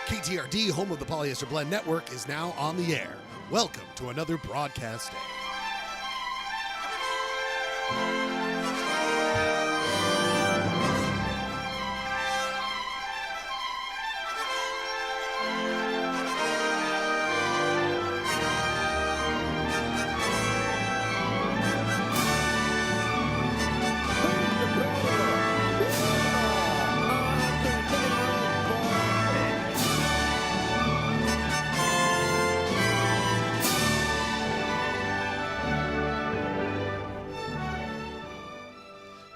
KTRD, home of the Polyester Blend Network, is now on the air. Welcome to another broadcast day.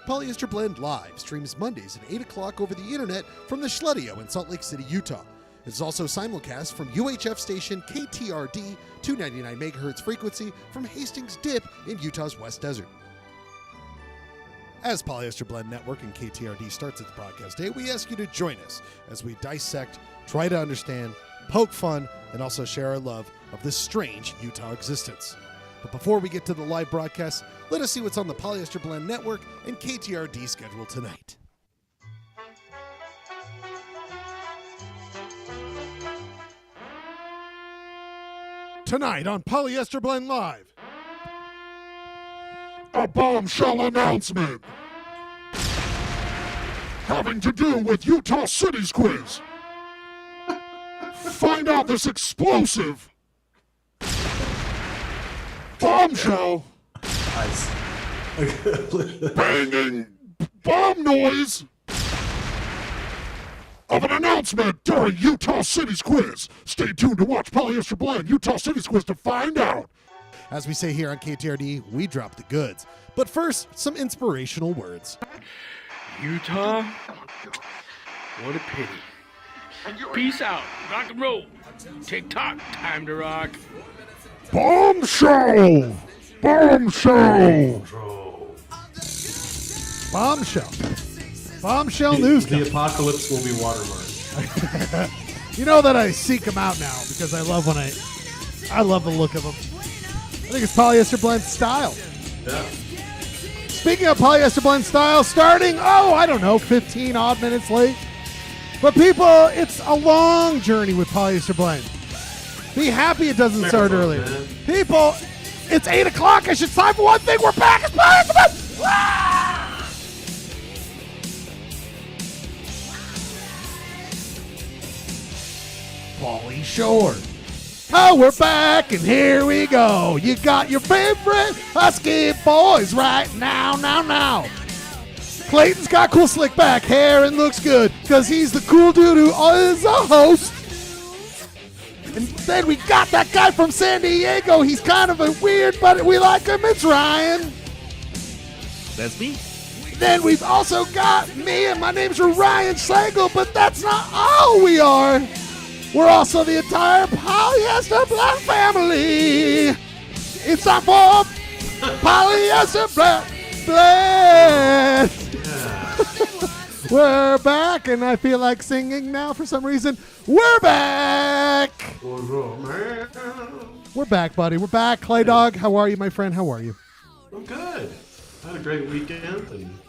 Polyester Blend Live streams Mondays at 8 o'clock over the internet from the Schledio in Salt Lake City, Utah. It is also simulcast from UHF station KTRD, 299 MHz frequency from Hastings Dip in Utah's West Desert. As Polyester Blend Network and KTRD starts its broadcast day, we ask you to join us as we dissect, try to understand, poke fun, and also share our love of this strange Utah existence. But before we get to the live broadcast, let us see what's on the Polyester Blend Network and KTRD schedule tonight. Tonight on Polyester Blend Live, a bombshell announcement having to do with Utah City's quiz. Find out this explosive bombshell banging bomb noise of an announcement during Utah City's quiz. Stay tuned to watch Polyester Blend Utah City's quiz to find out. As we say here on KTRD, we drop the goods. But first, some inspirational words. Utah, what a pity. Peace out, rock and roll. TikTok, time to rock. Bombshell! Bombshell! Bombshell. Bombshell news. The apocalypse will be watermarked. You know that I seek them out now because I love the look of them. I think it's Polyester Blend style. Yeah. Speaking of Polyester Blend style, starting, 15 odd minutes late. But people, it's a long journey with Polyester Blend. Be happy it doesn't start earlier. Man. People, it's 8 o'clock. I should sign for one thing. We're back. It's Polyester Blend. Pauly Shore. Oh, we're back, and here we go. You got your favorite Husky boys right now. Clayton's got cool slick back hair and looks good because he's the cool dude who is a host. And then we got that guy from San Diego. He's kind of a weird, but we like him. It's Ryan. That's me. Then we've also got me, and my name's Ryan Slagle, but that's not all we are. We're also the entire Polyester Blend family. It's time for Polyester Blend. We're back, and I feel like singing now for some reason. We're back. We're back, buddy. We're back. Clay Dog, how are you, my friend? How are you? I'm good. I had a great weekend and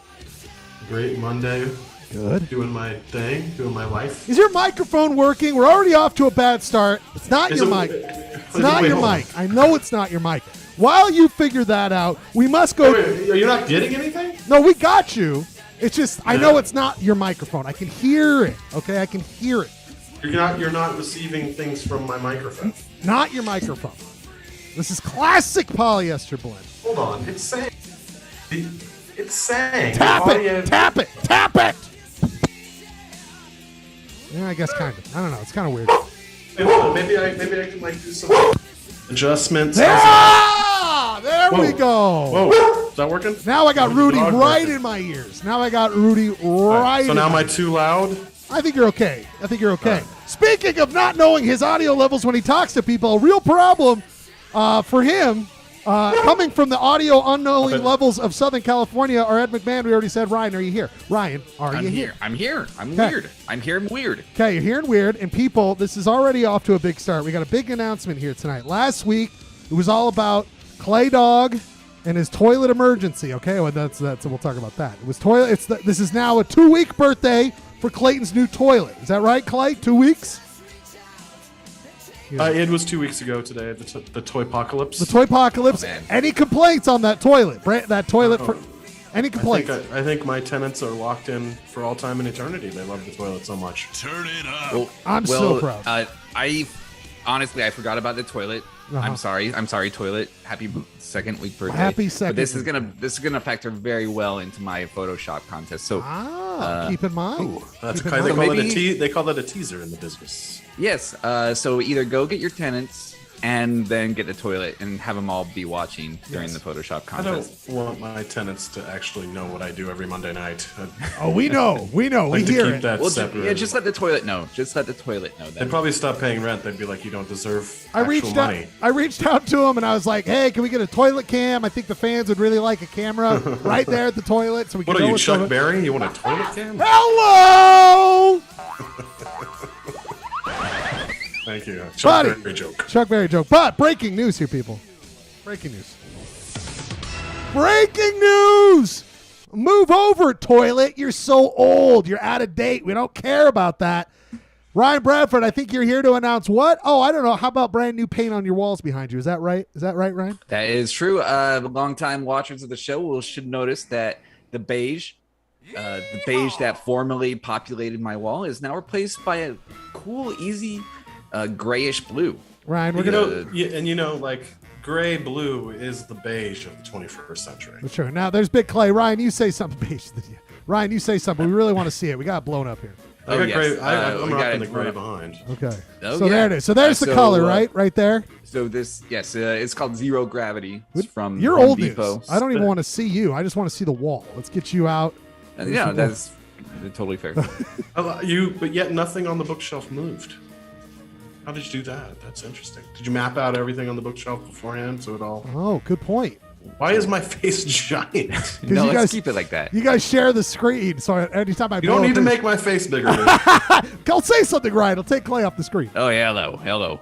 a great Monday. Good. Doing my thing, doing my life. Is your microphone working? We're already off to a bad start. It's not your mic. It's not your mic. I know it's not your mic. While you figure that out, we must go. Wait, are you not getting anything? No, we got you. It's just, I know it's not your microphone. I can hear it, okay? I can hear it. You're not receiving things from my microphone. Not your microphone. This is classic Polyester Blend. Hold on. It's saying. It's saying. Tap it. Yeah, I guess kind of. I don't know. It's kind of weird. Maybe I can like do some adjustments. There we go. Whoa. Is that working? Now I got Rudy right in my ears. So now am I too loud? I think you're okay. Speaking of not knowing his audio levels when he talks to people, a real problem for him, coming from the audio unknowing levels of Southern California, are Ed McMahon. We already said, Ryan, are you here? Ryan, are you here? I'm here. I'm Kay. weird. I'm hearing weird. Okay, you're hearing weird. And people, this is already off to a big start. We got a big announcement here tonight. Last week, it was all about Clay Dog and his toilet emergency. Okay, well, that's we'll talk about that. It was toilet. This is now a 2-week birthday for Clayton's new toilet. Is that right, Clay? 2 weeks? here? It was 2 weeks ago today. The Toypocalypse. The Toypocalypse. Any complaints on that toilet? That toilet for any complaints? I think my tenants are locked in for all time and eternity. They love the toilet so much. Turn it up. Well, I'm so proud. I honestly forgot about the toilet. Uh-huh. I'm sorry, toilet. Happy second week birthday. Happy second. But this is gonna factor very well into my Photoshop contest. So keep in mind. That's Keep in kind of mind. they call that a teaser in the business. yes, so either go get your tenants and then get the toilet and have them all be watching during the Photoshop I contest. don't want my tenants to actually know what I do every Monday night. Oh, we know. We Like to hear keep it. that Well, separate. yeah, just let the toilet know. Just let the toilet know They'd that. probably stop paying rent. They'd be like, you don't deserve I actual reached money. out to him and I was like, "Hey, can we get a toilet cam? I think the fans would really like a camera right there at the toilet, so we can What know are you, what's Chuck going- Berry? You want a toilet cam? Hello, Thank you. Buddy. Chuck Berry joke. Chuck Berry joke. But breaking news here, people. Breaking news. Breaking news. Move over, toilet. You're so old. You're out of date. We don't care about that. Ryan Bradford, I think you're here to announce what? Oh, I don't know. How about brand new paint on your walls behind you? Is that right? Is that right, Ryan? That is true. The longtime watchers of the show should notice that the beige that formerly populated my wall is now replaced by a cool, easy grayish blue. Ryan, we're going to... Like gray blue is the beige of the 21st century. Sure. Now, there's Big Clay. Ryan, you say something. Ryan, you say something. We really want to see it. We got it blown up here. I got yes. gray. I'm We got rocking it the gray right. behind. Okay. Oh, So yeah. there it is. So there's the color, right there. So this, yes, it's called Zero Gravity. It's from You're Home old Depot. news. I don't even want to see you. I just want to see the wall. Let's get you out. Yeah, that's totally fair. But yet nothing on the bookshelf moved. How did you do that? That's interesting. Did you map out everything on the bookshelf beforehand so it all? Oh, good point. Why is my face giant? No, you let's guys- keep it like that. You guys share the screen, so anytime I You don't need to make my face bigger. Dude. I'll say something, Ryan. I'll take Clay off the screen. Oh, yeah, hello.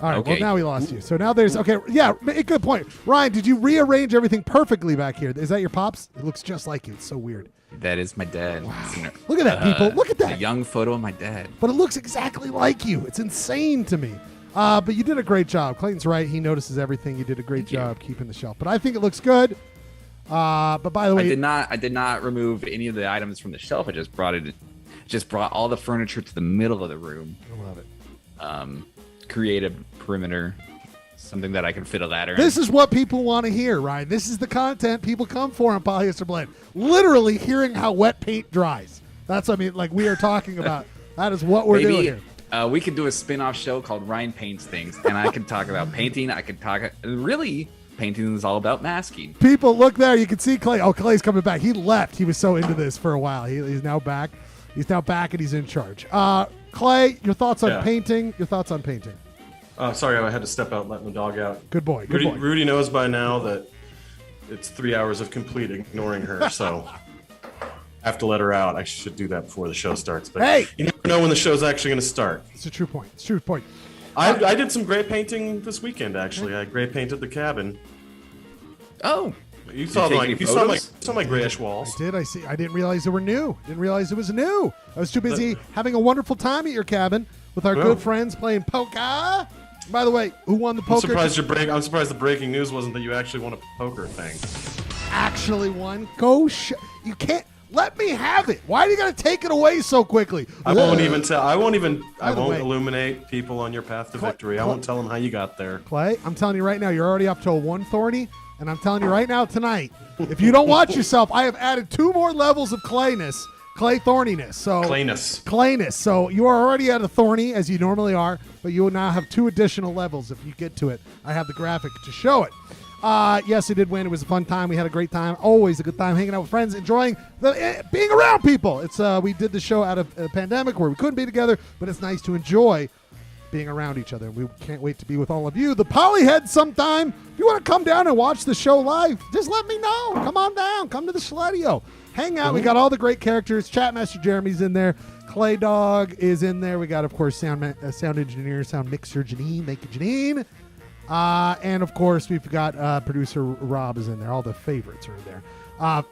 All right. Okay. Well, now we lost you. So now there's good point. Ryan, did you rearrange everything perfectly back here? Is that your pops? It looks just like you. It's so weird. That is my dad. Look at that, people. Look at A that. young photo of my dad. But it looks exactly like you. It's insane to me. But you did a great job. Clayton's right. He notices everything. You did a great job keeping the shelf. But I think it looks good. But by the way, I did not remove any of the items from the shelf. I just brought all the furniture to the middle of the room. I love it. Create a perimeter, something that I can fit a ladder This in. is what people want to hear, Ryan. This is the content people come for on Polyester Blend. Literally hearing how wet paint dries. That's what I mean. Like we are talking about. That is what we're doing here. We could do a spin-off show called Ryan Paints Things, and I could talk about painting. I could talk really. Painting is all about masking. People, look there. You can see Clay. Oh, Clay's coming back. He left. He was so into this for a while. He's now back. He's now back, and he's in charge. Clay, your thoughts on painting? Your thoughts on painting? Sorry, I had to step out, letting the dog out. Good boy. Good boy. Rudy knows by now that it's 3 hours of complete ignoring her, so I have to let her out. I should do that before the show starts. But Hey! you never know when the show's actually going to start. It's a true point. It's a true point. I did some gray painting this weekend, actually. I gray painted the cabin. Oh, You saw take my any you saw my photos? saw my grayish walls. I see. I didn't realize they were new. Didn't realize it was new. I was too busy having a wonderful time at your cabin with our good friends playing poker. By the way, who won the I'm poker? surprised the breaking news wasn't that you actually won a poker thing. Actually won. You can't let me have it. Why do you got to take it away so quickly? I won't even tell. I won't way- illuminate people on your path to victory. I won't tell them how you got there. Clay, I'm telling you right now, you're already up to a 1 thorny, and I'm telling you right now tonight, if you don't watch yourself, I have added 2 more levels of clayness, clay thorniness. So clayness. So you are already at a thorny as you normally are, but you will now have 2 additional levels if you get to it. I have the graphic to show it. Yes, it did win. It was a fun time. We had a great time. Always a good time hanging out with friends, enjoying being around people. It's we did the show out of a pandemic where we couldn't be together, but it's nice to enjoy being around each other. We can't wait to be with all of you. The Polyhead sometime. If you want to come down and watch the show live, just let me know. Come on down. Come to the Schledio. Hang out. We got all the great characters. Chatmaster Jeremy's in there. Clay Dog is in there. We got, of course, sound engineer, sound mixer Janine. Thank you, Janine. And, of course, we've got producer Rob is in there. All the favorites are in there.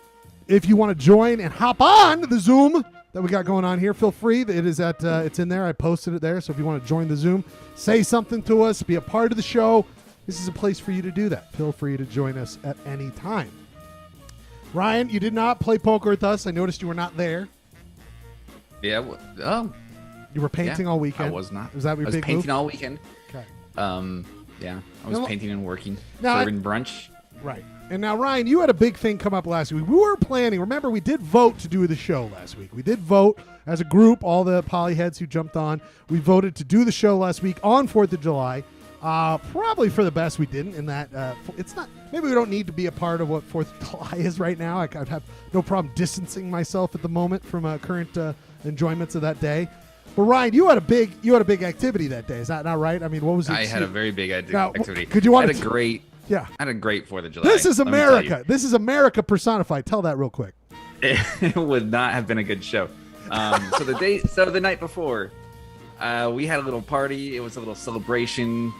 If you want to join and hop on the Zoom, that we got going on here. Feel free. It is at it's in there. I posted it there. So if you want to join the Zoom, say something to us, be a part of the show. This is a place for you to do that. Feel free to join us at any time. Ryan, you did not play poker with us. I noticed you were not there. Yeah. You were painting all weekend. I was not. Was that your I was big painting move? all weekend. Okay. Yeah. I was painting and working, Now, serving brunch. Right. And now, Ryan, you had a big thing come up last week. We were planning. Remember, we did vote to do the show last week. We did vote as a group, all the polyheads who jumped on. We voted to do the show last week on 4th of July. Probably for the best we didn't in that it's not, maybe we don't need to be a part of what 4th of July is right now. I'd have no problem distancing myself at the moment from current enjoyments of that day. But Ryan, you had a big activity that day. Is that not right? I mean, what was it? I had a very big activity. Could you want I had a great 4th of July. This is America. This is America personified. Tell that real quick. It would not have been a good show. So the night before, we had a little party. It was a little celebration,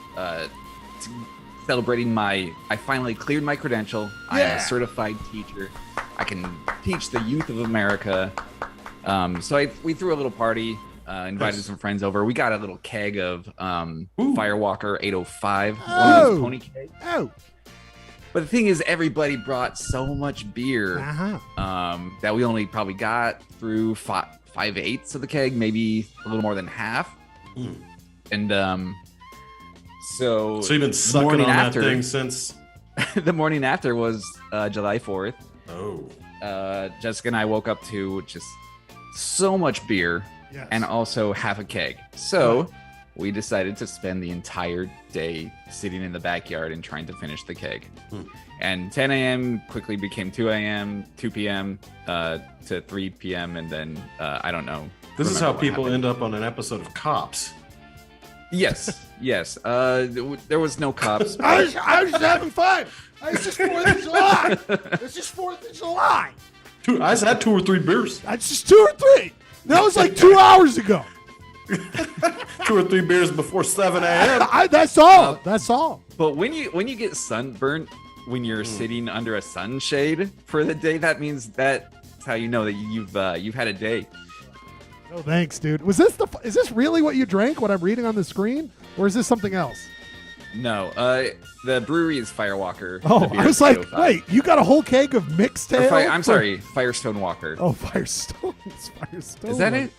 celebrating I finally cleared my credential. I am a certified teacher. I can teach the youth of America. So we threw a little party, invited some friends over. We got a little keg of Firewalker 805, one of those pony kegs. Oh. But the thing is, everybody brought so much beer that we only probably got through 5/8 of the keg, maybe a little more than half. And so you've been sucking on that thing since the morning after was July 4th. Oh. Jessica and I woke up to just so much beer and also half a keg. So we decided to spend the entire day sitting in the backyard and trying to finish the keg. And 10 a.m. quickly became 2 a.m., 2 p.m. To 3 p.m. And then I don't know. This is how people end up on an episode of Cops. Yes. There was no cops. I was just having fun. It's just 4th of July. It's just 4th of July. I just had 2 or 3 beers. That's just 2 or 3. That was like 2 hours ago. 2 or 3 beers before 7 a.m. That's all. That's all. But when you get sunburnt when you're sitting under a sunshade for the day, that means that's how you know that you've had a day. Oh, thanks, dude. Is this really what you drank? What I'm reading on the screen, or is this something else? No, the brewery is Firewalker. Oh, I was like, wait, you got a whole keg of mixed ale? I'm sorry, Firestone Walker. Oh, Firestone. Firestone. Is that it?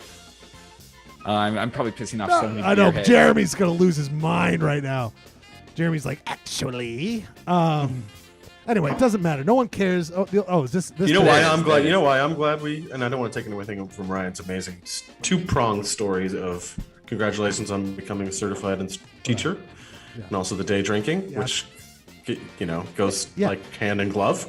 I'm probably pissing off so many. I know. Heads. Jeremy's gonna lose his mind right now. Jeremy's like, actually. Anyway, it doesn't matter. No one cares. Oh, is this? You know why I'm glad? You know why I'm glad and I don't want to take anything from Ryan's amazing 2-pronged stories of congratulations on becoming a certified teacher, and also the day drinking, which goes like hand in glove.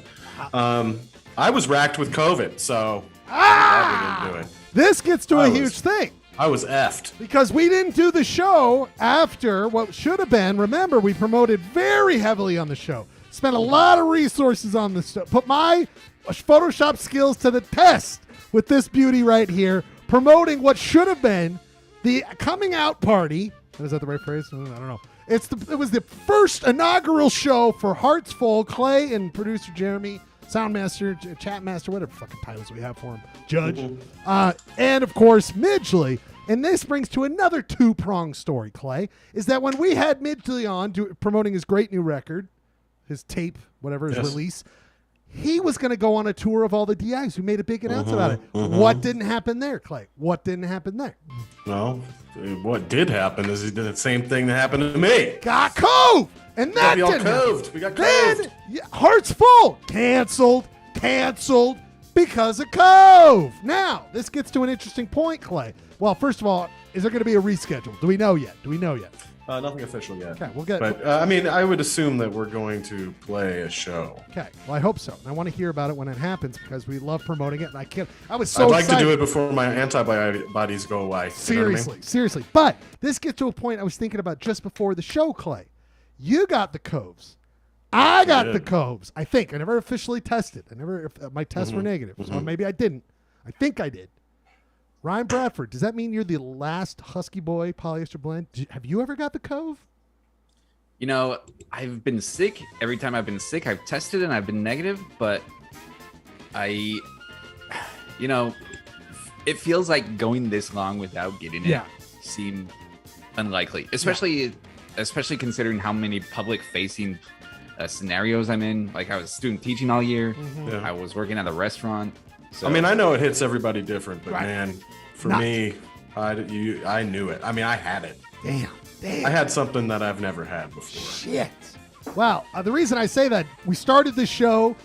I was racked with COVID, so I'm glad we didn't do it. This gets to a huge thing. I was effed. Because we didn't do the show after what should have been. Remember, we promoted very heavily on the show. Spent a lot of resources on this stuff. Put my Photoshop skills to the test with this beauty right here, promoting what should have been the coming out party. Is that the right phrase? I don't know. It was the first inaugural show for Hearts Full. Clay and producer Jeremy, Soundmaster, Chatmaster, whatever fucking titles we have for him, Judge, and of course Midgley. And this brings to another 2-pronged story, Clay, is that when we had Midgley on promoting his great new record, his tape, whatever, his release, he was going to go on a tour of all the DIs who made a big announcement about it. What didn't happen there, Clay? What didn't happen there? No, what did happen is he did the same thing that happened to me. Got cove! And that we all didn't coved. happen. We got Then, coved. Hearts Full. Canceled because of cove. Now, this gets to an interesting point, Clay. Well, first of all, is there going to be a reschedule? Do we know yet? Nothing official yet. Okay, we'll get. But I would assume that we're going to play a show. Okay, well, I hope so. And I want to hear about it when it happens because we love promoting it. And I was so I'd like excited. to do it before my antibodies go away. Seriously. But this gets to a point I was thinking about just before the show, Clay. You got the coves. I got the coves. I think I never officially tested. My tests were negative, so maybe I didn't. I think I did. Ryan Bradford, does that mean you're the last Husky Boy Polyester Blend? Have you ever got the cove? I've been sick. Every time I've been sick, I've tested and I've been negative. But it feels like going this long without getting it seemed unlikely, especially considering how many public-facing scenarios I'm in. Like I was student teaching all year. I was working at a restaurant. So. I mean, I know it hits everybody different, but man, for me, I knew it. I mean, I had it. Damn. I had something that I've never had before. Shit. Well, the reason I say that, we started this show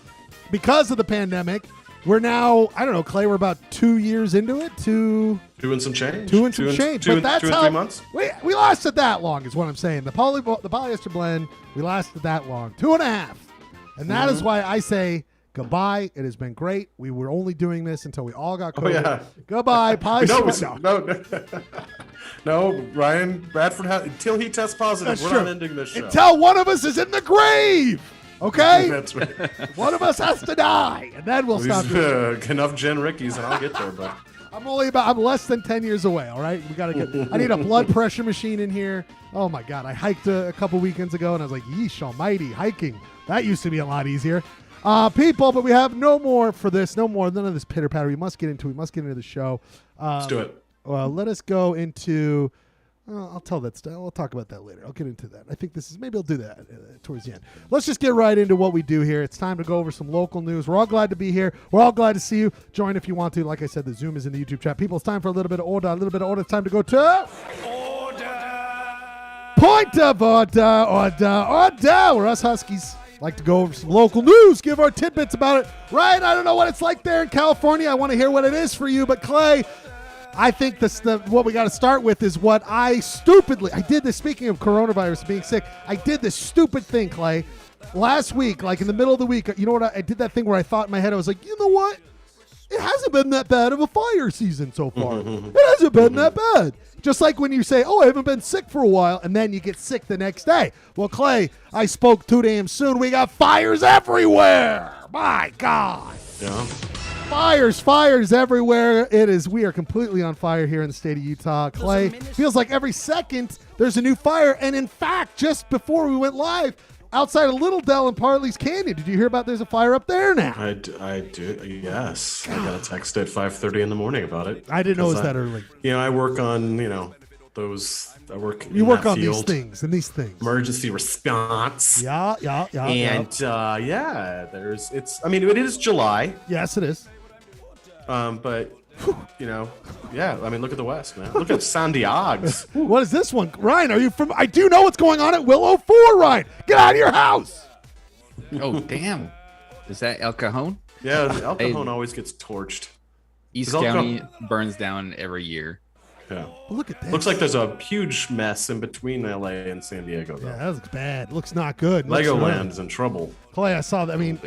because of the pandemic. We're now, I don't know, Clay, we're about 2 years into it. Two and some change. But that's 2 and how 3 months. We lasted that long, is what I'm saying. The polyester blend, we lasted that long, 2.5. And that is why I say goodbye. It has been great. We were only doing this until we all got COVID. Oh, yeah. Goodbye, polyester. No, Ryan Bradford, until he tests positive, we're not ending this show. Until one of us is in the grave. Okay? That's right. One of us has to die, and then we'll stop. Enough Jen Rickies, and I'll get there, but I'm less than 10 years away, all right? We got to get, I need a blood pressure machine in here. Oh my God. I hiked a couple weekends ago and I was like, yeesh almighty, hiking. That used to be a lot easier. People, but we have no more for this, none of this pitter patter. We must get into the show. Let's do it. Let us go into, I'll tell that stuff. We'll talk about that later. I'll get into that. I think maybe I'll do that towards the end. Let's just get right into what we do here. It's time to go over some local news. We're all glad to be here. We're all glad to see you. Join if you want to. Like I said, the Zoom is in the YouTube chat. People, it's time for a little bit of Ordah. It's time to go to Ordah. Point of Ordah, where us Huskies like to go over some local news, give our tidbits about it. Right? I don't know what it's like there in California. I want to hear what it is for you. But Clay, I think what we got to start with is what I did this, speaking of coronavirus being sick, I did this stupid thing, Clay, last week, like in the middle of the week. You know what? I did that thing where I thought in my head, I was like, you know what? It hasn't been that bad of a fire season so far. It hasn't been that bad. Just like when you say, oh, I haven't been sick for a while, and then you get sick the next day. Well, Clay, I spoke too damn soon. We got fires everywhere. My God. Yeah. Fires everywhere. We are completely on fire here in the state of Utah. Clay, feels like every second there's a new fire. And in fact, just before we went live, outside of Little Dell and Parley's Canyon, did you hear about there's a fire up there now? I do, yes. God. I got a text at 5:30 in the morning about it. I didn't know it was that early. I work on, those. You work on these things. Emergency response. Yeah. And it is July. Yes, it is. But look at the West, man. Look at San Diego's. What is this one? Ryan, are you from? I do know what's going on at Willow 4, Ryan. Get out of your house. Oh, damn. Is that El Cajon? Yeah, El Cajon always gets torched. East County burns down every year. Yeah. Look at that. Looks like there's a huge mess in between LA and San Diego, though. Yeah, that looks bad. It looks not good. Legoland's in trouble. Clay, I saw that. I mean,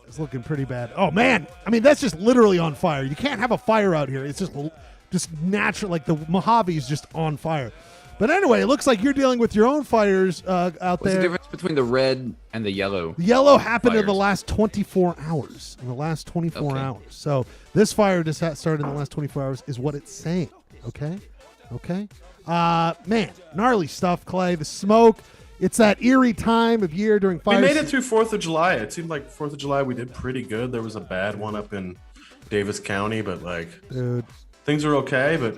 it's looking pretty bad. Oh, man. I mean, that's just literally on fire. You can't have a fire out here. It's just natural. Like the Mojave is just on fire. But anyway, it looks like you're dealing with your own fires out there. What's the difference between the red and the yellow? The yellow happened in the last 24 hours. Hours. So this fire just started in the last 24 hours is what it's saying. Okay? Man, gnarly stuff, Clay. The smoke. It's that eerie time of year during fire. We made it through 4th of July. It seemed like 4th of July we did pretty good. There was a bad one up in Davis County, but dude, things are okay. But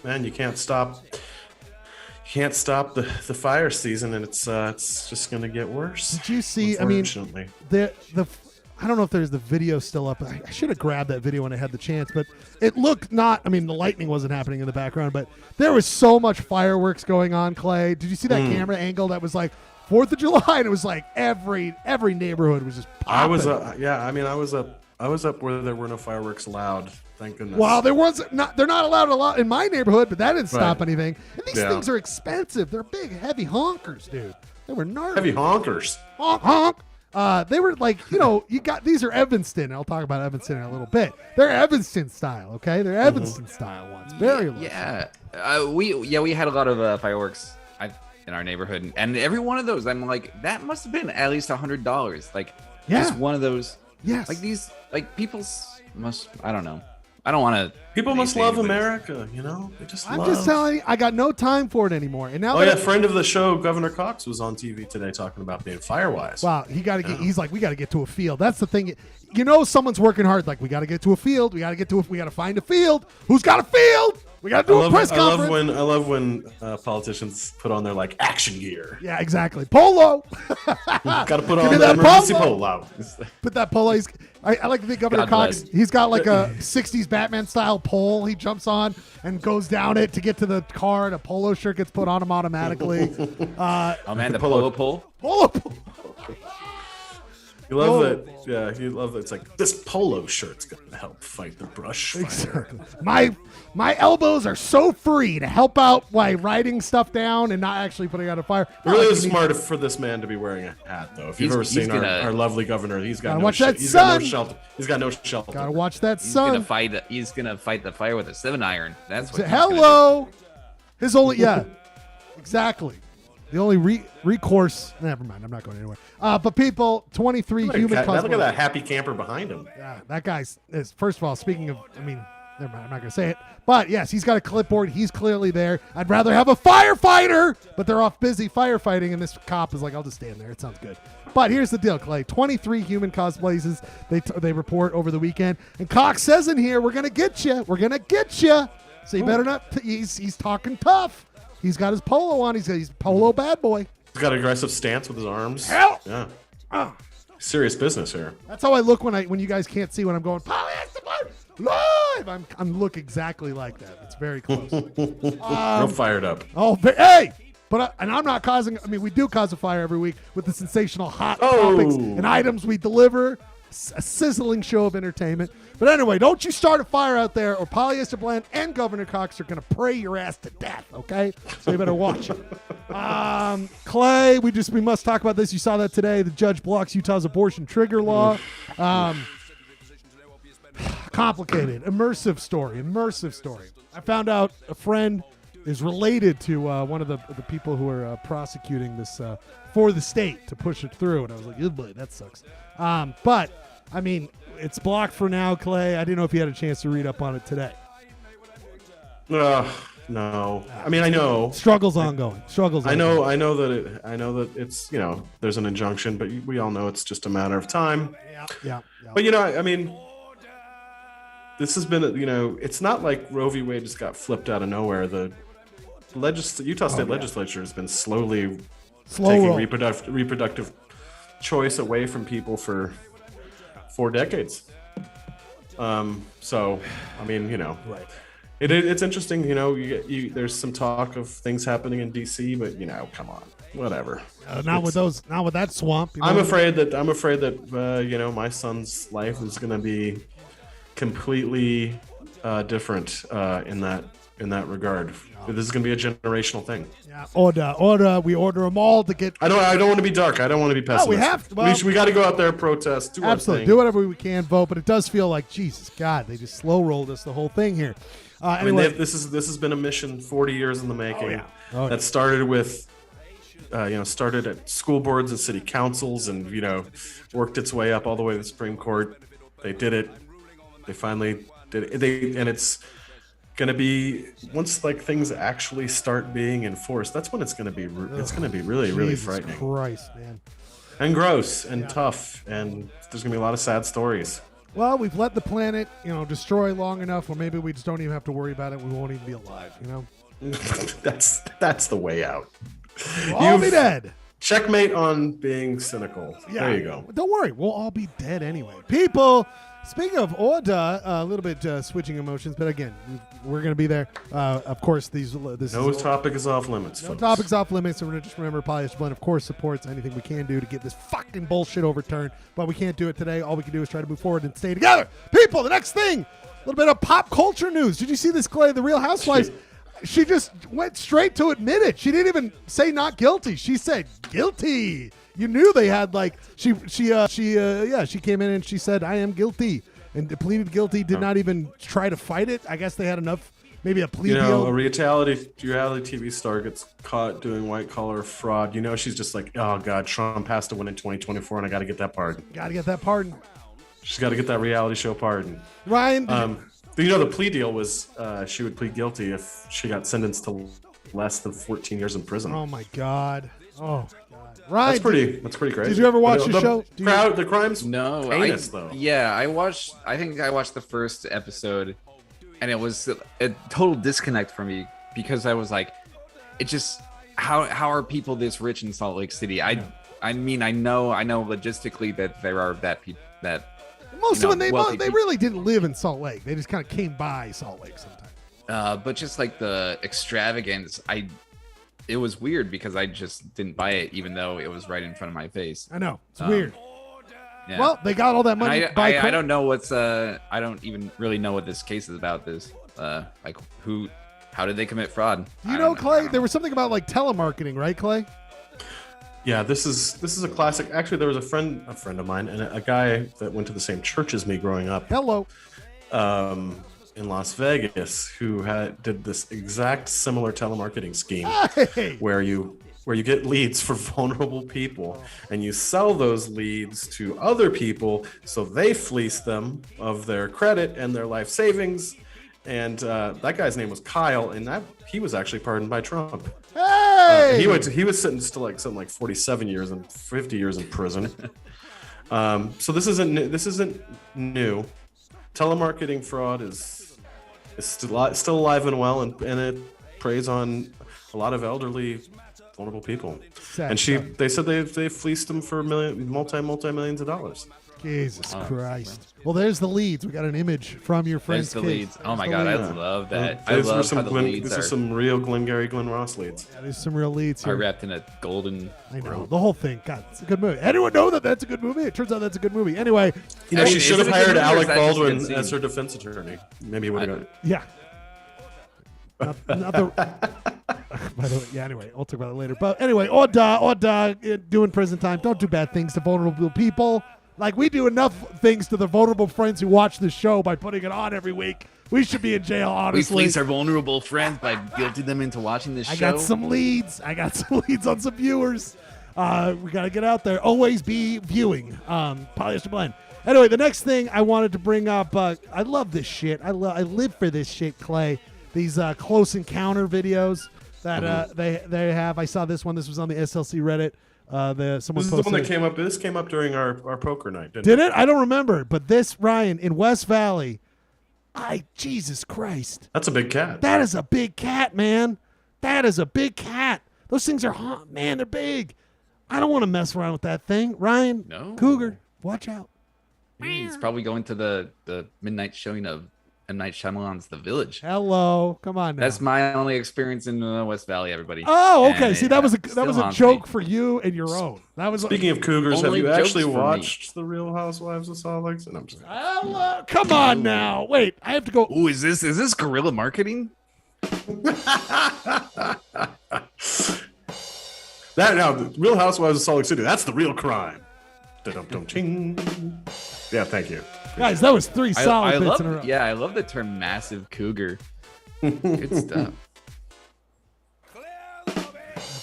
man, you can't stop the fire season, and it's just gonna get worse. Did you see? I mean, the I don't know if there's the video still up. I should have grabbed that video when I had the chance, but it looked not. I mean, the lightning wasn't happening in the background, but there was so much fireworks going on. Clay, did you see that camera angle that was like 4th of July, and it was like every neighborhood was just popping. I was up where there were no fireworks allowed. Thank goodness. Well, they're not allowed a lot in my neighborhood, but that didn't stop anything. And these things are expensive. They're big, heavy honkers, dude. They were gnarly. Heavy honkers. Honk, honk. They were like, these are Evanston. I'll talk about Evanston in a little bit. They're Evanston style, okay? They're Evanston style ones. Very low. Yeah. We had a lot of fireworks in our neighborhood, and every one of those, I'm like, that must have been at least $100. Like, just one of those. Yes. Like these, like people's must. I don't know. I don't want to. People must love America, you know? They just I'm just telling you, I got no time for it anymore. And now, friend of the show, Governor Cox, was on TV today talking about being Firewise. Wow, he's like, we got to get to a field. That's the thing. You know, someone's working hard. Like, we got to get to a field. We got to find a field. Who's got a field? We got to do a press conference. I love when politicians put on their like action gear. Yeah, exactly. Polo. Got to put on that emergency polo. Put that polo. I like to think Governor Cox. He's got like a '60s Batman style pole. He jumps on and goes down it to get to the car. And a polo shirt gets put on him automatically. Oh man, the polo pole. Polo pole. You love that. Yeah, you love that. It's like this polo shirt's gonna help fight the brush fire. Exactly. My elbows are so free to help out by writing stuff down and not actually putting out a fire. It really is smart for this man to be wearing a hat, though. If you've ever seen our lovely governor, he's got no shelter. He's got no shelter. Gotta watch that sun. He's gonna fight the fire with a 7-iron. That's what. Hello. His only exactly. The only recourse. Never mind. I'm not going anywhere. But people, 23 human. Look at that happy camper behind him. Yeah, that guy's. First of all, speaking of, never mind. I'm not going to say it. But yes, he's got a clipboard. He's clearly there. I'd rather have a firefighter, but they're off busy firefighting, and this cop is like, I'll just stand there. It sounds good. But here's the deal, Clay. 23 human cosplays they report over the weekend, and Cox says in here, "We're gonna get you. We're gonna get you." So you better not. He's talking tough. He's got his polo on. He's polo bad boy. He's got an aggressive stance with his arms. Help! Yeah. Serious business here. That's how I look when you guys can't see when I'm going Polyester Blend live. I'm look exactly like that. It's very close. Real fired up. Oh, hey! But and I'm not causing. We do cause a fire every week with the sensational hot topics and items we deliver. A sizzling show of entertainment. But anyway, don't you start a fire out there, or Polyester Blend and Governor Cox are going to pray your ass to death. Okay, so you better watch it. Clay, we must talk about this. You saw that today. The judge blocks Utah's abortion trigger law. Complicated, immersive story. I found out a friend is related to one of the people who are prosecuting this for the state to push it through, and I was like, oh boy, that sucks. But it's blocked for now, Clay. I didn't know if you had a chance to read up on it today. No. I know. Struggles ongoing. I know that it's, there's an injunction, but we all know it's just a matter of time. Yeah. But this has been, it's not like Roe v. Wade just got flipped out of nowhere. The Utah State Legislature has been slowly taking reproductive choice away from people for 4 decades. Right. It's interesting. There's some talk of things happening in DC, but come on, whatever. Not with that swamp. I'm afraid that my son's life is going to be completely different in that regard. This is going to be a generational thing. Yeah, Ordah. We order them all to get. I don't want to be dark. I don't want to be pessimistic. No, we have to. We got to go out there, protest, do absolutely, do whatever we can, vote. But it does feel like Jesus God, they just slow rolled us the whole thing here. Anyway, this has been a mission 40 years in the making. That started with. Started at school boards and city councils, and worked its way up all the way to the Supreme Court. They did it. They finally did it. And it's gonna be, once things actually start being enforced, that's when it's gonna be really, really frightening. Christ, man. And gross and tough, and there's gonna be a lot of sad stories. Well, we've let the planet, destroy long enough where maybe we just don't even have to worry about it. We won't even be alive, That's the way out. We'll all be dead. Checkmate on being cynical. Yeah. There you go. Don't worry. We'll all be dead anyway. People, speaking of Ordah, a little bit switching emotions, but again, we're going to be there. Of course, no topic is off limits, folks. No topic's off limits. So just remember, Polyester Blend, of course, supports anything we can do to get this fucking bullshit overturned, but we can't do it today. All we can do is try to move forward and stay together. People, the next thing, a little bit of pop culture news. Did you see this, Clay? The Real Housewives... She just went straight to admit it. She didn't even say not guilty. She said guilty. You knew they had she came in and she said I am guilty and pleaded guilty. Did not even try to fight it. I guess they had enough. Maybe a plea deal. A reality TV star gets caught doing white collar fraud. She's just like, oh God, Trump has to win in 2024, and I got to get that pardon. Got to get that pardon. She's got to get that reality show pardon. Ryan. But you know, the plea deal was she would plead guilty if she got sentenced to less than 14 years in prison. Oh my God. Oh my God. Ryan, That's pretty crazy. Did you ever watch the show? The crimes? No, heinous, though. Yeah, I think I watched the first episode, and it was a total disconnect for me because I was like, it just how are people this rich in Salt Lake City? I mean, I know logistically that there are that most of them they really didn't live in Salt Lake. They just kind of came by Salt Lake sometimes. But just like the extravagance, it was weird because I just didn't buy it, even though it was right in front of my face. I know, it's weird. Yeah. Well, they got all that money. I don't know I don't even really know what this case is about. How did they commit fraud? You know, Clay, there was something about like telemarketing, right, Clay? Yeah, this is a classic. Actually, there was a friend of mine and a guy that went to the same church as me growing up. Hello. In Las Vegas, who did this exact similar telemarketing scheme, where you get leads for vulnerable people, and you sell those leads to other people so they fleece them of their credit and their life savings. And that guy's name was Kyle, and he was actually pardoned by Trump. Hey! He was sentenced to something like 47 years and 50 years in prison. So this isn't new. Telemarketing fraud is still alive and well, and it preys on a lot of elderly, vulnerable people. Sad And they said they fleeced them for multi-millions of dollars. Jesus Christ. Well, there's the leads. We got an image from your friend's There's the case. leads. Oh my God, I love that. I These love are how the leads This are is some real Glengarry Glen Ross leads. Yeah, there's some real leads are here. wrapped in a golden. I know. The whole thing. God, it's a good movie. Anyone know that that's a good movie? It turns out that's a good movie. Anyway. You know, she should have hired Alec Baldwin as as her defense attorney. Maybe he would have got it. Yeah. Not the, by the way, yeah, anyway, I'll talk about it later. But anyway, Ordah, doing prison time. Don't do bad things to vulnerable people. Like we do enough things to the vulnerable friends who watch the show by putting it on every week. We should be in jail, honestly. We fleece our vulnerable friends by guilting them into watching this show. I got some leads on some viewers. We got to get out there. Always be viewing Polyester Blend. Anyway, the next thing I wanted to bring up, I love this shit. I live for this shit, Clay. These close encounter videos that they have. I saw this one. This was on the SLC Reddit. This is the one that came up. This came up during our poker night, didn't it? I don't remember. But this, Ryan, in West Valley, Jesus Christ. That's a big cat. That is a big cat, man. That is a big cat. Those things are hot, man. They're big. I don't want to mess around with that thing. Ryan, no. Cougar, watch out. He's probably going to the midnight showing of M. Night Shyamalan's The Village. Hello, come on now. That's my only experience in West Valley, everybody. Oh, okay. See, that was a joke me. for you and your own. That was. Speaking of cougars, have Only you actually jokes for watched The Real Housewives of Salt Lake City? No, I'm just kidding. Hello, come on now. Wait, I have to go. Ooh, is this guerrilla marketing? That now, The Real Housewives of Salt Lake City. That's the real crime. Da-dum-dum-ching. Yeah, thank you. Guys, that was three solid bits love, in a row. Yeah, I love the term massive cougar. Good stuff.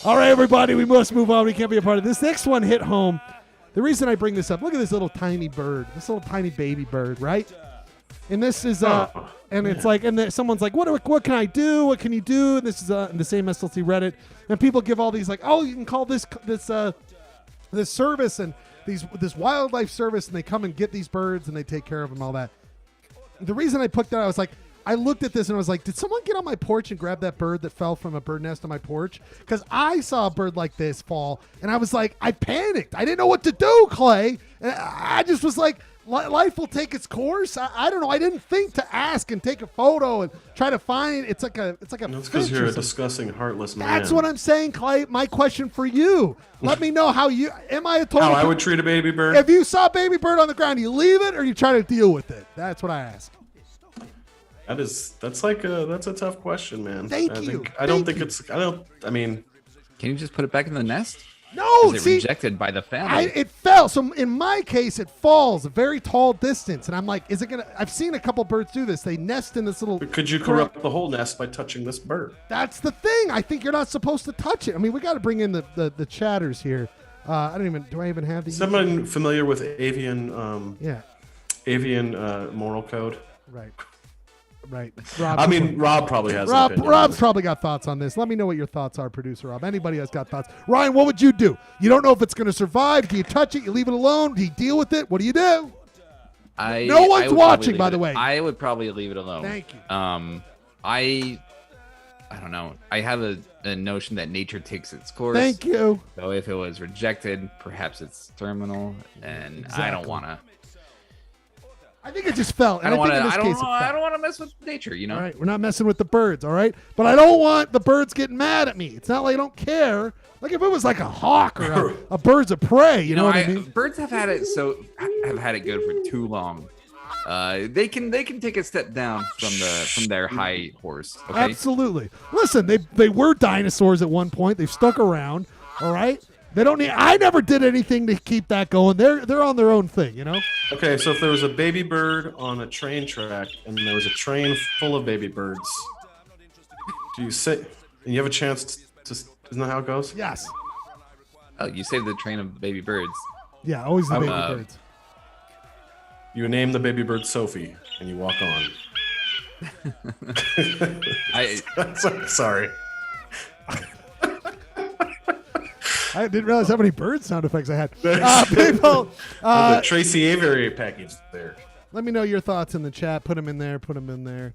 All right, everybody, we must move on. We can't be a part of this. Next one hit home. The reason I bring this up, look at this little tiny bird, this little tiny baby bird, right? And this is, it's like, and then someone's like, what can I do? What can you do? And this is in the same SLT Reddit, and people give all these like, oh, you can call this service and this wildlife service, and they come and get these birds and they take care of them and all that. The reason I put that, I was like, I looked at this and I was like, did someone get on my porch and grab that bird that fell from a bird nest on my porch? Because I saw a bird like this fall, and I was like, I panicked. I didn't know what to do, Clay. And I just was like, life will take its course. I don't know. I didn't think to ask and take a photo and try to find. It's like a. That's because you're a disgusting, heartless man. That's what I'm saying, Clay. My question for you: let me know how you. Am I a total? How I would treat a baby bird? If you saw a baby bird on the ground, you leave it or you try to deal with it? That's what I ask. That's a tough question, man. Thank you. I mean, can you just put it back in the nest? No, is it rejected by the family? It fell. So in my case, it falls a very tall distance, and I'm like, is it gonna? I've seen a couple birds do this. They nest in this little. Could you corrupt the whole nest by touching this bird? That's the thing. I think you're not supposed to touch it. I mean, we got to bring in the chatters here. I don't even. Do I even have the? Someone familiar with avian? Yeah. Avian moral code. Right. Right. Rob, I mean, Rob probably has. an opinion on Rob's this. probably got thoughts on this. Let me know what your thoughts are, producer Rob. Anybody has got thoughts. Ryan, what would you do? You don't know if it's going to survive. Do you touch it? You leave it alone? Do you deal with it? What do you do? No one's watching, by the way. I would probably leave it alone. Thank you. I don't know. I have a notion that nature takes its course. Thank you. So if it was rejected, perhaps it's terminal, and I don't Exactly. want to. I think it just fell. I don't want to. I I don't want to mess with nature. You know. All right, we're not messing with the birds, all right? But I don't want the birds getting mad at me. It's not like I don't care. Like if it was like a hawk or a birds of prey, you know what I mean? Birds have had it good for too long. They can take a step down from their high horse. Okay? Absolutely. Listen, they were dinosaurs at one point. They've stuck around, all right? They don't need. I never did anything to keep that going. They're on their own thing, you know. Okay, so if there was a baby bird on a train track and there was a train full of baby birds, do you say? And you have a chance to? Isn't that how it goes? Yes. Oh, you saved the train of baby birds. Yeah, always the baby birds. You name the baby bird Sophie, and you walk on. Sorry. I didn't realize how many bird sound effects I had. People, the Tracy Avery package there. let me know your thoughts in the chat. Put them in there. Put them in there.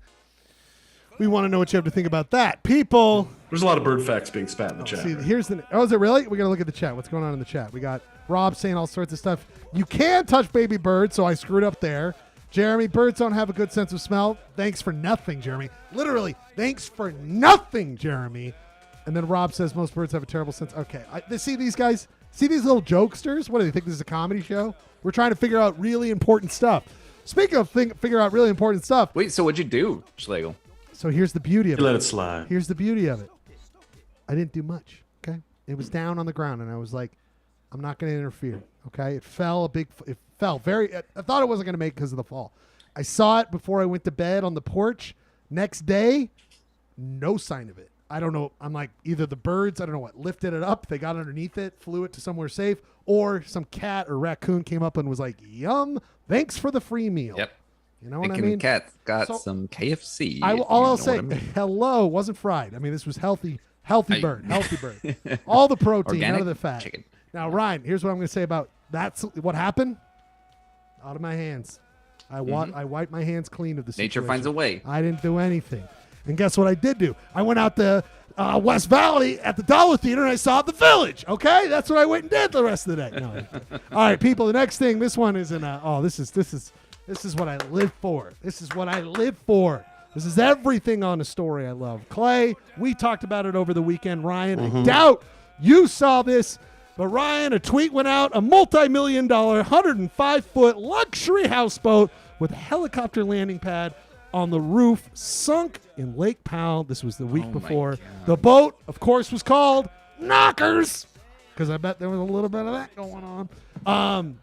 We want to know what you have to think about that. People. There's a lot of bird facts being spat in the chat. See, here's the. Oh, is it really? We got to look at the chat. What's going on in the chat? We got Rob saying all sorts of stuff. You can touch baby birds, so I screwed up there. Jeremy, birds don't have a good sense of smell. Thanks for nothing, Jeremy. Literally, thanks for nothing, Jeremy. And then Rob says most birds have a terrible sense. Okay, see these guys? See these little jokesters? What do they think this is a comedy show? We're trying to figure out really important stuff. Speaking of figure out really important stuff. Wait, so what'd you do, Schlegel? So here's the beauty of it. Let it slide. Here's the beauty of it. I didn't do much. Okay, it was down on the ground, and I was like, I'm not going to interfere. Okay, it fell It fell very. I thought it wasn't going to make it because of the fall. I saw it before I went to bed on the porch. Next day, no sign of it. I don't know. I'm like, either the birds, I don't know what, lifted it up, they got underneath it, flew it to somewhere safe, or some cat or raccoon came up and was like, yum, thanks for the free meal. Yep. You know what I Thinking mean? Cat got So, some KFC. All I'll say, hello, wasn't fried. I mean, this was healthy bird. All the protein, none Organic of the fat. chicken. Now, Ryan, here's what I'm going to say about that's what happened. Out of my hands. I wiped my hands clean of the situation. Nature finds a way. I didn't do anything. And guess what I did do? I went out to West Valley at the Dollar Theater and I saw The Village. Okay, that's what I went and did the rest of the day. No. All right, people. The next thing. This one is in. This is what I live for. This is what I live for. This is everything on the story I love. Clay, we talked about it over the weekend. Ryan, I doubt you saw this, but Ryan, a tweet went out: a multi-million-dollar, 105-foot luxury houseboat with a helicopter landing pad on the roof sunk in Lake Powell. This was the week before. The boat, of course, was called Knockers, because I bet there was a little bit of that going on.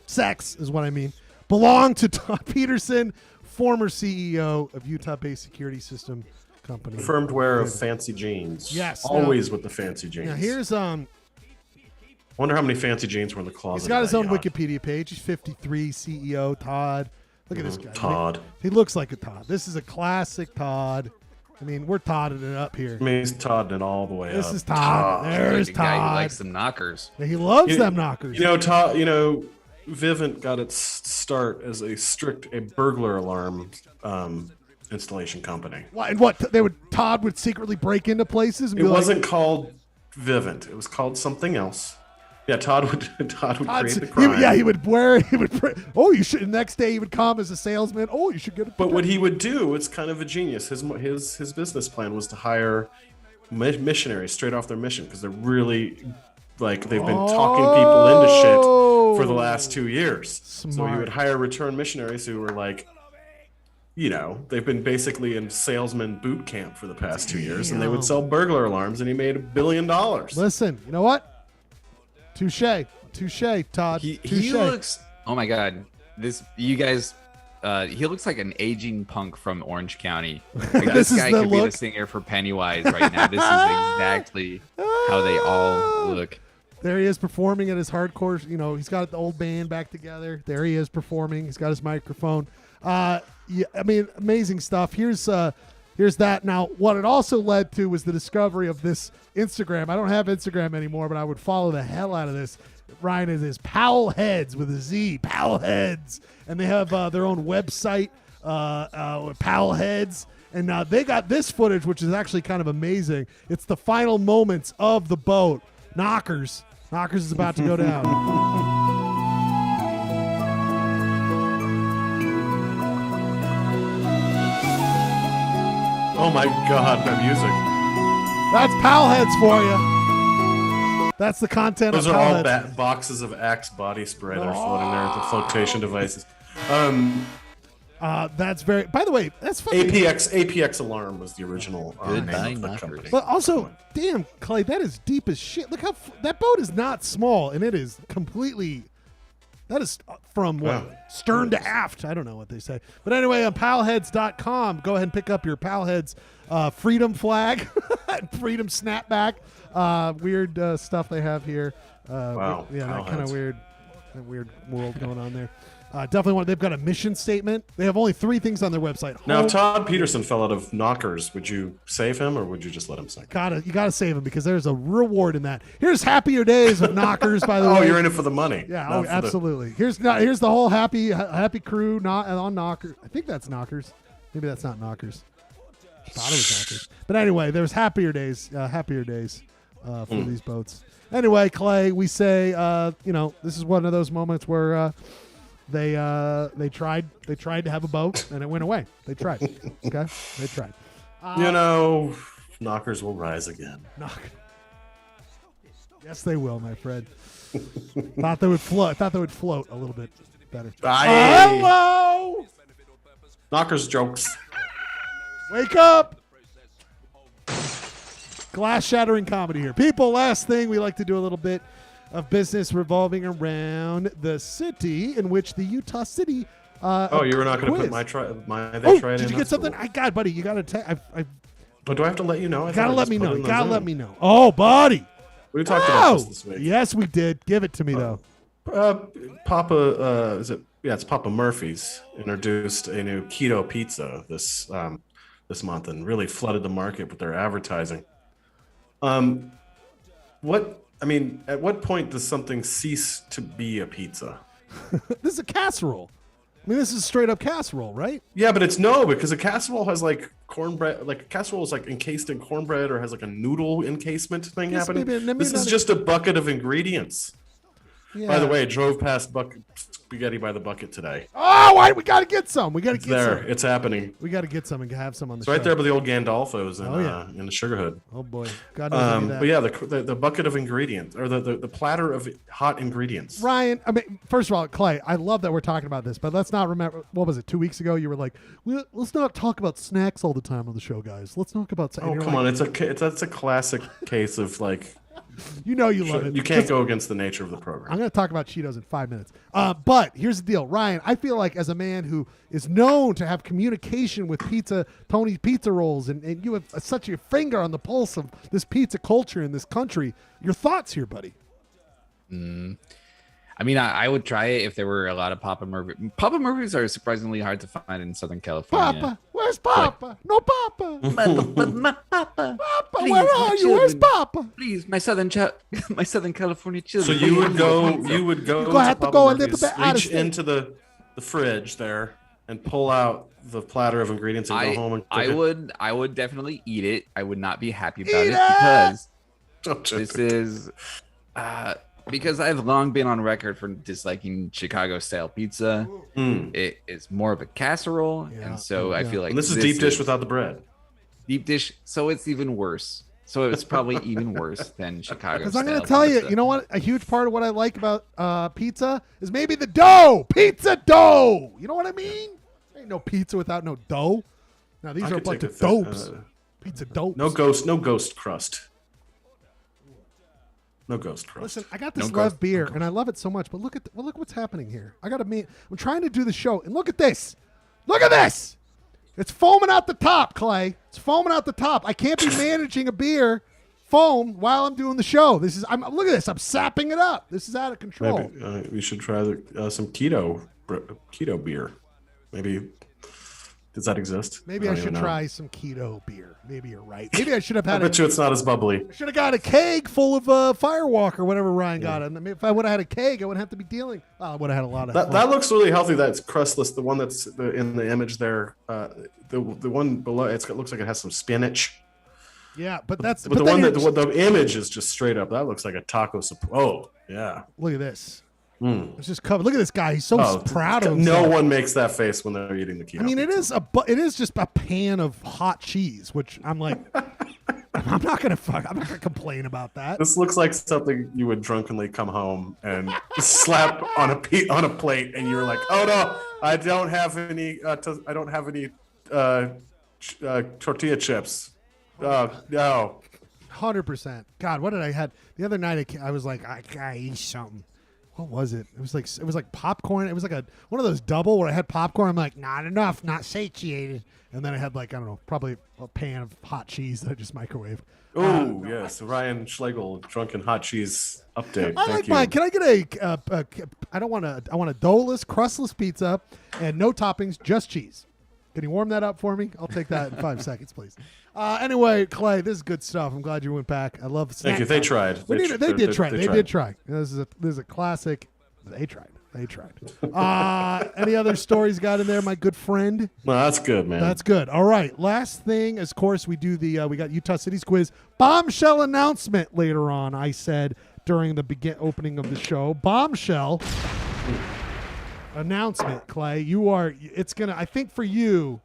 Sex is what I mean. Belonged to Todd Peterson, former CEO of Utah-based security system company. Confirmed wearer of fancy jeans. Yes. Always with the fancy jeans. Now here's Wonder how many fancy jeans were in the closet. he's got his of own that yacht. Wikipedia page. He's 53, CEO Todd. Look at this guy. Todd. He looks like a Todd. This is a classic Todd. I mean, we're Todding it up here. I mean, he's todding it all the way This up. is Todd. There's Like a guy who Todd. likes some knockers. He loves them knockers. You know, Todd. You know, Vivint got its start as a burglar alarm installation company. Todd would secretly break into places and It be wasn't called Vivint. It was called something else. Yeah, Todd would create the crime. He would wear. You should. The next day he would come as a salesman. Oh, you should get. But what he would do, it's kind of a genius. His business plan was to hire missionaries straight off their mission because they're really they've been talking people into shit for the last 2 years. Smart. So he would hire return missionaries who were like, they've been basically in salesman boot camp for the past 2 years, and they would sell burglar alarms, and he made $1 billion. Listen, you know what? Touche, Todd. He looks. Oh my God, you guys. He looks like an aging punk from Orange County. Like, this guy could be the singer for Pennywise right now. This is exactly how they all look. There he is performing at his hardcore. He's got the old band back together. There he is performing. He's got his microphone. Yeah, I mean, amazing stuff. Here's that. Now, what it also led to was the discovery of this Instagram. I don't have Instagram anymore, but I would follow the hell out of this. Ryan is Powell Heads with a Z, Powell Heads, and they have their own website, Powell Heads, and they got this footage, which is actually kind of amazing. It's the final moments of the boat. Knockers is about to go down. Oh my God, my music. That's Powell Heads for you. That's the content Those of are Powell all Heads. boxes of Axe body spray that are floating there, the flotation devices. That's very. By the way, that's fucking. APX Alarm was the original name of the company. But also, damn, Clay, that is deep as shit. Look how that boat is not small, and it is completely. That is from what? Stern to aft. I don't know what they say. But anyway, on palheads.com, go ahead and pick up your Palheads freedom flag, freedom snapback. Weird stuff they have here. Wow. Yeah, that kind of weird world going on there. Definitely they've got a mission statement. They have only 3 things on their website. Now, if Todd Peterson fell out of Knockers, would you save him or would you just let him sink? You gotta save him because there's a reward in that. Here's Happier Days with Knockers, by the way. Oh, you're in it for the money. Yeah, absolutely. Here's the whole happy Crew on Knockers. I think that's Knockers. Maybe that's not Knockers. I thought it was Knockers. But anyway, there's Happier Days for these boats. Anyway, Clay, we say this is one of those moments where they tried to have a boat and it went away. They tried. Okay, they tried. Knockers will rise again. Yes, they will, my friend. Thought they would float a little bit better. Hello. Knockers jokes. Wake up. Glass shattering comedy here, people. Last thing, we like to do a little bit of business revolving around the city in which the Utah City. You were not going to put my did you get something? God, buddy, you got to. Do I have to let you know? You gotta let me know. You gotta let me know. Oh, buddy. We talked about this week. Yes, we did. Give it to me though. It's Papa Murphy's introduced a new keto pizza this month and really flooded the market with their advertising. At what point does something cease to be a pizza? This is a casserole. I mean, this is straight up casserole, right? Yeah, but because a casserole has like cornbread, like a casserole is like encased in cornbread or has like a noodle encasement thing happening. This is just a bucket of ingredients. Yeah. By the way, I drove past spaghetti by the bucket today. Oh, why? We got to get some. We got to get some. It's happening. We got to get some and have some on the show. Right there by the old Gandolfo's in the Sugar Hood. Oh, boy. God knows that. But yeah, the bucket of ingredients, or the platter of hot ingredients. Ryan, I mean, first of all, Clay, I love that we're talking about this, but let's not remember, what was it, 2 weeks ago? You were like, let's not talk about snacks all the time on the show, guys. Let's talk about... Oh, come on. That's a classic case of like... You know you love it. You can't go against the nature of the program. I'm going to talk about Cheetos in 5 minutes. But here's the deal. Ryan, I feel like as a man who is known to have communication with Tony's Pizza Rolls, and you have such a finger on the pulse of this pizza culture in this country, your thoughts here, buddy? I mean, I would try it if there were a lot of Papa Murphy. Papa Murphys are surprisingly hard to find in Southern California. Papa, where's Papa? No Papa. But my Papa. Papa, please, where are you? Where's Papa? Please, my Southern California children. So you would go. You're gonna have to go a little bit out of reach into the fridge there and pull out the platter of ingredients and go home and cook it. I would definitely eat it. I would not be happy about it because this is. Because I've long been on record for disliking Chicago-style pizza. It is more of a casserole, and so I feel like this is deep dish without the bread. Deep dish, so it's even worse. So it's probably even worse than Chicago. Because I'm going to tell you, you know what? A huge part of what I like about pizza is maybe the dough. Pizza dough. You know what I mean? Ain't no pizza without no dough. Now these are a bunch of dopes. Pizza dopes. No ghost crust. No ghost crust. Listen, I got this Lev beer, and I love it so much. But look what's happening here. I'm trying to do the show, and look at this. Look at this. It's foaming out the top, Clay. It's foaming out the top. I can't be managing a beer foam while I'm doing the show. Look at this. I'm sapping it up. This is out of control. Maybe, we should try some keto beer. Maybe does that exist? Maybe I don't should even know. try some keto beer. Maybe you're right. Maybe I should have I had bet you it's not as bubbly. I should have got a keg full of Firewalk or whatever Ryan got. And I mean, if I would have had a keg, I wouldn't have to be dealing. Well, I would have had a lot of That looks really healthy. That's crustless. The one that's in the image there, the one below, it looks like it has some spinach. Yeah, but that's But the one the image is just straight up. That looks like a taco. Oh, yeah. Look at this. It's just covered. Look at this guy. He's so proud of No himself. one makes that face when they're eating the keto. I mean, it pizza. is just a pan of hot cheese, which I'm like, I'm not gonna complain about that. This looks like something you would drunkenly come home and slap on a plate, and you're like, "Oh no, I don't have any. I don't have any tortilla chips. Oh no." 100%. God, what did I had the other night? I was like, I gotta eat something. What was it? It was like popcorn. It was like one of those double where I had popcorn. I'm like, not enough, not satiated. And then I had like, I don't know, probably a pan of hot cheese that I just microwaved. Oh yes, Ryan Schlegel, drunken hot cheese update. I Thank like you. mine. Can I get I want a doughless, crustless pizza and no toppings, just cheese. Can you warm that up for me? I'll take that in 5 seconds, please. Anyway, Clay, this is good stuff. I'm glad you went back. I love snack Thank you. They time. tried. They did try. They did try. This is a classic. They tried. Any other stories got in there, my good friend? No, that's good, man. That's good. All right. Last thing, of course, we do we got Utah City's quiz bombshell announcement later on. I said during the opening of the show, bombshell announcement. Clay, I think for you,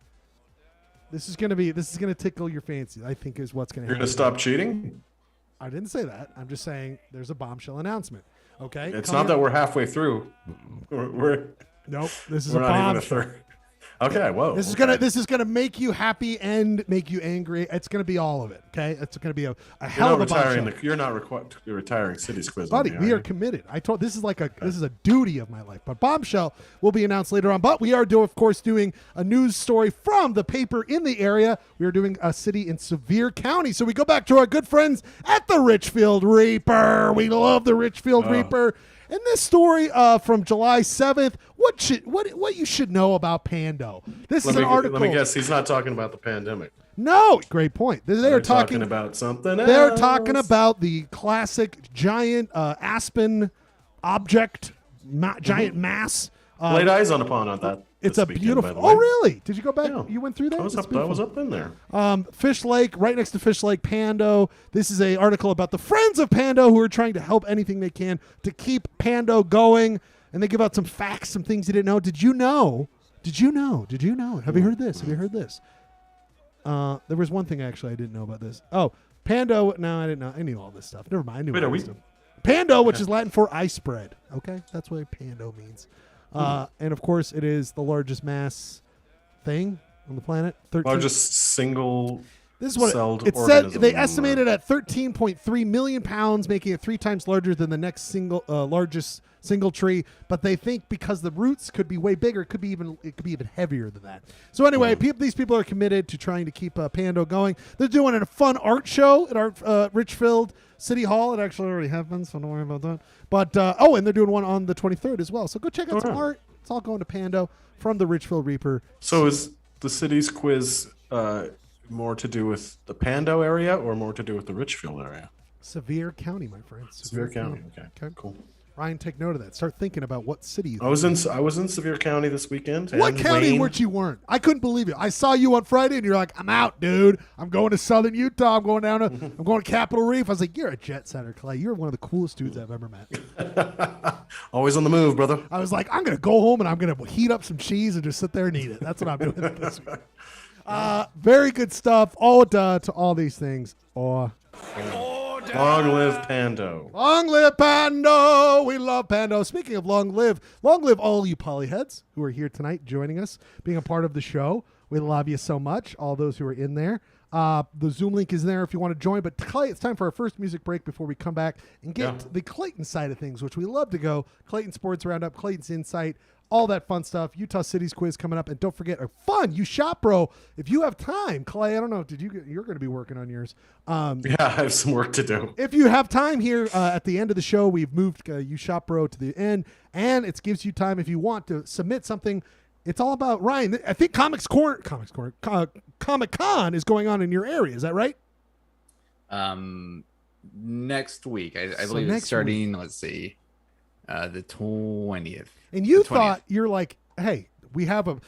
this is gonna tickle your fancy. I think is what's gonna happen. You're gonna stop cheating? I didn't say that. I'm just saying there's a bombshell announcement. Okay. It's not that we're halfway through. Nope. This is a not even a bombshell. third. Okay, whoa. This is gonna make you happy and make you angry. It's gonna be all of it. Okay. It's gonna be a hell of a bombshell. You're not you're retiring City's quiz, Buddy, on me, we are you? committed. This is a duty of my life. But bombshell will be announced later on. But we are of course doing a news story from the paper in the area. We are doing a city in Sevier County. So we go back to our good friends at the Richfield Reaper. We love the Richfield Reaper. And this story from July 7th, what you should know about Pando. This is an article. Let me guess, he's not talking about the pandemic. No, great point. They're talking about something else. They're talking about the classic giant aspen object, giant mass. Laid eyes on upon on that. It's this a weekend, beautiful. by the Oh, way. really? Did you go back? Yeah. You went through that? I was It's up. I beautiful. was up in there. Fish Lake, right next to Fish Lake, Pando. This is an article about the friends of Pando who are trying to help anything they can to keep Pando going. And they give out some facts, some things you didn't know. Did you know? Have you heard this? There was one thing actually I didn't know about this. Oh, Pando. No, I didn't know. I knew all this stuff. Never mind. I knew all this stuff. Pando, which is Latin for ice spread. Okay, that's what Pando means. And of course, it is the largest mass thing on the planet. Largest single. This is what it said. They estimated at 13.3 million pounds, making it 3 times larger than the next largest single tree. But they think because the roots could be way bigger, it could be even heavier than that. So anyway, these people are committed to trying to keep Pando going. They're doing a fun art show at our Richfield City Hall. It actually already happened, so don't worry about that. But and they're doing one on the 23rd as well. So go check out some art. It's all going to Pando from the Richfield Reaper. So is the city's quiz more to do with the Pando area or more to do with the Richfield area? Sevier County, my friends. Sevier County. Okay. Cool. Ryan, take note of that. Start thinking about what city you I was in Sevier County this weekend. What county weren't? I couldn't believe it. I saw you on Friday, and you're like, "I'm out, dude. I'm going to Southern Utah. I'm going to Capitol Reef." I was like, "You're a jet setter, Clay. You're one of the coolest dudes I've ever met." Always on the move, brother. I was like, "I'm gonna go home and I'm gonna heat up some cheese and just sit there and eat it." That's what I'm doing this week. Very good stuff. Ordah to all these things. Long live Pando. Long live Pando. We love Pando. Speaking of long live all you polyheads who are here tonight joining us, being a part of the show. We love you so much, all those who are in there. The Zoom link is there if you want to join. But Clay, it's time for our first music break before we come back and get the Clayton side of things, which we love to go. Clayton Sports Roundup, Clayton's Insight, all that fun stuff. Utah City's quiz coming up. And don't forget, You Shop Bro. If you have time, Clay, I don't know, you're going to be working on yours. Yeah, I have some work to do. If you have time here at the end of the show, we've moved You Shop Bro to the end. And it gives you time if you want to submit something It's all about Ryan. I think Comic Con is going on in your area. Is that right? Next week, I believe it's starting. Let's see, the 20th. And you thought you're like, hey, we have a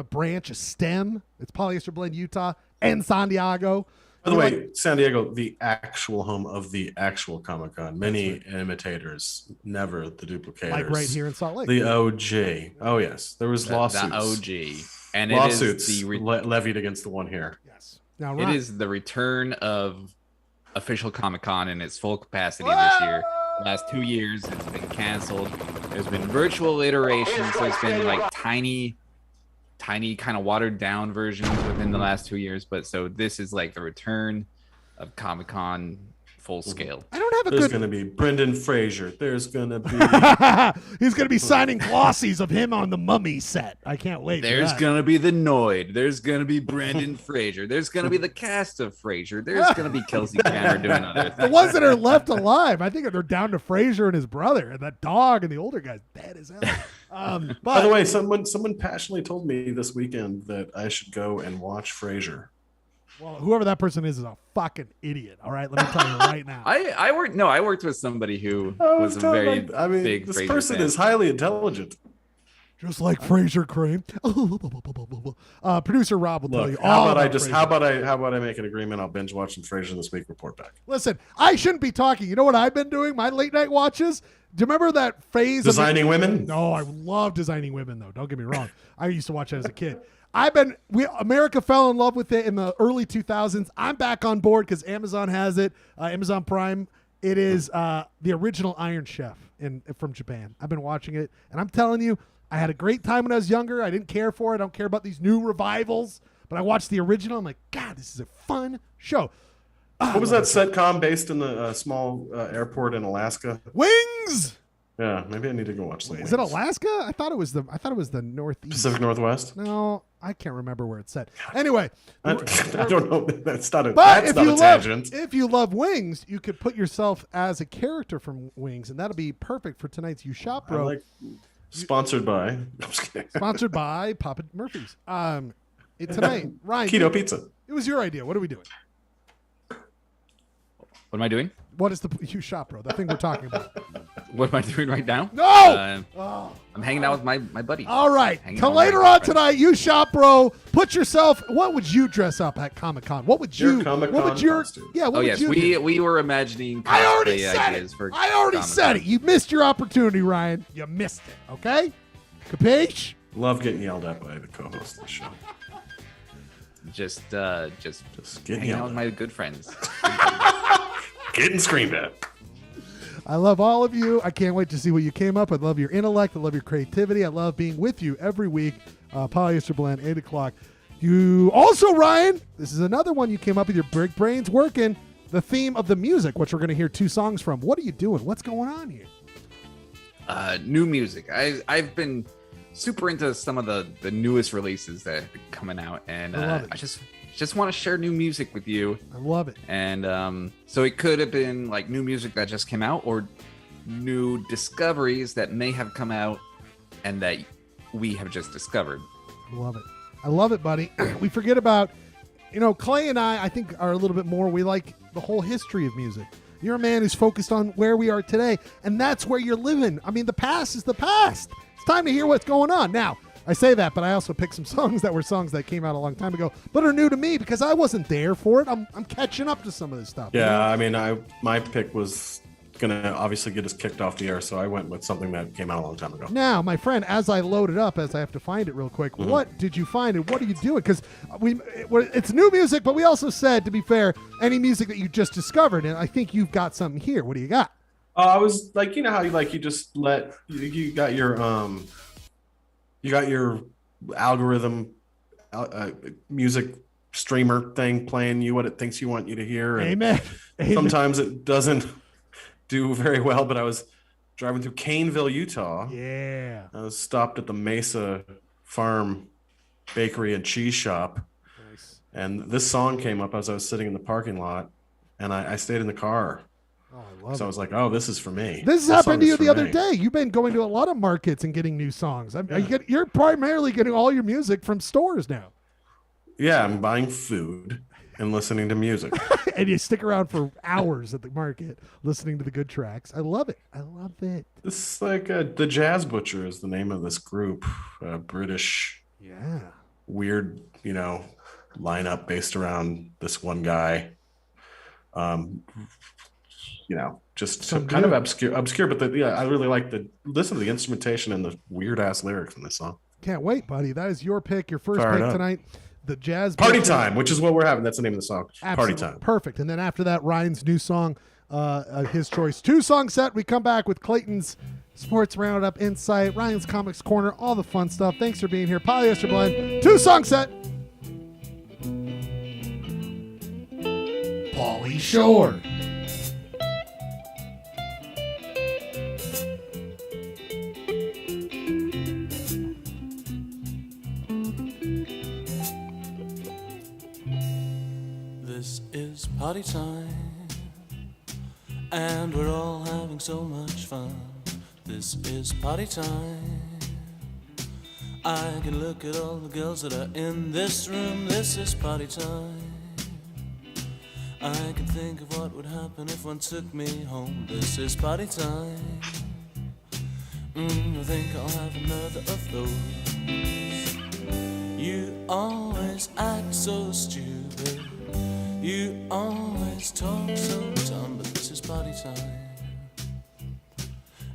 branch, a stem. It's Polyester Blend Utah and San Diego. By the way, San Diego, the actual home of the actual Comic-Con. Many imitators, never the duplicators. Like right here in Salt Lake. The OG. Oh, yes. There was lawsuits. The OG. And lawsuits it is levied against the one here. Yes. Now, it is the return of official Comic-Con in its full capacity this year. The last 2 years, it's been canceled. There's been virtual iterations, so it's been like tiny kind of watered down versions within the last 2 years. But so this is like the return of Comic-Con full scale. I don't have There's going to be Brendan Fraser. There's going to be... He's going to be signing glossies of him on the Mummy set. I can't wait. There's going to be the Noid. There's going to be Brendan Fraser. There's going to be the cast of Fraser. There's going to be Kelsey Grammer doing other things. The ones that are left alive, I think they're down to Fraser and his brother, and that dog and the older guy's dead as hell. By the way, someone passionately told me this weekend that I should go and watch Frasier. Well, whoever that person is a fucking idiot. All right, let me tell you right now. I worked with somebody who was a very big this Frasier person fan. is highly intelligent. Just like Fraser Crane. Producer Rob will tell you how all about Frasier. how about I make an agreement? I'll binge watch some Frasier this week. Report back. Listen, I shouldn't be talking. You know what I've been doing? My late night watches. Do you remember that phase? Designing women? No, I love Designing Women though. Don't get me wrong. I used to watch that as a kid. America fell in love with it in the early 2000s. I'm back on board because Amazon has it. Amazon Prime. It is the original Iron Chef from Japan. I've been watching it, and I'm telling you, I had a great time when I was younger. I didn't care for it. I don't care about these new revivals, but I watched the original. I'm like, God, this is a fun show. What was that sitcom based in the small airport in Alaska? Wings. Yeah, maybe I need to go watch some. Is it Alaska? I thought it was the Northeast. Pacific Northwest? No, I can't remember where it's set. Anyway, I don't know. That's not a tangent. tangent. If you love Wings, you could put yourself as a character from Wings, and that'll be perfect for tonight's You Shop Bro. Sponsored by. I'm just kidding. Sponsored by Papa Murphy's. Tonight, Ryan. Keto Pizza. It was your idea. What are we doing? What am I doing? What is the You Shop Bro? The thing we're talking about. What am I doing right now? No! I'm hanging out with my buddy. All right. Till later on tonight, You Shop Bro. Put yourself. What would you dress up at Comic Con? What would you? Comic-Con what would your? costume. Yeah. What would you do? We were imagining. I already cosplay said ideas it. for I already Comic-Con. said it. You missed your opportunity, Ryan. You missed it. Okay. Capiche? Love getting yelled at by the co-host of the show. Just getting hanging out yelled with my good friends. Getting screamed at. I love all of you. I can't wait to see what you came up. I love your intellect. I love your creativity. I love being with you every week. Polyester Blend, 8 o'clock. You also, Ryan, this is another one you came up with your big brains working. The theme of the music, which we're going to hear 2 songs from. What are you doing? What's going on here? New music. I've been super into some of the newest releases that are coming out, and I just want to share new music with you. I love it. And so it could have been like new music that just came out, or new discoveries that may have come out and that we have just discovered. I love it. I love it, buddy. We forget about, Clay and I think, are a little bit more, we like the whole history of music. You're a man who's focused on where we are today, and that's where you're living. I mean, the past is the past. It's time to hear what's going on. Now, I say that, but I also picked some songs that were songs that came out a long time ago, but are new to me because I wasn't there for it. I'm catching up to some of this stuff. Yeah, I mean, my pick was gonna obviously get us kicked off the air, so I went with something that came out a long time ago. Now, my friend, as I load it up, as I have to find it real quick, what did you find and what are you doing? Because it's new music, but we also said, to be fair, any music that you just discovered, and I think you've got something here. What do you got? I was like, how you just let you got your algorithm music streamer thing playing you what it thinks you want you to hear. And Amen. Sometimes it doesn't do very well, but I was driving through Caneville, Utah. Yeah. I was stopped at the Mesa Farm Bakery and Cheese Shop. Nice. And this song came up as I was sitting in the parking lot, and I stayed in the car. Oh, I love So it. I was like, oh, this is for me. This song happened to is you for the other me. day. You've been going to a lot of markets and getting new songs. You're primarily getting all your music from stores now. Yeah, I'm buying food and listening to music. And you stick around for hours at the market listening to the good tracks. I love it. I love it. This is like the Jazz Butcher is the name of this group, British Yeah. weird, lineup based around this one guy. Just Some kind of dude. obscure, but I really like listen to the instrumentation and the weird ass lyrics in this song. Can't wait, buddy. That is your pick, your first Fired pick up. tonight. The Jazz Party Butcher. Time, which is what we're having. That's the name of the song. Absolutely. Party Time. Perfect. And then after that, Ryan's new song, his choice 2-song set. We come back with Clayton's Sports Roundup, Insight, Ryan's Comics Corner, all the fun stuff. Thanks for being here. Polyester Blend, 2-song set. Pauly Shore. This is party time, and we're all having so much fun. This is party time. I can look at all the girls that are in this room. This is party time. I can think of what would happen if one took me home. This is party time. I think I'll have another of those. You always act so stupid. You always talk so dumb, but this is party time.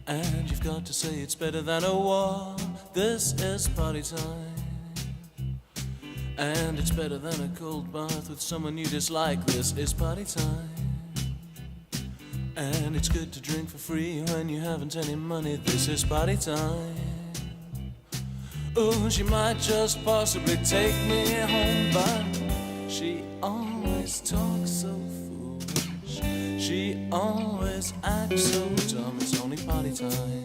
And you've got to say it's better than a war. This is party time. And it's better than a cold bath with someone you dislike. This is party time. And it's good to drink for free when you haven't any money. This is party time. Oh, she might just possibly take me home, but she always talks so foolish. She always acts so dumb. It's only party time.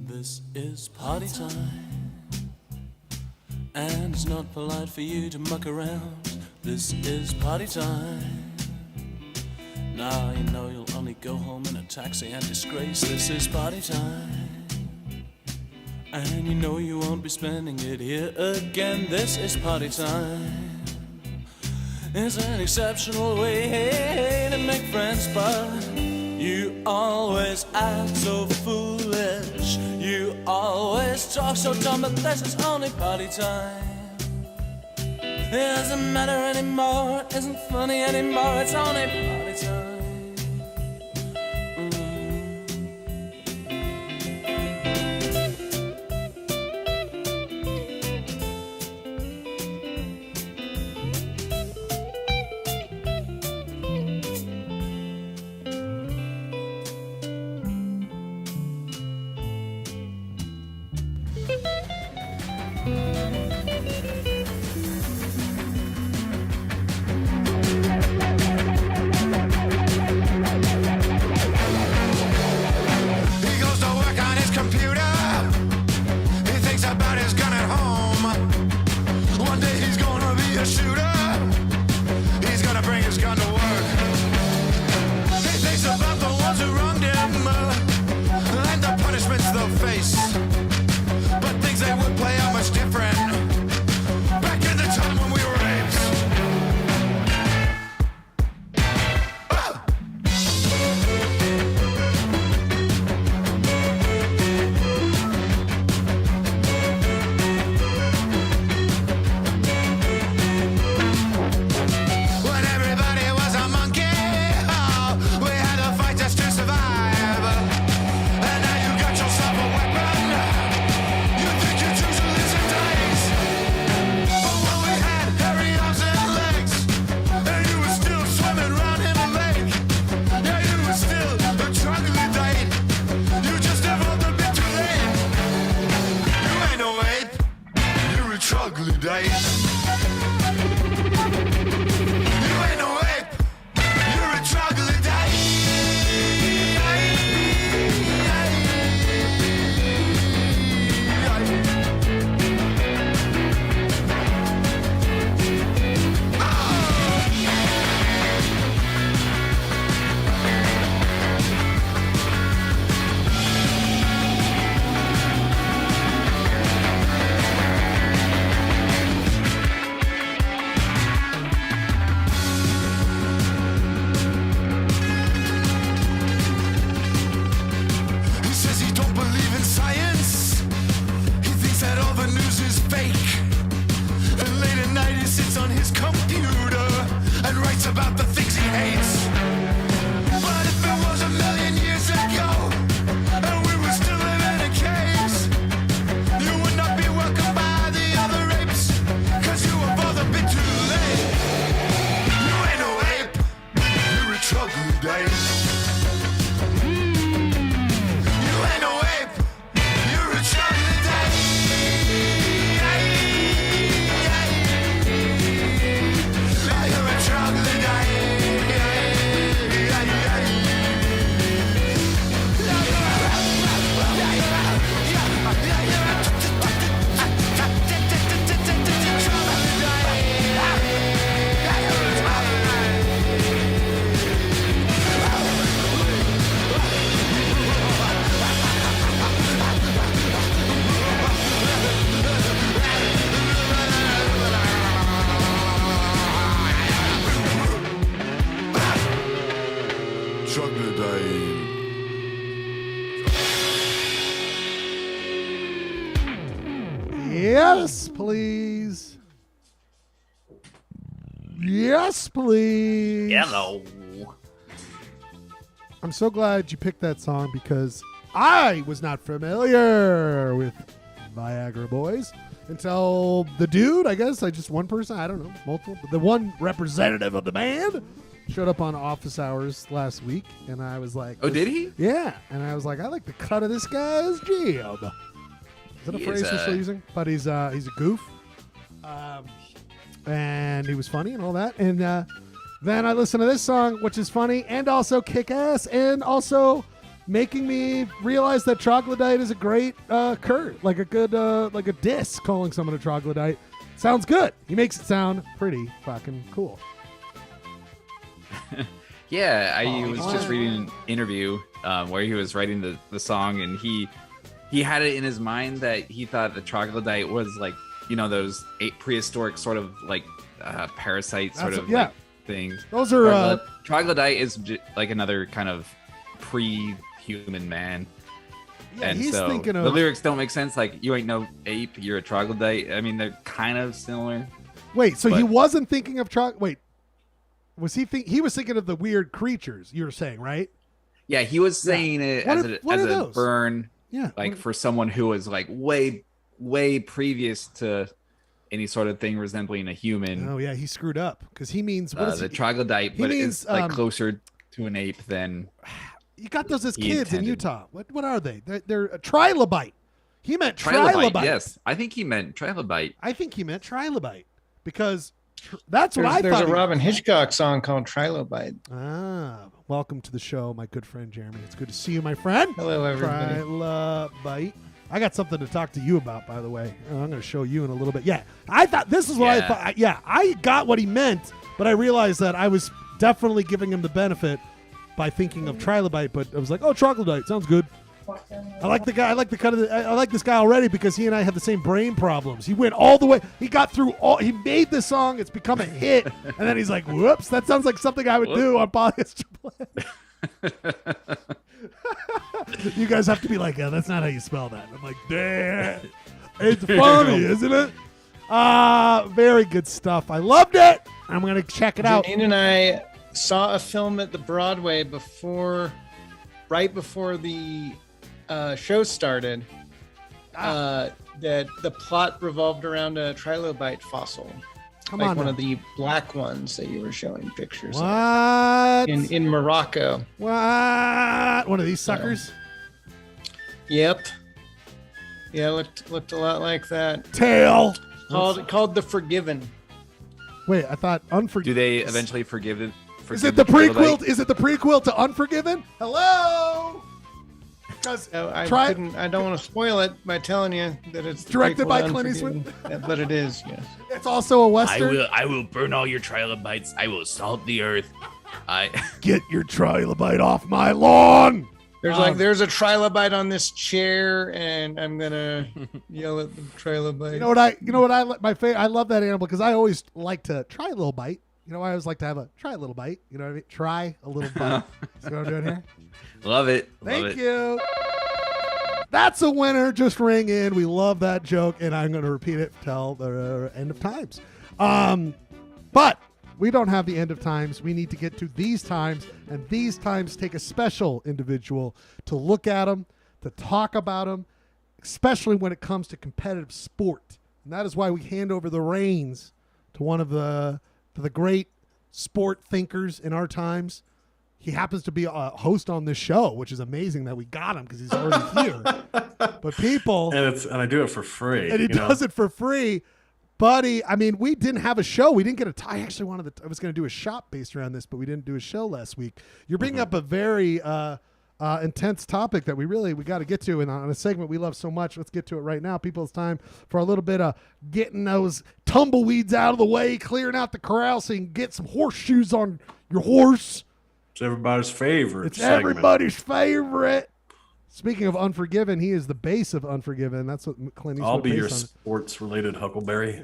This is party time, and it's not polite for you to muck around. This is party time. Now you know you'll only go home in a taxi and disgrace. This is party time, and you know you won't be spending it here again. This is party time. It's an exceptional way to make friends, but you always act so foolish. You always talk so dumb, but this is only party time. It doesn't matter anymore, it isn't funny anymore, it's only party time. Yes, please. Yes, please. Hello. I'm so glad you picked that song because I was not familiar with Viagra Boys until the dude, I guess, just one person, I don't know, multiple, but the one representative of the band showed up on Office Hours last week, and I was like, Oh, did he? Yeah, and I was like, I like the cut of this guy's jib. Is that a phrase we're still using? But he's a goof. And he was funny and all that. And then I listened to this song, which is funny and also kick-ass and also making me realize that troglodyte is a great curt, like a good, like a diss calling someone a troglodyte. Sounds good. He makes it sound pretty fucking cool. Yeah, I was just reading an interview where he was writing the song, and he had it in his mind that he thought the troglodyte was like, you know, those prehistoric sort of like parasite sort of like things. Those are troglodyte is like another kind of pre-human man. Yeah, and he's so thinking of the lyrics don't make sense. Like, you ain't no ape, you're a troglodyte. I mean, they're kind of similar. Wait, so he wasn't thinking of Wait, was he he was thinking of the weird creatures you were saying, right? Yeah, he was saying it as a burn. Yeah, like for someone who was like way previous to any sort of thing resembling a human. Oh yeah, he screwed up because he means what is the troglodyte, but it's like closer to an ape than. You got those as kids in Utah. What are they? They're a trilobite. He meant trilobite. Yes, I think he meant trilobite. I think he meant trilobite because that's what I thought. There's a Robin Hitchcock song called Trilobite. Ah, welcome to the show, my good friend Jeremy. It's good to see you, my friend. Hello, everybody. Trilobite. I got something to talk to you about, by the way. I'm going to show you in a little bit. Yeah, I thought this is what I thought. Yeah, I got what he meant, but I realized that I was definitely giving him the benefit by thinking of trilobite. But I was like, oh, troglodyte sounds good. I like the guy. I like the cut of I like this guy already because he and I have the same brain problems. He went all the way. He got through all. He made this song. It's become a hit, and then he's like, "Whoops, that sounds like something I would do on Polyester Blend." You guys have to be like, "Yeah, that's not how you spell that." I'm like, "Damn, it's funny, isn't it?" Very good stuff. I loved it. I'm gonna check it out. Janine and I saw a film at the Broadway right before the show started. That the plot revolved around a trilobite fossil. Come like on, one now. of the black ones that you were showing pictures What? of in Morocco. What? One of these suckers? Yep. Yeah, looked a lot like that. Tail. Called The Forgiven. Wait, I thought Unforgiven. Do they eventually forgive it? Is it the prequel? Is it the prequel to Unforgiven? Hello. Because I don't want to spoil it by telling you that it's directed by Clint Unforgiven. Eastwood. But it is, yes. It's also a western. I will burn all your trilobites. I will salt the earth. Get your trilobite off my lawn. There's a trilobite on this chair, and I'm gonna yell at the trilobite. You know what I I love that animal because I always like to try a little bite. You know, I always like to try a little bite. You know what I mean? Try a little bite. See what I'm doing here? Love it. Thank you. That's a winner. Just ring in. We love that joke, and I'm going to repeat it till the end of times. But we don't have the end of times. We need to get to these times, and these times take a special individual to look at them, to talk about them, especially when it comes to competitive sport. And that is why we hand over the reins to one of the great sport thinkers in our times. He happens to be a host on this show, which is amazing that we got him because he's already here. But people, and I do it for free, and he does it for free, buddy. I mean, we didn't have a show. We didn't get a tie. I actually I was going to do a shop based around this, but we didn't do a show last week. You're bringing up a very intense topic that we got to get to, and on a segment we love so much. Let's get to it right now. People, it's time for a little bit of getting those tumbleweeds out of the way, clearing out the corral so you can get some horseshoes on your horse. It's everybody's favorite. It's segment. Everybody's favorite Speaking of Unforgiven, he is the bass of Unforgiven. That's what Clint Eastwood I'll be your based on. sports-related Huckleberry.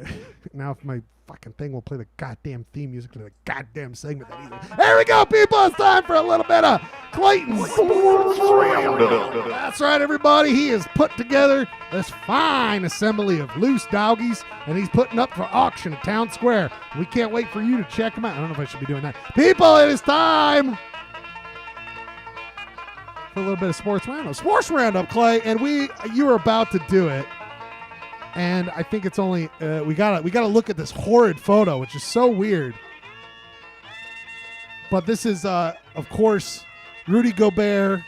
Now if my fucking thing will play the goddamn theme music to the goddamn segment that he's in. Here we go, people. It's time for a little bit of Clayton's Sports Roundup. That's right, everybody. He has put together this fine assembly of loose doggies, and he's putting up for auction at Town Square. We can't wait for you to check him out. I don't know if I should be doing that. People, it is time for a little bit of Sports Roundup. Sports Roundup, Clay, and you were about to do it. And I think it's only we gotta look at this horrid photo, which is so weird. But this is, of course, Rudy Gobert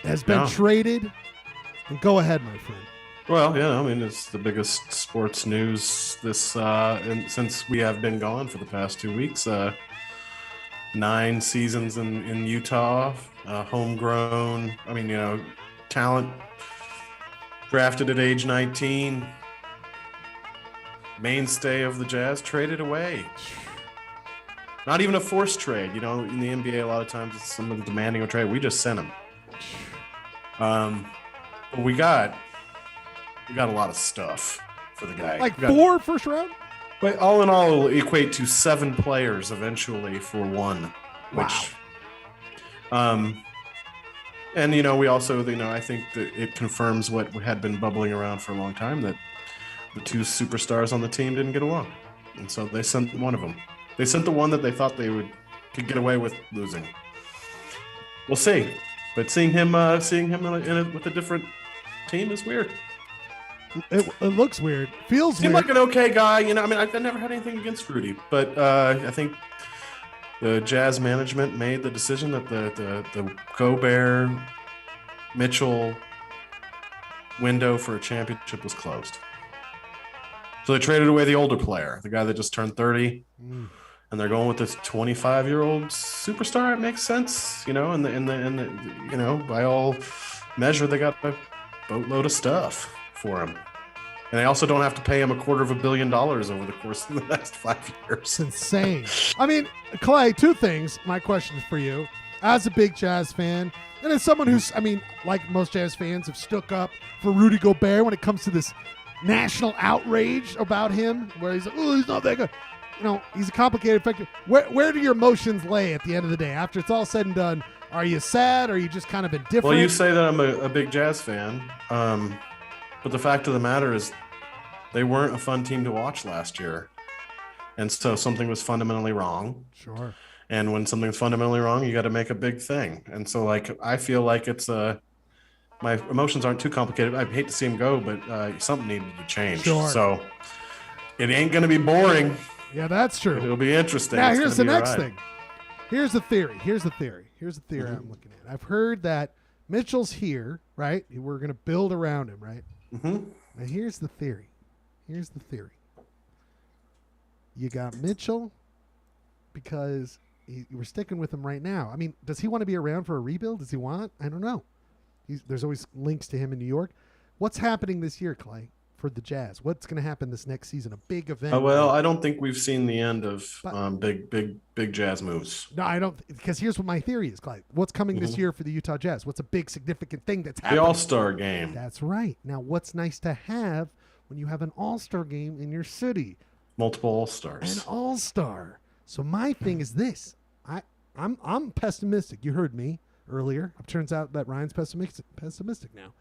has been traded. And go ahead, my friend. Well, yeah, I mean, it's the biggest sports news since we have been gone for the past 2 weeks. 9 seasons in Utah, homegrown. I mean, talent. Drafted at age 19, mainstay of the Jazz, traded away. Not even a forced trade. In the NBA, a lot of times it's someone demanding a trade. We just sent him. But we got a lot of stuff for the guy. Like 4 first round? But all in all, it'll equate to 7 players eventually for 1. Wow. Which, and, we also, I think that it confirms what had been bubbling around for a long time, that the 2 superstars on the team didn't get along. And so they sent one of them. They sent the one that they thought they could get away with losing. We'll see. But seeing him with a different team is weird. It looks weird. Feels Seemed weird. like an okay guy. I've never had anything against Rudy. But I think the Jazz management made the decision that the Gobert Mitchell window for a championship was closed. So they traded away the older player, the guy that just turned 30, and they're going with this 25-year-old superstar. It makes sense, and by all measure, they got a boatload of stuff for him. And they also don't have to pay him $250 million over the course of the next 5 years. It's insane. I mean, Clay, 2 things. My question is for you. As a big Jazz fan, and as someone who's, like most Jazz fans, have stuck up for Rudy Gobert when it comes to this national outrage about him, where he's like, oh, he's not that good. He's a complicated factor. Where do your emotions lay at the end of the day? After it's all said and done, are you sad? Or are you just kind of indifferent? Well, you say that I'm a big Jazz fan, but the fact of the matter is they weren't a fun team to watch last year. And so something was fundamentally wrong. Sure. And when something's fundamentally wrong, you got to make a big thing. And so, I feel like it's my emotions aren't too complicated. I hate to see him go, but something needed to change. Sure. So it ain't going to be boring. Yeah, that's true. It'll be interesting. Now, here's the next thing. Here's the theory. I'm looking at. I've heard that Mitchell's here, right? We're going to build around him, right? Mm-hmm. Now, here's the theory. You got Mitchell because we're sticking with him right now. I mean, does he want to be around for a rebuild? Does he want? I don't know. There's always links to him in New York. What's happening this year, Clay, for the Jazz? What's going to happen this next season? A big event? Well, I don't think we've seen the end of big Jazz moves. No, I don't. Because here's what my theory is, Clay. What's coming this year for the Utah Jazz? What's a big significant thing that's happening? The All-Star game. That's right. Now, what's nice to have when you have an All-Star game in your city? Multiple All-Stars. An All-Star. So my thing is this. I'm pessimistic. You heard me earlier. It turns out that Ryan's pessimistic now.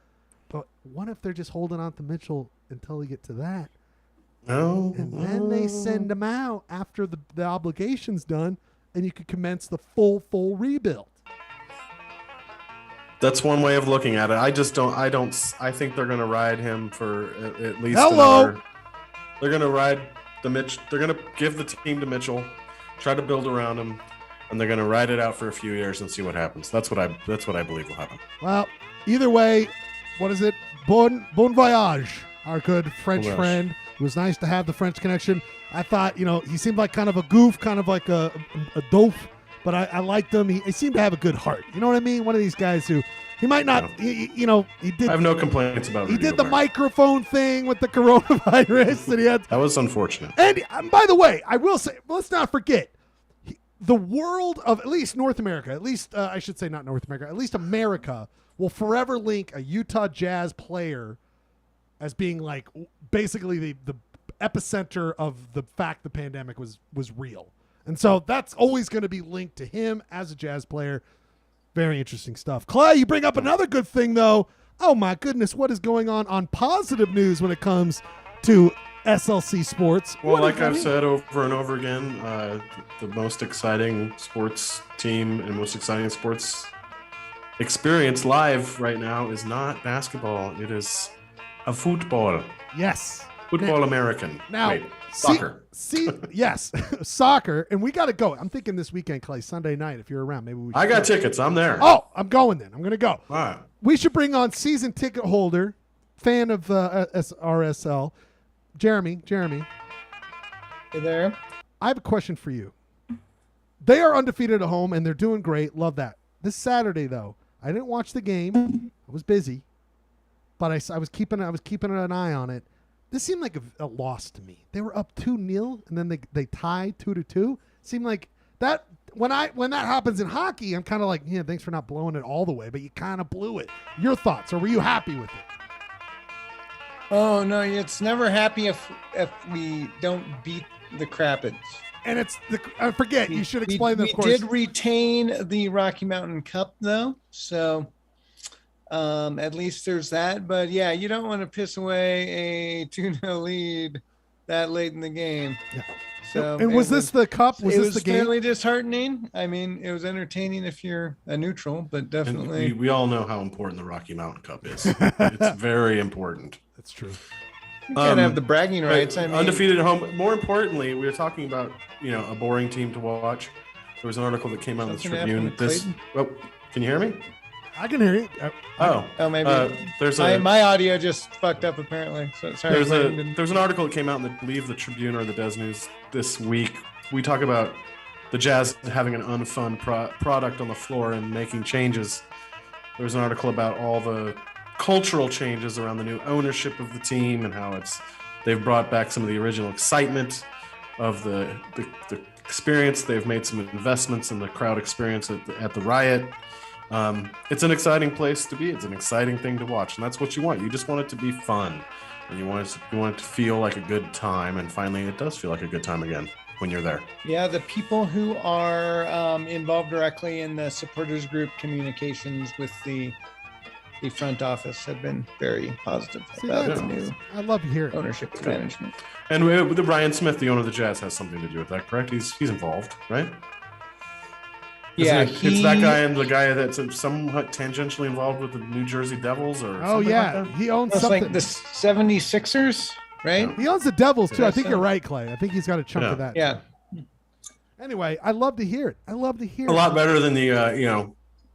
But what if they're just holding on to Mitchell until we get to that? No. And then they send him out after the obligation's done, and you could commence the full rebuild. That's one way of looking at it. I think they're going to ride him for at least Hello. They're going to ride the Mitch. They're going to give the team to Mitchell, try to build around him, and they're going to ride it out for a few years and see what happens. That's what I believe will happen. Well, either way, what is it? Bon voyage, our good French friend. It was nice to have the French connection. I thought, he seemed like kind of a goof, kind of like a dope, but I liked him. He seemed to have a good heart. You know what I mean? One of these guys who he might not, he did. I have no complaints about He Rudy did the Gobert. microphone thing with the coronavirus, and he had. That was unfortunate. And by the way, I will say, let's not forget, the world of at least North America, at least I should say not North America, at least America will forever link a Utah Jazz player as being like basically the epicenter of the fact the pandemic was real. And so that's always going to be linked to him as a Jazz player. Very interesting stuff. Clay, you bring up another good thing, though. Oh, my goodness. What is going on positive news when it comes to SLC sports? Well, like I've said over and over again, the most exciting sports team and most exciting sports experience live right now is not basketball. It is a football. Yes. Football American. Now, Wait, soccer. Yes, soccer. And we got to go. I'm thinking this weekend, Clay, Sunday night, if you're around, maybe we should I got go. tickets. I'm there. Oh, I'm going then. I'm going to go. All right. We should bring on season ticket holder, fan of RSL, Jeremy. Hey there. I have a question for you. They are undefeated at home, and they're doing great. Love that. This Saturday, though, I didn't watch the game. I was busy, but I was keeping an eye on it. This seemed like a loss to me. They were up 2-0, and then they tied 2-2. Seemed like that when that happens in hockey, I'm kind of like, yeah, thanks for not blowing it all the way, but you kind of blew it. Your thoughts, or were you happy with it? Oh no, it's never happy if we don't beat the Crappins. And it's I forget. You should explain that. Of course, we did retain the Rocky Mountain Cup though, so at least there's that. But yeah, you don't want to piss away a 2-0 lead that late in the game. Yeah. So and was this the cup? Was this the game? It was fairly disheartening. I mean, it was entertaining if you're a neutral, but definitely. And we all know how important the Rocky Mountain Cup is. It's very important. That's true. You can't have the bragging rights. I mean, undefeated at home. More importantly, we were talking about a boring team to watch. There was an article that came out in the Tribune. Can you hear me? I can hear you. Maybe there's my audio just fucked up apparently. So sorry. There's an article that came out in I believe the Tribune or the Des News this week. We talk about the Jazz having an unfun product on the floor and making changes. There was an article about all the cultural changes around the new ownership of the team and how they've brought back some of the original excitement of the experience. They've made some investments in the crowd experience at the Riot. It's an exciting place to be. It's an exciting thing to watch, and that's what you want. You just want it to be fun, and you want it to feel like a good time. And finally, it does feel like a good time again when you're there. Yeah, the people who are involved directly in the supporters group communications with the front office have been very positive about the new. I love to hear it. Ownership and management. And with Ryan Smith, the owner of the Jazz, has something to do with that, correct? He's involved, right? Yeah, it's that guy and the guy that's somewhat tangentially involved with the New Jersey Devils, or oh yeah, like he owns something. Like the 76ers, right? Yeah. He owns the Devils too. I think you're right, Clay. I think he's got a chunk of that. Yeah. Anyway, I love to hear it. A lot better than the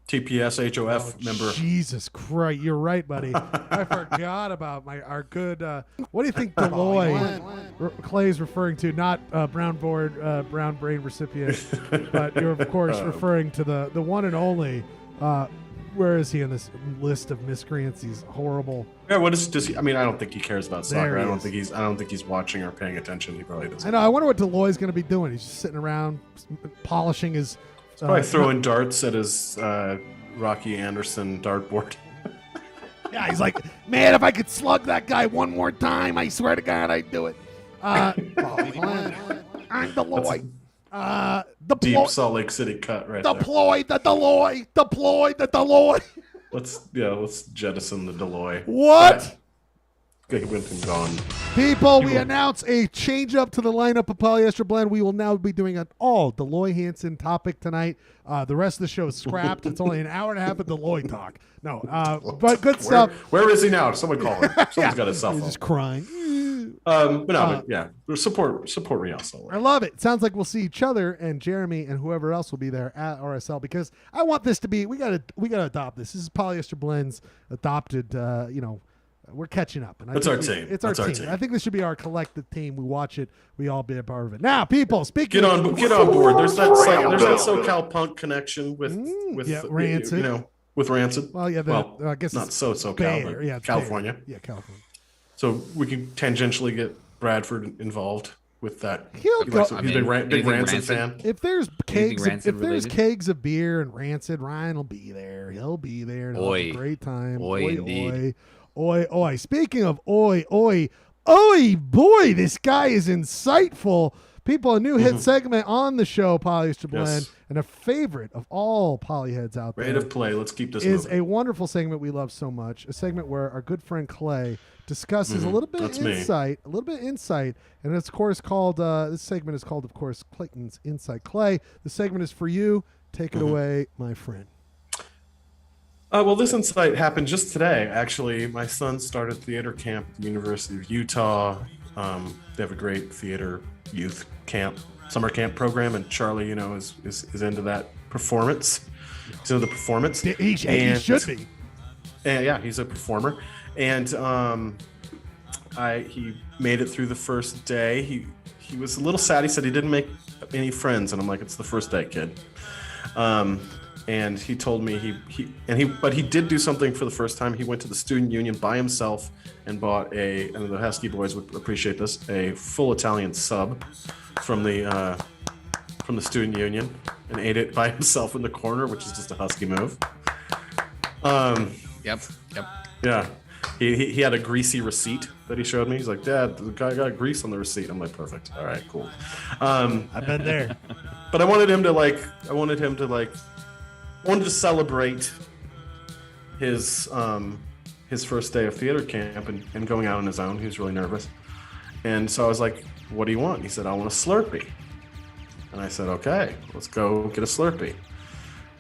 TPS HOF member. Jesus Christ, you're right, buddy. I forgot about our good. What do you think, Deloy? Clay's referring to not brown brain recipient, but you're of course referring to the one and only. Where is he in this list of miscreants? He's horrible. Yeah, does he? I mean, I don't think he cares about soccer. I don't think he's watching or paying attention. He probably doesn't. I know. I wonder what Deloy's going to be doing. He's just sitting around polishing his. Probably throwing darts at his Rocky Anderson dartboard. Yeah, he's like, man, if I could slug that guy one more time, I swear to God, I'd do it. I'm Deloy. Deep Salt Lake City cut right deploy there. Deploy the Deloy. Let's jettison the Deloy. What? He went and gone. People, we announce a change up to the lineup of Polyester Blend. We will now be doing an all Deloy Hansen topic tonight. The rest of the show is scrapped. It's only an hour and a half of Deloy talk. No, but good stuff. Where is he now? Someone call him. Someone's got a cell phone. He's just crying. Support Real Salt Lake. I love it. Sounds like we'll see each other and Jeremy and whoever else will be there at RSL, because I want this to be. We gotta adopt this. This is Polyester Blend's adopted. We're catching up. And It's our team. I think this should be our collective team. We watch it. We all be a part of it. Now, people, speaking. Get on board. There's that SoCal punk connection with Rancid. With Rancid. Well, yeah. I guess not SoCal, but California. Yeah, California. So we can tangentially get Bradford involved. with that. He'll He go. likes- he's a big anything Rancid fan. Rancid? If there's kegs, Rancid if there's related? kegs of beer and Rancid, Ryan will be there. He'll be there. And he'll have a Oi. great time. Oi, indeed. Oi. Speaking of oi, boy, this guy is insightful. People, a new hit segment on the show, Polyester Blend, Yes. and a favorite of all polyheads out there. Rate of play. Let's keep this is moving. a wonderful segment we love so much. A segment where our good friend Clay discusses a little bit of That's me. insight, and it's of course called. This segment is called, of course, Clayton's Insight. Clay, the segment is for you. Take it away, my friend. Well, this insight happened just today. Actually, my son started theater camp at the University of Utah. They have a great theater youth camp, summer camp program, and Charlie, is into that performance. He's into the performance. He should be. And yeah, he's a performer, and he made it through the first day. He was a little sad. He said he didn't make any friends, and I'm like, it's the first day, kid. And he told me but he did do something for the first time. He went to the student union by himself and bought and the Husky boys would appreciate this, a full Italian sub from the student union, and ate it by himself in the corner, which is just a Husky move. Yep. Yeah. He had a greasy receipt that he showed me. He's like, Dad, the guy got grease on the receipt. I'm like, perfect. All right, cool. I've been there. But I wanted to celebrate his first day of theater camp and going out on his own. He was really nervous. And so I was like, what do you want? He said, I want a Slurpee. And I said, okay, let's go get a Slurpee.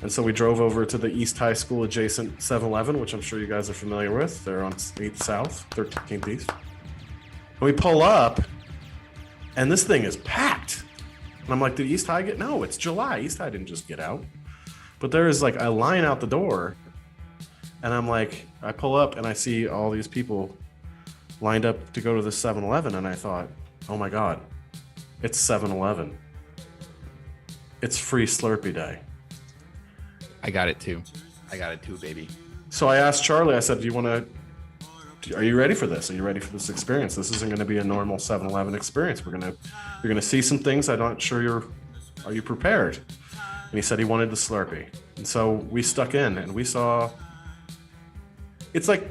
And so we drove over to the East High School adjacent 7-Eleven, which I'm sure you guys are familiar with. They're on 8th South, 13th East. And we pull up, and this thing is packed. And I'm like, did East High get? No, it's July. East High didn't just get out. But there is like a line out the door, and I'm like, I pull up and I see all these people lined up to go to the 7-Eleven, and I thought, oh my God, it's 7-Eleven. It's free Slurpee day. I got it too, baby. So I asked Charlie, I said, are you ready for this? Are you ready for this experience? This isn't going to be a normal 7-Eleven experience. You're going to see some things I'm not sure are you prepared? And he said he wanted the Slurpee. And so we stuck in and we saw, it's like,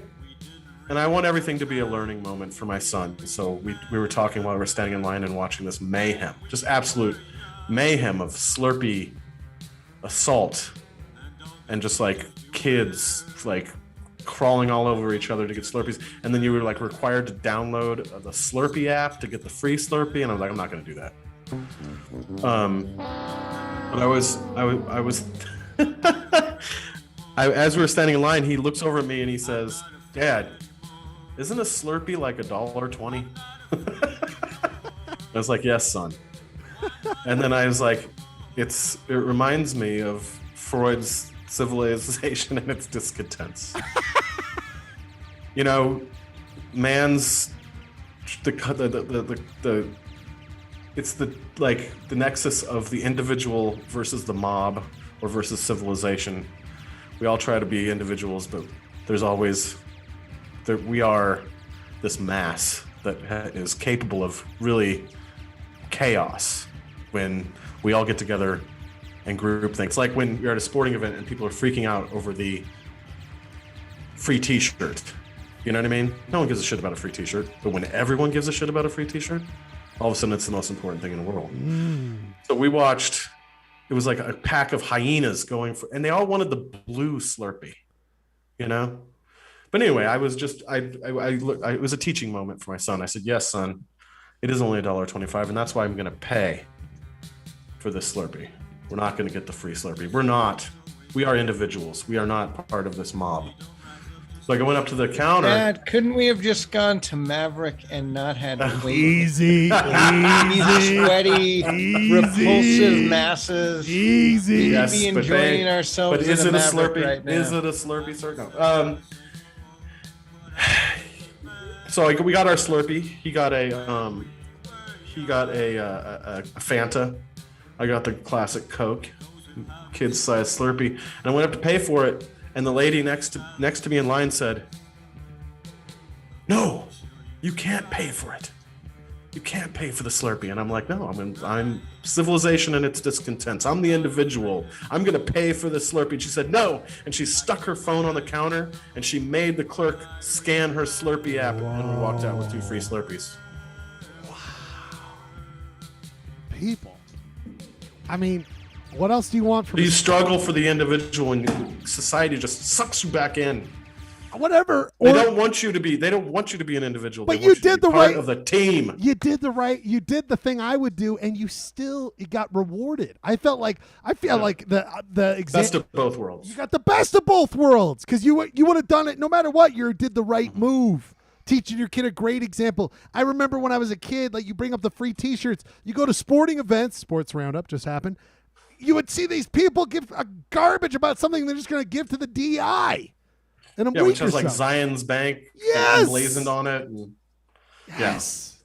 and I want everything to be a learning moment for my son. So we were talking while we were standing in line and watching this mayhem, just absolute mayhem of Slurpee assault, and just like kids like crawling all over each other to get Slurpees. And then you were like required to download the Slurpee app to get the free Slurpee. And I was like, I'm not going to do that. But I was as we were standing in line, he looks over at me and he says, Dad, isn't a Slurpee like $1.20? I was like, yes, son. And then I was like, it reminds me of Freud's civilization and its discontents. Man's it's the nexus of the individual versus the mob or versus civilization. We all try to be individuals, but we are this mass that is capable of really chaos when we all get together and group things. Like when you're at a sporting event and people are freaking out over the free t-shirt. You know what I mean? No one gives a shit about a free t-shirt, but when everyone gives a shit about a free t-shirt, all of a sudden it's the most important thing in the world. So we watched, it was like a pack of hyenas and they all wanted the blue Slurpee, But anyway, I it was a teaching moment for my son. I said, yes, son, it is only $1.25, and that's why I'm going to pay for this Slurpee. We're not going to get the free Slurpee. We are individuals. We are not part of this mob. So I went up to the counter. Dad, couldn't we have just gone to Maverick and not had to wait? Easy. Sweaty, repulsive masses. Easy. We'd be enjoying ourselves. But is it a Slurpee? Right now. Is it a Slurpee, sir? No. So we got our Slurpee. He got a Fanta. I got the classic Coke, kids size Slurpee, and I went up to pay for it. And the lady next to me in line said, "No, you can't pay for it. you can't pay for the Slurpee. And I'm like, no, I'm civilization and its discontents. I'm the individual. I'm going to pay for the Slurpee. And she said, no. And she stuck her phone on the counter and she made the clerk scan her Slurpee app. And we walked out with 2 free Slurpees. People. I mean, what else do you want from You struggle for the individual and society just sucks you back in. whatever? They don't want you to be an individual. But they you want did to be the part right of the team. You did the thing I would do, and you got rewarded. I feel like the Best of both worlds. You got the best of both worlds because you would have done it no matter what. You did the right move. Teaching your kid a great example. I remember when I was a kid, like you bring up the free T-shirts. You go to sporting events, Sports Roundup just happened. You would see these people give a garbage about something they're just going to give to the DI. And which has like Zion's Bank emblazoned on it. And, yes.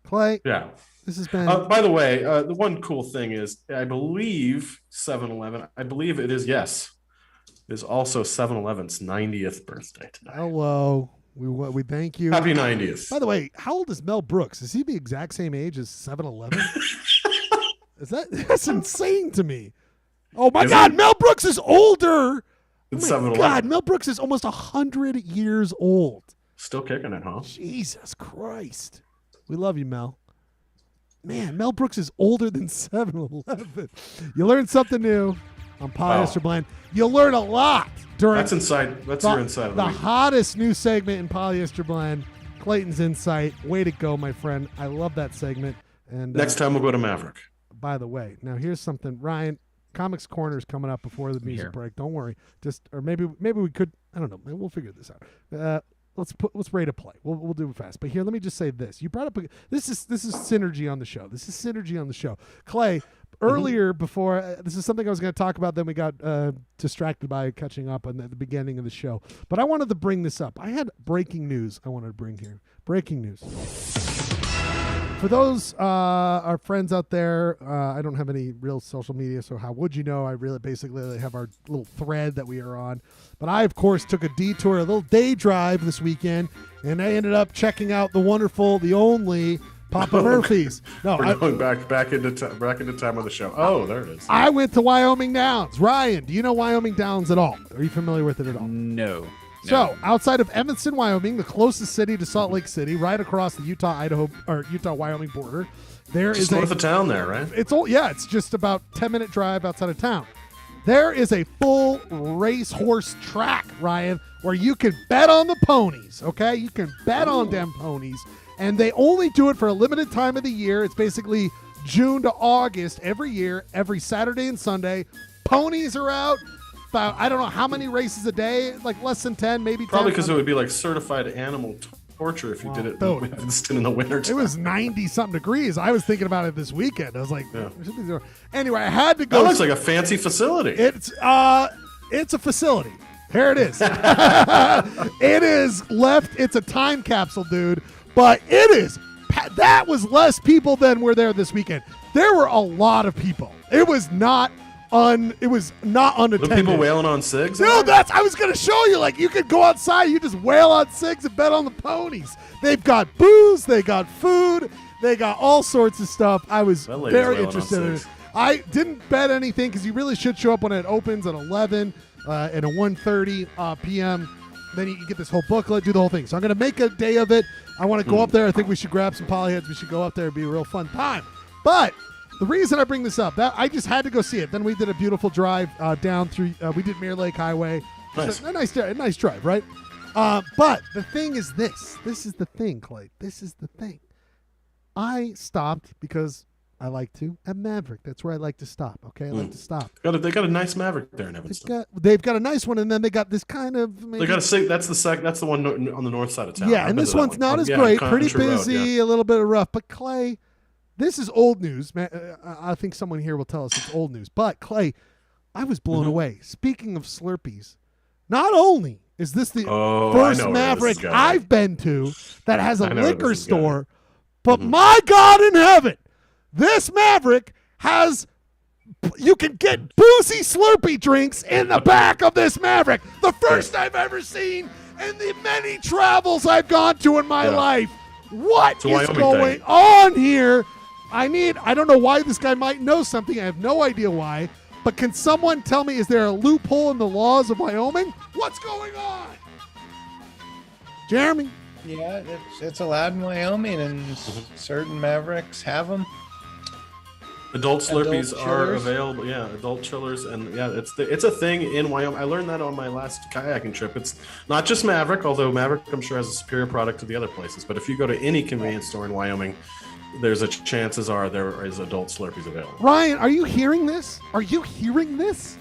Clay. Yeah. This has been. By the way, the one cool thing is, I believe 7-Eleven. I believe it is. Yes, is also 7-Eleven's 90th birthday today. Hello. We thank you. Happy 90th. By the way, how old is Mel Brooks? Is he the exact same age as 7-Eleven? That's insane to me. Oh my God, Mel Brooks is older. Than 7-Eleven. God, Mel Brooks is almost 100 years old. Still kicking it, huh? Jesus Christ. We love you, Mel. Man, Mel Brooks is older than 7-Eleven. You learn something new on Polyester Blend. You'll learn a lot during. That's inside. That's your insight of the week. Hottest new segment in Polyester Blend, Clayton's Insight. Way to go, my friend. I love that segment. And next time we'll go to Maverick. By the way, now here's something, Ryan. Comics Corner is coming up before the music break. Don't worry. Or maybe we could. I don't know. Maybe we'll figure this out. Let's rate a play. We'll do it fast. But here, let me just say this. You brought up this is synergy on the show. This is synergy on the show. Clay, earlier before this is something I was going to talk about. Then we got distracted by catching up on the beginning of the show. But I wanted to bring this up. I had breaking news. I wanted to bring here. Breaking news. For those our friends out there, I don't have any real social media, so how would you know? I really basically have our little thread that we are on. But I, of course, took a detour, a little day drive this weekend, and I ended up checking out the wonderful, the only Papa Murphy's. No, we're going back into time of the show. Oh, there it is. I went to Wyoming Downs. Ryan, do you know Wyoming Downs at all? Are you familiar with it at all? No. So, outside of Evanston, Wyoming, the closest city to Salt Lake City, right across the Utah-Wyoming border, there just is north of town there, right? It's just about 10-minute drive outside of town. There is a full racehorse track, Ryan, where you can bet on the ponies, okay? You can bet on them ponies, and they only do it for a limited time of the year. It's basically June to August every year, every Saturday and Sunday. Ponies are out. About, I don't know how many races a day, like less than 10, maybe 10. Probably because it would be like certified animal torture if you did it in the winter time. It was 90-something degrees. I was thinking about it this weekend. I was like, anyway, I had to go. That looks like a fancy facility. It's a facility. Here it is. It is left. It's a time capsule, dude. But that was less people than were there this weekend. There were a lot of people. It was not unattended. Were people wailing on cigs? No, I was going to show you. Like, you could go outside, you just wail on cigs and bet on the ponies. They've got booze, they got food, they got all sorts of stuff. I was very interested in it. I didn't bet anything because you really should show up when it opens at 11 and at 1:30 p.m. Then you get this whole booklet, do the whole thing. So I'm going to make a day of it. I want to go up there. I think we should grab some polyheads. We should go up there. It'd be a real fun time. But the reason I bring this up, that I just had to go see it. Then we did a beautiful drive down through. We did Mirror Lake Highway. Nice. A nice drive, right? But the thing is this. This is the thing, Clay. This is the thing. I stopped because I like to at Maverick. That's where I like to stop. Okay, I like to stop. They got a nice Maverick there in Evanston. They've got a nice one, and then they got this kind of. Maybe, they got a that's the one on the north side of town. Yeah, and this one's not as great. Pretty busy, a little bit of rough. But Clay. This is old news. I think someone here will tell us it's old news. But, Clay, I was blown away. Speaking of Slurpees, not only is this the first Maverick I've been to that has a liquor store, but my God in heaven, this Maverick has – you can get boozy Slurpee drinks in the back of this Maverick. The first I've ever seen in the many travels I've gone to in my life. What It's a is Wyoming going thing. on here? I don't know why this guy might know something. I have no idea why. But can someone tell me, is there a loophole in the laws of Wyoming? What's going on? Jeremy? Yeah, it's allowed in Wyoming, and certain Mavericks have them. Adult Slurpees Adult are chillers? available. Yeah, adult chillers, and yeah, it's a thing in Wyoming. I learned that on my last kayaking trip. It's not just Maverick, although Maverick I'm sure has a superior product to the other places. But if you go to any convenience store in Wyoming, there's a chances are there is adult Slurpees available. Ryan, are you hearing this? Are you hearing this?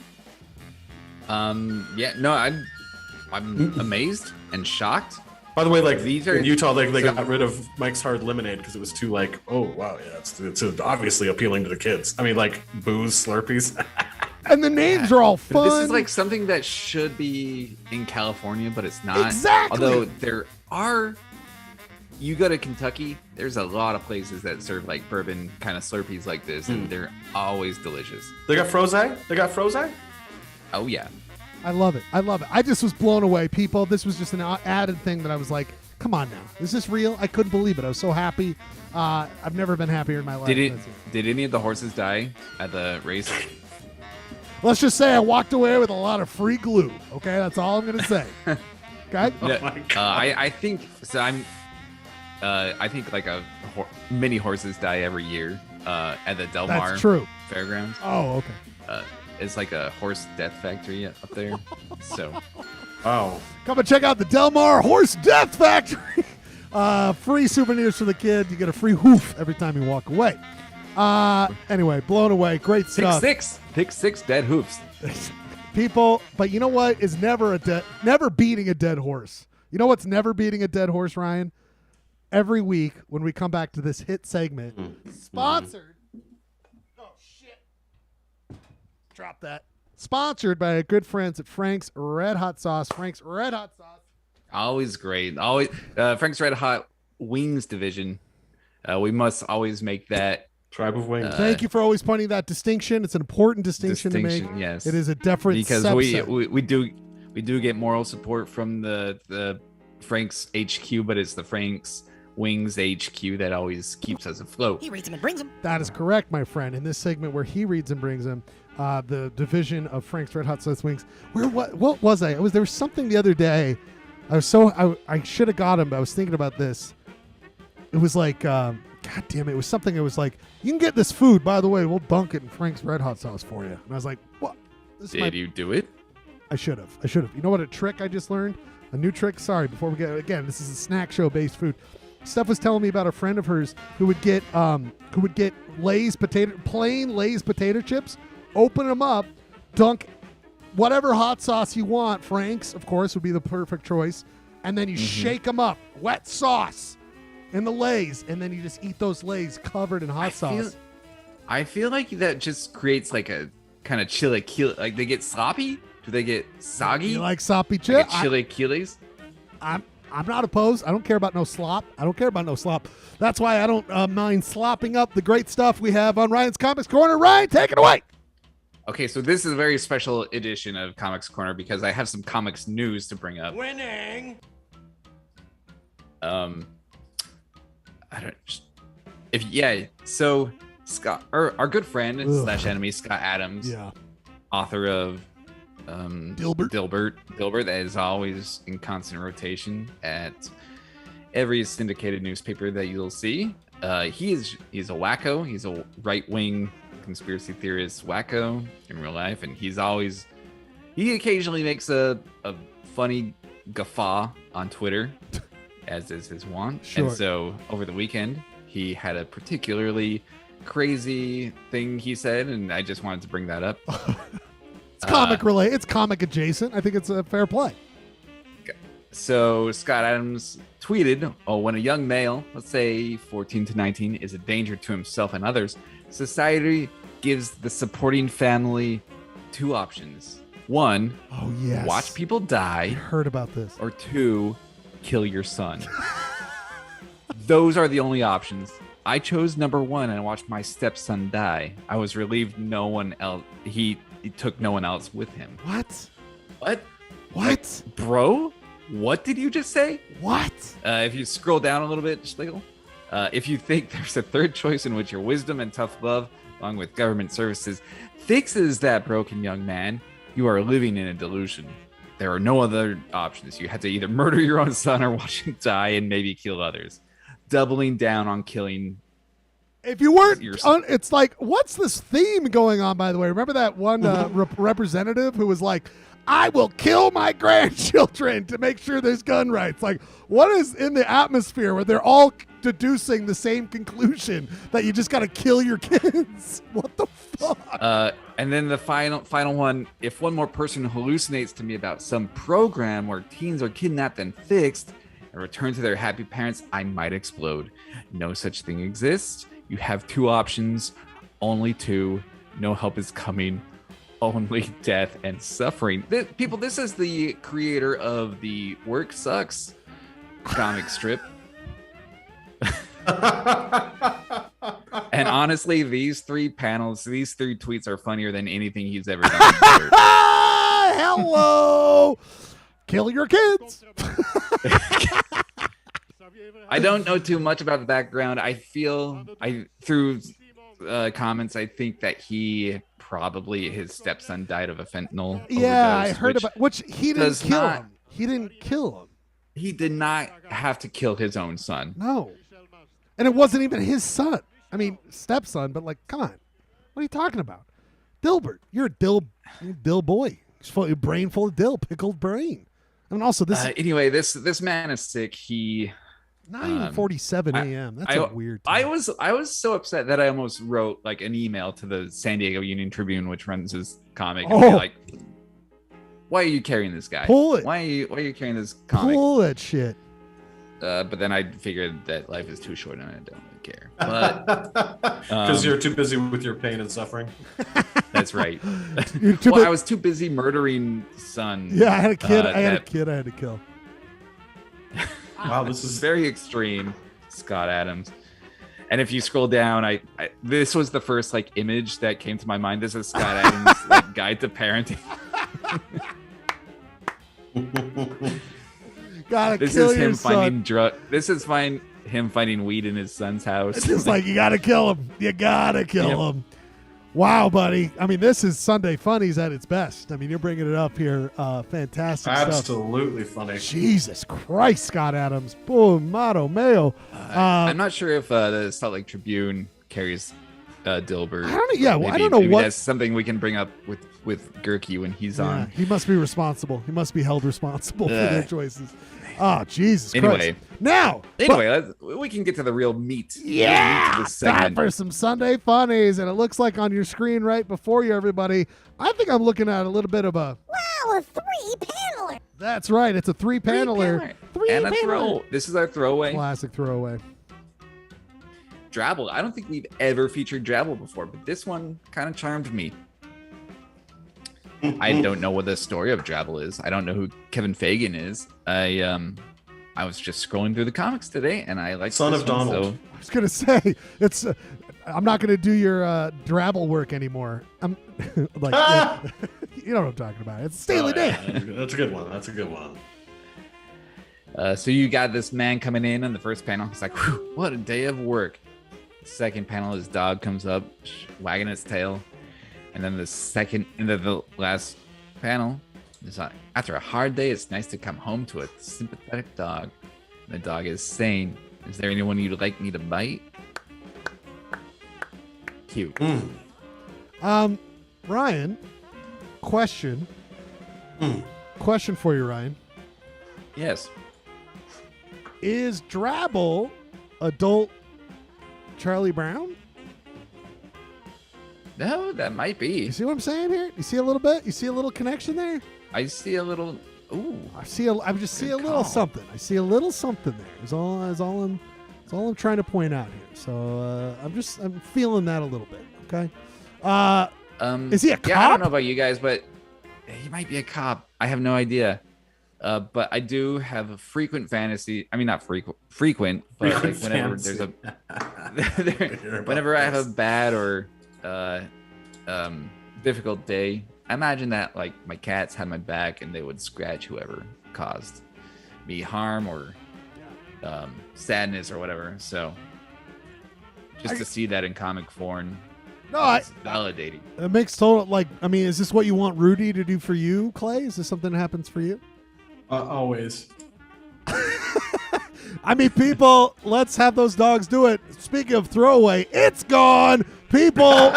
Yeah, no, I'm amazed and shocked. By the way, like These are- in Utah, they so- got rid of Mike's Hard Lemonade because it was too like, oh wow, yeah, it's obviously appealing to the kids. I mean, like booze Slurpees. And the names are all fun. This is like something that should be in California, but it's not. Exactly. Although there are, you go to Kentucky, there's a lot of places that serve like bourbon kind of Slurpees like this, and they're always delicious. They got Frozag. They got Frozag. Oh yeah. I love it. I love it. I just was blown away, people. This was just an added thing that I was like, come on now. Is this real? I couldn't believe it. I was so happy. I've never been happier in my life. Did any of the horses die at the race? Let's just say I walked away with a lot of free glue. Okay, that's all I'm gonna say. Okay. No, my God. I think so. I think like many horses die every year at the Del Mar That's true. Fairgrounds. Oh, okay. It's like a horse death factory up there. So Oh, Come and check out the Del Mar Horse Death Factory. Free souvenirs for the kid. You get a free hoof every time you walk away. Anyway, blown away. Great stuff. Pick six dead hoofs. People, but you know what is never beating a dead horse? You know what's never beating a dead horse, Ryan? Every week when we come back to this hit segment, sponsored. Oh, shit. Drop that. Sponsored by our good friends at Frank's Red Hot Sauce. Frank's Red Hot Sauce. Always great. Always Frank's Red Hot Wings division. We must always make that Tribe of Wings. Thank you for always pointing that distinction. It's an important distinction to make. Yes, It is a different because subset. we do get moral support from the Frank's HQ, but it's the Frank's Wings HQ that always keeps us afloat. He reads them and brings them. That is correct, my friend. In this segment where he reads and brings them, the division of Frank's Red Hot Sauce Wings. What was I? There was something the other day. I should have got him, but I was thinking about this. It was like, God damn it! It was something. It was like, you can get this food. By the way, we'll dunk it in Frank's Red Hot Sauce for you. And I was like, what? Did you do it? I should have. You know what? A trick I just learned. A new trick. Sorry. Before we get again, this is a snack show based food. Steph was telling me about a friend of hers who would get plain Lay's potato chips, open them up, dunk whatever hot sauce you want. Frank's, of course, would be the perfect choice, and then you shake them up, wet sauce in the Lay's, and then you just eat those Lay's covered in hot sauce. I feel like that just creates like a kind of chili. Like they get sloppy. Do they get soggy? You like soppy Like chips? chili Achilles? I'm not opposed. I don't care about no slop. That's why I don't mind slopping up the great stuff we have on Ryan's Comics Corner. Ryan, take it away. Okay, so this is a very special edition of Comics Corner because I have some comics news to bring up. Winning. So Scott, our good friend slash enemy Scott Adams, author of Dilbert, that is always in constant rotation at every syndicated newspaper that you'll see. He's a wacko. He's a right-wing conspiracy theorist wacko in real life, and he occasionally makes a funny guffaw on Twitter, as is his wont. Sure. And so over the weekend, he had a particularly crazy thing he said, and I just wanted to bring that up. It's comic related. It's comic adjacent. I think it's a fair play. So Scott Adams tweeted, when a young male, let's say 14 to 19, is a danger to himself and others, society gives the supporting family two options. One, watch people die. I heard about this. Or two, kill your son. Those are the only options. I chose number one and watched my stepson die. I was relieved no one else, he took no one else with him. What? What? Like, bro? What did you just say? What? If you scroll down a little bit, Schlegel, if you think there's a third choice in which your wisdom and tough love, along with government services, fixes that broken young man, you are living in a delusion. There are no other options. You have to either murder your own son or watch him die and maybe kill others. Doubling down on killing. If you weren't, it's like, what's this theme going on, by the way? Remember that one representative who was like, I will kill my grandchildren to make sure there's gun rights. Like, what is in the atmosphere where they're all deducing the same conclusion that you just got to kill your kids? What the fuck? And then the final one, if one more person hallucinates to me about some program where teens are kidnapped and fixed and returned to their happy parents, I might explode. No such thing exists. You have two options, only two. No help is coming. Only death and suffering. People, this is the creator of the Work Sucks comic strip. And honestly, these three tweets are funnier than anything he's ever done. Hello! Kill your kids! I don't know too much about the background. Through comments, I think that his stepson died of a fentanyl overdose. I heard about which he didn't kill him. He didn't kill him. He did not have to kill his own son. No. And it wasn't even his son. I mean, stepson, but like, come on. What are you talking about? Dilbert, you're a dill boy. Your brain full of dill, pickled brain. I mean, also this. Anyway, this man is sick. He 9:47 a.m. That's a weird time. I was so upset that I almost wrote like an email to the San Diego Union Tribune, which runs his comic, and be like, "Why are you carrying this guy? Pull it. Why are you carrying this comic? Pull that shit." But then I figured that life is too short and I don't really care. But because you're too busy with your pain and suffering. That's right. I was too busy murdering son. Yeah, I had a kid. I had to kill. Wow, this is very extreme, Scott Adams. And if you scroll down, this was the first like image that came to my mind. This is Scott Adams' like guide to parenting. Gotta kill your son. This is him finding weed in his son's house. It's just like, you gotta kill him. You gotta kill him. Wow, buddy. I mean, this is Sunday Funnies at its best. I mean, you're bringing it up here. Fantastic stuff. Absolutely funny. Jesus Christ, Scott Adams. Boom, motto, mayo. I'm not sure if the Salt Lake Tribune carries Dilbert. I don't know what. That's something we can bring up with Gurky when he's on. He must be responsible. He must be held responsible for their choices. Oh, Jesus Anyway. Christ. We can get to the real meat. Yeah, time for some Sunday Funnies. And it looks like on your screen right before you, everybody, I think I'm looking at a little bit of a... Wow, a three-paneler. That's right. It's a three-paneler. And a throw. This is our throwaway. Classic throwaway. Drabble. I don't think we've ever featured Drabble before, but this one kind of charmed me. I don't know what the story of Drabble is. I don't know who Kevin Fagan is. I was just scrolling through the comics today, and I like Son of Donald. So. I was gonna say it's. I'm not gonna do your Drabble work anymore. I'm like, you know what I'm talking about. It's Stanley Day. That's a good one. That's a good one. So you got this man coming in on the first panel. He's like, whew, what a day of work. Second panel, his dog comes up, wagging its tail. And then the last panel is like, after a hard day, it's nice to come home to a sympathetic dog. And the dog is saying, is there anyone you'd like me to bite? Cute. Ryan, question for you, Ryan. Yes. Is Drabble adult Charlie Brown? No, that might be. You see what I'm saying here? You see a little bit? You see a little connection there? I see a little. Ooh. I see a little something. I see a little something there. It's all I'm trying to point out here. So I'm feeling that a little bit. Okay. Is he a cop? Yeah, I don't know about you guys, but he might be a cop. I have no idea. But I do have a frequent fantasy. I mean, not frequent, but like whenever there's whenever I have a bad or difficult day, I imagine that like my cats had my back and they would scratch whoever caused me harm or sadness or whatever. So just to see that in comic form, it's validating. It makes total, like, I mean, is this what you want Rudy to do for you, Clay? Is this something that happens for you? Always. I mean, people, let's have those dogs do it. Speaking of throwaway, it's gone. People,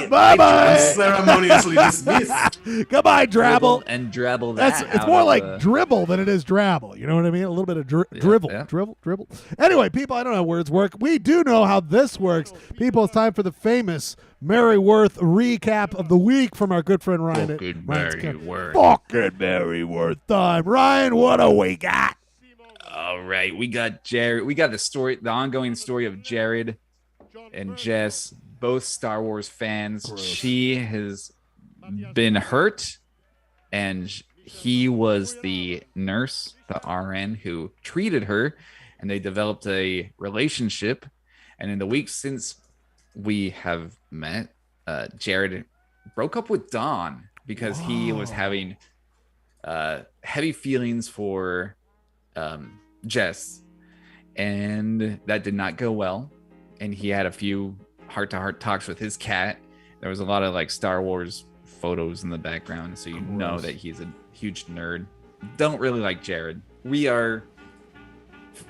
bye-bye. Ceremoniously dismissed. Goodbye, Drabble. And drabble that. It's more like dribble than it is drabble. You know what I mean? A little bit of dribble. Anyway, people, I don't know how words work. We do know how this works. People, it's time for the famous Merryworth recap of the week from our good friend Ryan. Fucking Merryworth. Fucking Merryworth time. Ryan, what do we got? All right, we got Jared. We got the ongoing story of Jared and Jess, both Star Wars fans. Gross. She has been hurt, and he was the nurse, the RN, who treated her, and they developed a relationship. And in the weeks since we have met, Jared broke up with Dawn because he was having heavy feelings for Jess, and that did not go well. And he had a few heart-to-heart talks with his cat. There was a lot of like Star Wars photos in the background, so you know that he's a huge nerd. Don't really like Jared. We are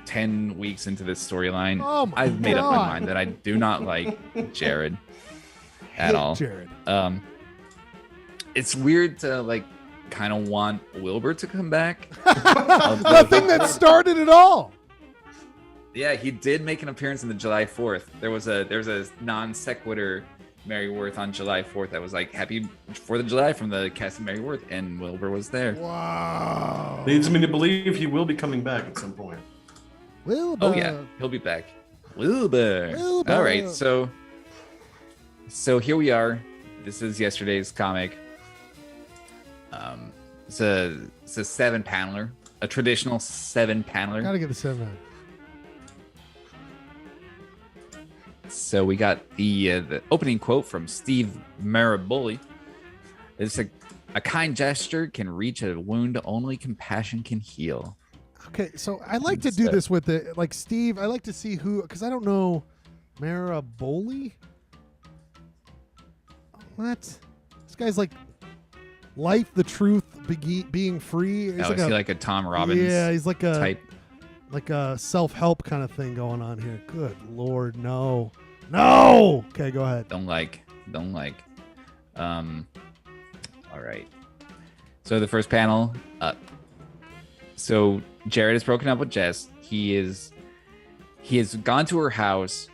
10 weeks into this storyline. Oh my I've made up my God. mind that I do not like Jared at all. Jared. It's weird to like kind of want Wilbur to come back. The thing that started it all. Yeah, he did make an appearance on the July 4th. There was a non sequitur Merryworth on July 4th that was like Happy 4th of July from the cast of Merryworth, and Wilbur was there. Wow. Leads me to believe he will be coming back at some point. Wilbur. Oh yeah, he'll be back. Wilbur. Wilbur. All right, so here we are. This is yesterday's comic. It's a 7-paneler, a traditional 7-paneler. Gotta give it a 7. So we got the opening quote from Steve Maraboli. It's a kind gesture can reach a wound only compassion can heal. Okay, so I like to do this with it, like Steve. I like to see who, because I don't know, Maraboli. What? This guy's like life, the truth, being free. He's Is he like a Tom Robbins? Yeah, he's like a type. Like a self-help kind of thing going on here. Good Lord, no. Okay, go ahead. Don't like. All right. So the first panel. So Jared has broken up with Jess. He has gone to her house.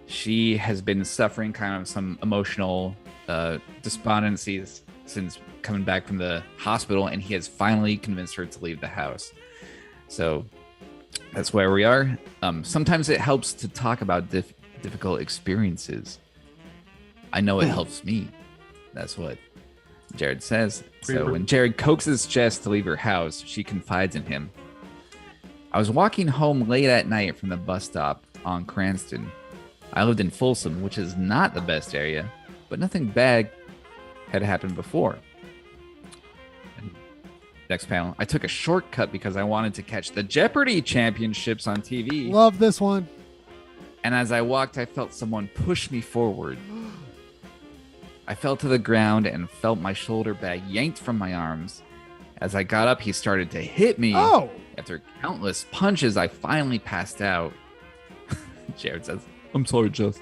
She has been suffering kind of some emotional despondencies since coming back from the hospital, and he has finally convinced her to leave the house. So that's where we are. Sometimes it helps to talk about difficult experiences. I know it helps me. That's what Jared says. So when Jared coaxes Jess to leave her house, she confides in him. I was walking home late at night from the bus stop on Cranston. I lived in Folsom, which is not the best area, but nothing bad had happened before. Next panel. I took a shortcut because I wanted to catch the Jeopardy championships on TV. Love this one. And as I walked, I felt someone push me forward. I fell to the ground and felt my shoulder bag yanked from my arms. As I got up, he started to hit me. Oh! After countless punches, I finally passed out. Jared says, I'm sorry, Jess.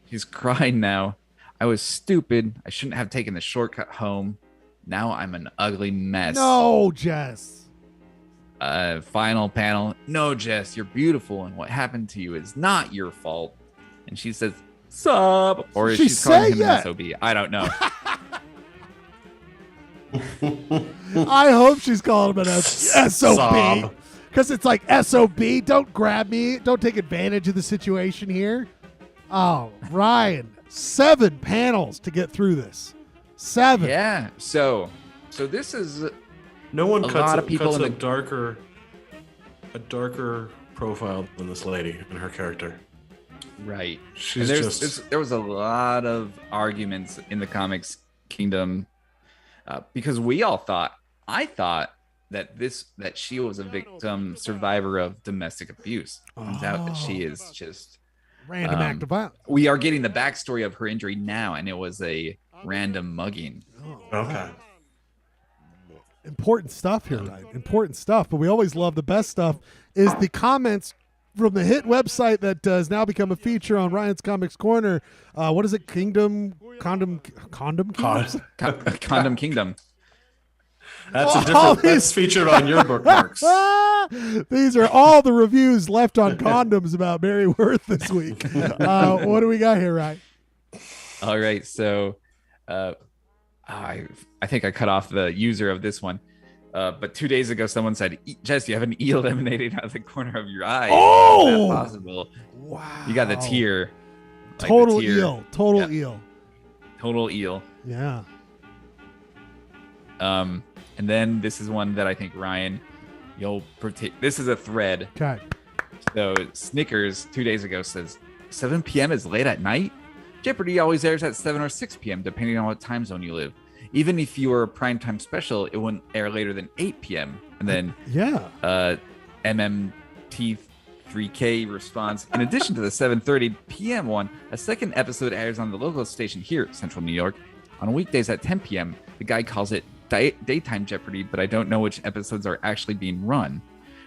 He's crying now. I was stupid. I shouldn't have taken the shortcut home. Now I'm an ugly mess. No, Jess. Final panel. No, Jess, you're beautiful, and what happened to you is not your fault. And she says, "Sup?" Or is she calling him an SOB? I don't know. I hope she's calling him an SOB. Because it's like, SOB, don't grab me. Don't take advantage of the situation here. Oh, Ryan, 7 panels to get through this. 7. Yeah. So this is no one a cuts lot of people cuts in a the darker profile than this lady and her character. Right. She's there was a lot of arguments in the comics kingdom because we all thought I thought that she was a victim survivor of domestic abuse. Turns out that she is just Random act of violence. We are getting the backstory of her injury now, and it was a random mugging. Okay. Important stuff here, Ryan. Important stuff. But we always love the best stuff is the comments from the hit website that has now become a feature on Ryan's Comics Corner. What is it? Condom Kingdom? Condom Kingdom. That's a different. That's featured on your bookmarks. These are all the reviews left on condoms about Mary Worth this week. What do we got here, Ryan? All right, so I think I cut off the user of this one. But 2 days ago, someone said, Jess, you have an eel emanating out of the corner of your eye. Oh! Is that possible? Wow. You got the tear. Like Total the tear. eel. Total eel. Total eel. Yeah. And then this is one that I think, Ryan, you'll partake. This is a thread. Okay. So Snickers 2 days ago says 7 p.m. is late at night. Jeopardy always airs at 7 or 6 p.m. depending on what time zone you live. Even if you were a primetime special, it wouldn't air later than 8 p.m. And then MMT3K responds, in addition to the 7:30 p.m. one, a second episode airs on the local station here, Central New York, on weekdays at 10 p.m. The guy calls it daytime Jeopardy, but I don't know which episodes are actually being run.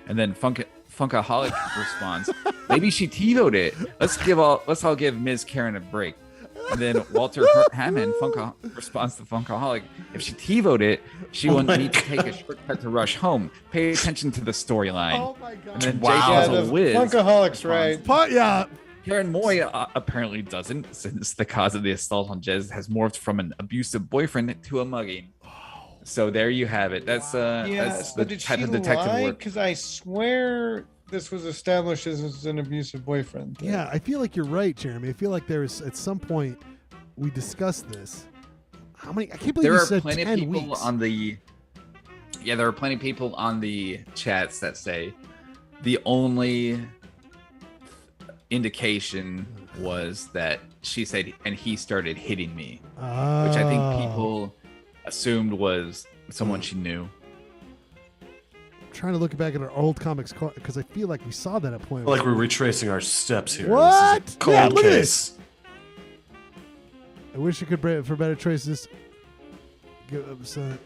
And then Funkaholic responds, maybe she TiVo'd it. Let's all give Ms. Karen a break. And then Walter Hammond responds to Funkaholic, if she TiVo'd it, she wouldn't need to take a shortcut to rush home. Pay attention to the storyline. Oh my God. And then The Funkaholic's right. Karen Moy apparently doesn't, since the cause of the assault on Jez has morphed from an abusive boyfriend to a mugging. So there you have it. That's the type of detective work. Because I swear this was established as an abusive boyfriend. Yeah, I feel like you're right, Jeremy. I feel like there's at some point we discussed this. How many? I can't believe you said 10 weeks. There are plenty of people on the chats that say the only indication was that she said, and he started hitting me, which I think people assumed was someone she knew. I'm trying to look back at our old comics because I feel like we saw that at point. Like we're retracing our steps here. What? This is a cold look case. at this. I wish I could for better traces. I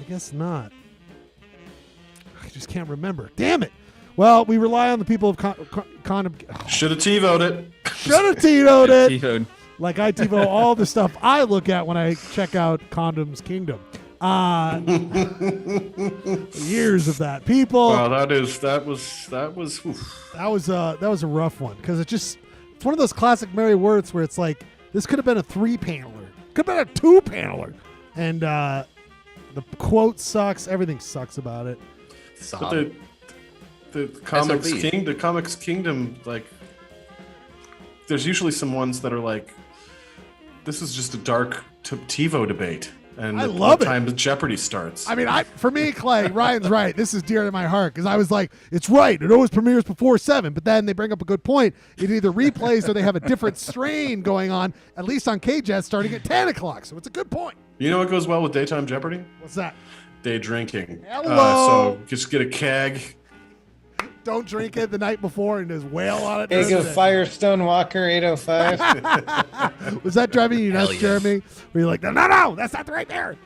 guess not. I just can't remember. Damn it. Well, we rely on the people of condom. Should have TiVo'd it. Should have TiVo'd it. TiVo'd. Like I TiVo all the stuff I look at when I check out Condoms Kingdom. Years of that. People. Wow, that was a rough one because it's one of those classic Mary Worths where it's like this could have been a 3-paneler, could have been a 2-paneler, and the quote sucks. Everything sucks about it. But the comics kingdom, like, there's usually some ones that are like, this is just a dark TiVo debate. And I love it. Time Jeopardy starts. I mean, for me, Clay, Ryan's right. This is dear to my heart because I was like, it's right. It always premieres before 7, but then they bring up a good point. It either replays or they have a different strain going on, at least on KJet, starting at 10 o'clock. So it's a good point. You know what goes well with daytime Jeopardy? What's that? Day drinking. Hello. So just get a keg. Don't drink it the night before and just wail on it. Egg of Firestone Walker 805. Was that driving you nuts, Jeremy? Were you like, no, that's not the right there.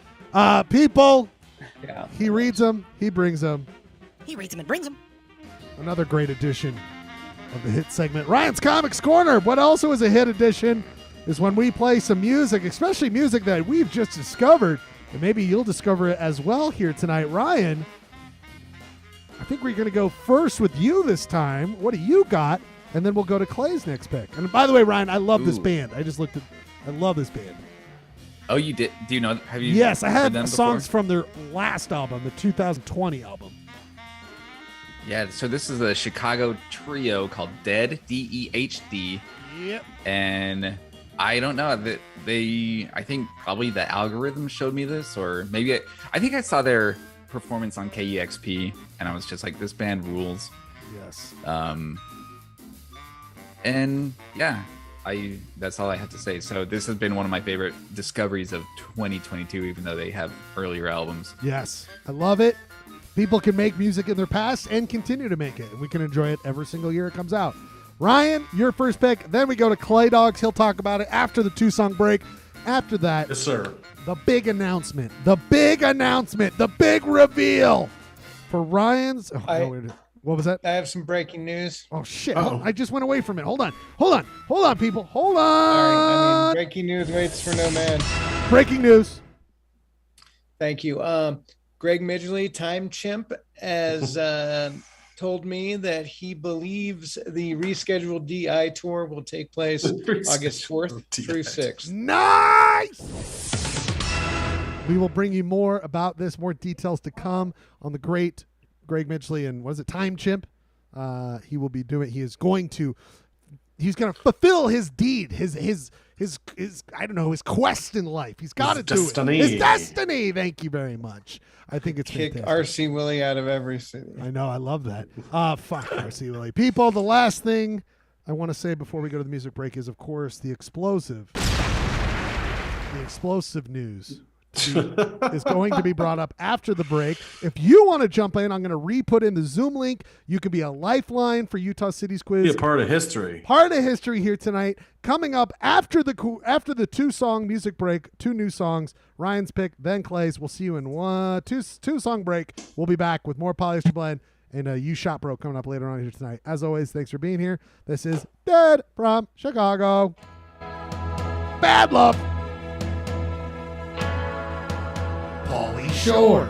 People, he reads them, he brings them. He reads them and brings them. Another great edition of the hit segment. Ryan's Comics Corner. What also is a hit edition is when we play some music, especially music that we've just discovered, and maybe you'll discover it as well here tonight. Ryan, I think we're going to go first with you this time. What do you got? And then we'll go to Clay's next pick. And by the way, Ryan, I love this band. I love this band. Oh, you did? Do you know? Have you? Yes, I heard them have songs before? from their last album, the 2020 album. Yeah, so this is a Chicago trio called Dead, D-E-H-D. Yep. And I don't know. I think probably the algorithm showed me this, or maybe I think I saw their performance on KEXP, and I was just like, this band rules. Yes. And yeah, That's all I have to say. So this has been one of my favorite discoveries of 2022, even though they have earlier albums. Yes, I love it. People can make music in their past and continue to make it, and we can enjoy it every single year it comes out. Ryan, your first pick. Then we go to Clay Dogs. He'll talk about it after the 2-song break. After that, Yes, sir. the big announcement, the big reveal for Ryan's. What was that? I have some breaking news. Oh, shit. Uh-oh. I just went away from it. Hold on, people. Hold on. Sorry, breaking news waits for no man. Breaking news. Thank you. Greg Midgley, Time Chimp, has told me that he believes the rescheduled DI tour will take place August 4th through 6th. Nice! We will bring you more about this, more details to come on the great Greg Midgley and what is it, Time Chimp? He will be doing. He's going to fulfill his deed, his I don't know, his quest in life. He's got to do destiny. it. His destiny. Thank you very much. I think it's Kick fantastic. RC Willie out of every city. I know. I love that. Fuck RC Willie. People, the last thing I want to say before we go to the music break is, of course, the explosive news is going to be brought up after the break. If you want to jump in, I'm going to re-put in the Zoom link. You can be a lifeline for Utah City's quiz. Be a part of history. Part of history here tonight. Coming up after the 2-song music break, 2 new songs. Ryan's pick, then Clay's. We'll see you in 2-song break. We'll be back with more Polyester Blend and You Shot Bro coming up later on here tonight. As always, thanks for being here. This is Dead from Chicago. Bad Love. Pauly Shore.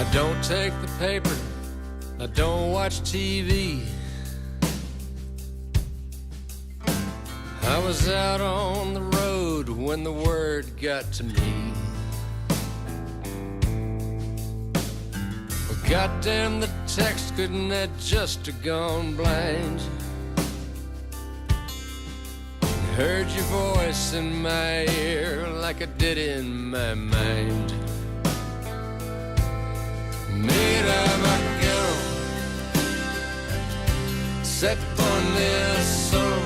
I don't take the paper, I don't watch TV. I was out on the road when the word got to me. Well, goddamn, the text couldn't have just have gone blind. Heard your voice in my ear like I did in my mind. Made of my girl, set on this soul.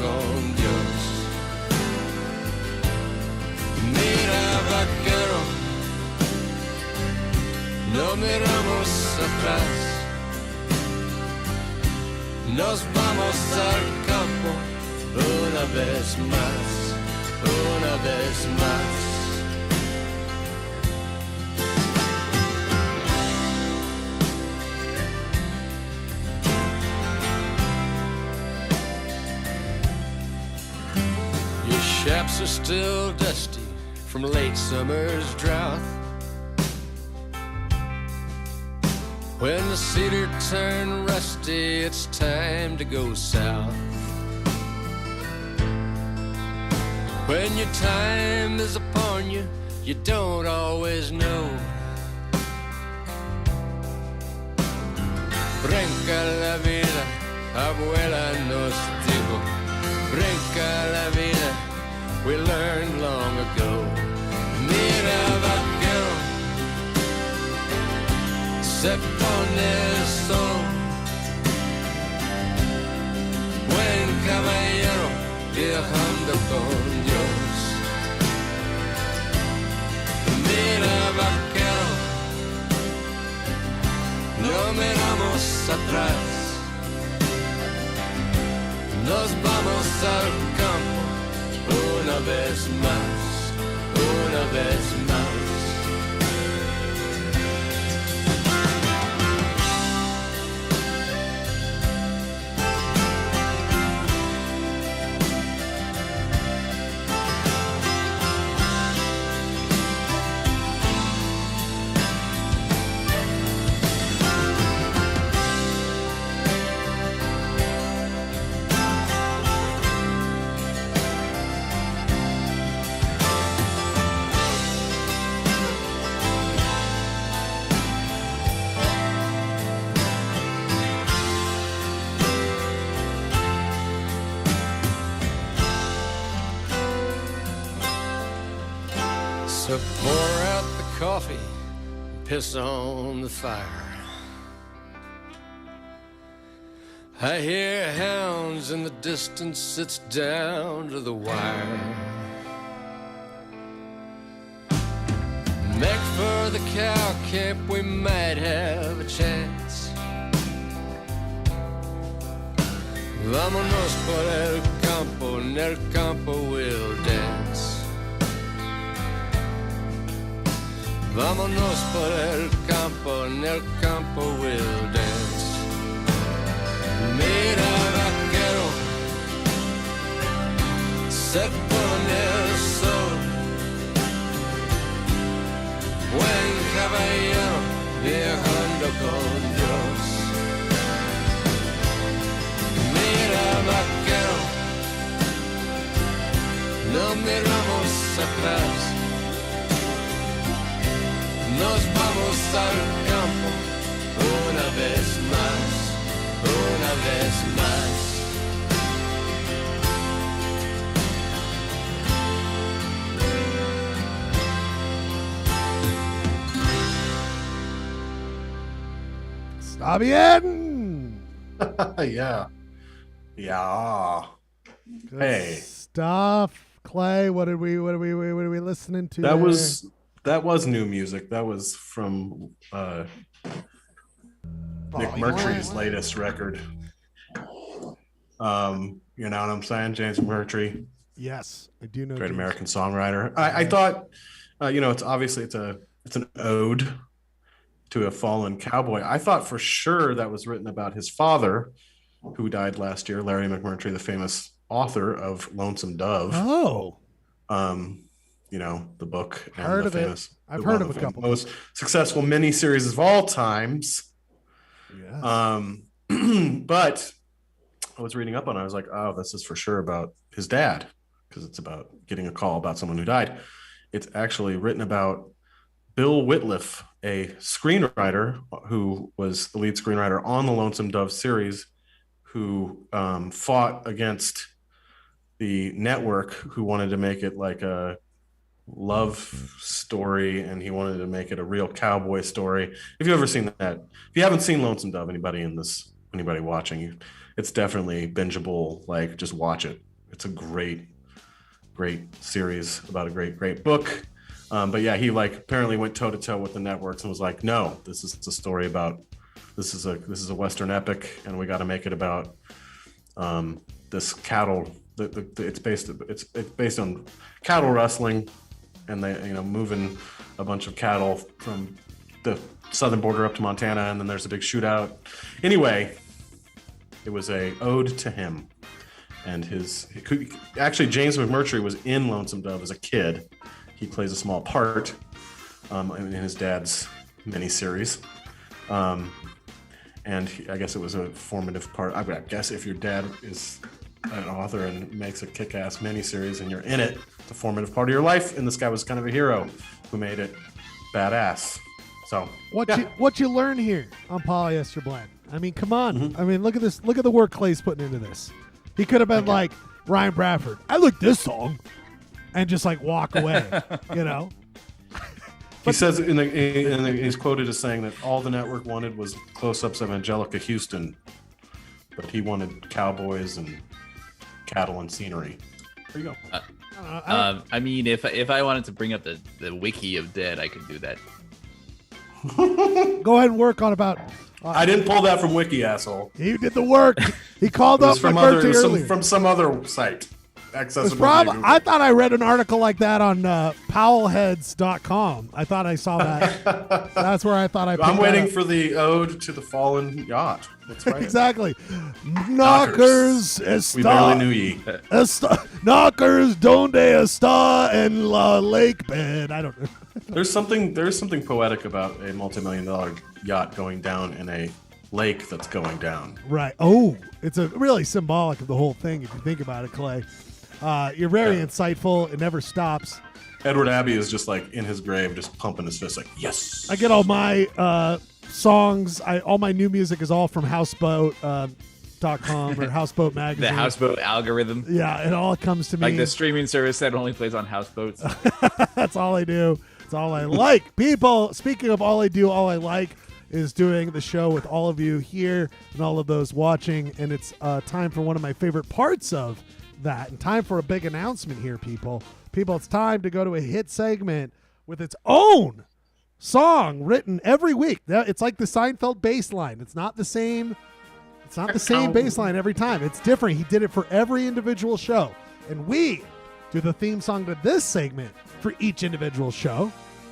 con Dios. Mira, vaquero, no miramos atrás. Nos vamos al campo una vez más, una vez más. Your chaps are still dusty from late summer's drought. When the cedar turn rusty, it's time to go south. When your time is upon you, you don't always know. Brinca la vida, abuela nos dijo. Brinca la vida, we learned long ago. Mira, vaquero, se pone el sol. Buen caballero, viajando con Dios. Mira, vaquero, no miramos atrás. Nos vamos al campo una vez más, una vez más. So pour out the coffee, piss on the fire. I hear hounds in the distance, it's down to the wire. Make for the cow camp, we might have a chance. Vámonos por el campo, en el campo we'll dance. Vámonos por el campo, en el campo we'll dance. Mira, vaquero, se pone el sol. Buen caballero, viajando con Dios. Mira, vaquero, no miramos atrás. Nos vamos al campo una vez más, una vez más. Está bien. Yeah. Yeah. Good Hey. stuff, Clay. What are we listening to? That was new music. That was from Nick Mercury's latest record. You know what I'm saying? James McMurtry, Yes, I do know. great James. American songwriter. I thought, it's obviously it's an ode to a fallen cowboy. I thought for sure that was written about his father, who died last year, Larry McMurtry, the famous author of Lonesome Dove. Oh, The book. And Heard the of it. famous, I've the heard one of a the couple. Most successful miniseries of all times. yeah. But I was reading up on it. I was like, oh, this is for sure about his dad, because it's about getting a call about someone who died. It's actually written about Bill Whitliff, a screenwriter who was the lead screenwriter on the Lonesome Dove series, who fought against the network, who wanted to make it like a love story, and he wanted to make it a real cowboy story. If you've ever seen that, if you haven't seen Lonesome Dove, anybody watching, it's definitely bingeable. Like, just watch it. It's a great series about a great book. But yeah, he like apparently went toe to toe with the networks and was like, no, this is a story about this is a Western epic, and we got to make it about this cattle. It's based on cattle rustling, and they moving a bunch of cattle from the southern border up to Montana, and then there's a big shootout. Anyway, it was a ode to him. And actually, James McMurtry was in Lonesome Dove as a kid. He plays a small part in his dad's miniseries. And I guess it was a formative part. I guess if your dad is an author and makes a kick-ass miniseries and you're in it, it's a formative part of your life. And this guy was kind of a hero who made it badass. So what you learn here on Polyester Blend? I mean, come on. Mm-hmm. I mean, look at this. Look at the work Clay's putting into this. He could have been like Ryan Bradford. I like this song, and just like walk away. He says he's quoted as saying that all the network wanted was close-ups of Angelica Houston, but he wanted cowboys and cattle and scenery. There you go. I mean, if I wanted to bring up the wiki of Dead, I could do that. Go ahead and work on about. I didn't pull that from Wiki, asshole. He did the work. He called up from earlier. from some other site. Accessible. I thought I read an article like that on powellheads.com. I thought I saw that. That's where I thought I. I'm waiting for the ode to the fallen yacht. That's right. Exactly. Knockers, we barely knew ye. Knockers, donde está en la lake bed. I don't know. There's something poetic about a multi-million-dollar yacht going down in a lake that's going down. Right. Oh, it's a really symbolic of the whole thing if you think about it, Clay. You're very insightful. It never stops. Edward Abbey is just like in his grave, just pumping his fist like, yes. I get all my songs. All my new music is all from Houseboat.com or Houseboat Magazine. The Houseboat algorithm. Yeah, it all comes to me. Like the streaming service that only plays on houseboats. That's all I do. It's all I like. People, speaking of all I do, all I like is doing the show with all of you here and all of those watching. And it's time for one of my favorite parts of that. And time for a big announcement here, people. People, it's time to go to a hit segment with its own song written every week. It's like the Seinfeld bass line. It's not the same. It's not the same bass line every time. It's different. He did it for every individual show. And we do the theme song to this segment for each individual show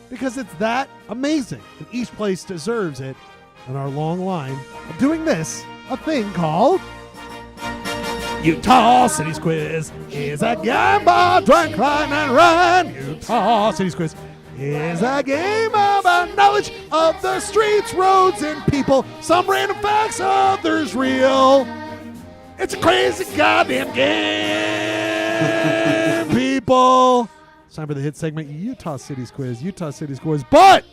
because it's that amazing. And each place deserves it on our long line of doing this, a thing called Utah City's Quiz is a game of drink, climb, and run. Utah City's Quiz is a game about knowledge of the streets, roads, and people. Some random facts, others real. It's a crazy goddamn game, people. It's time for the hit segment, Utah City's Quiz. Utah City's Quiz. But,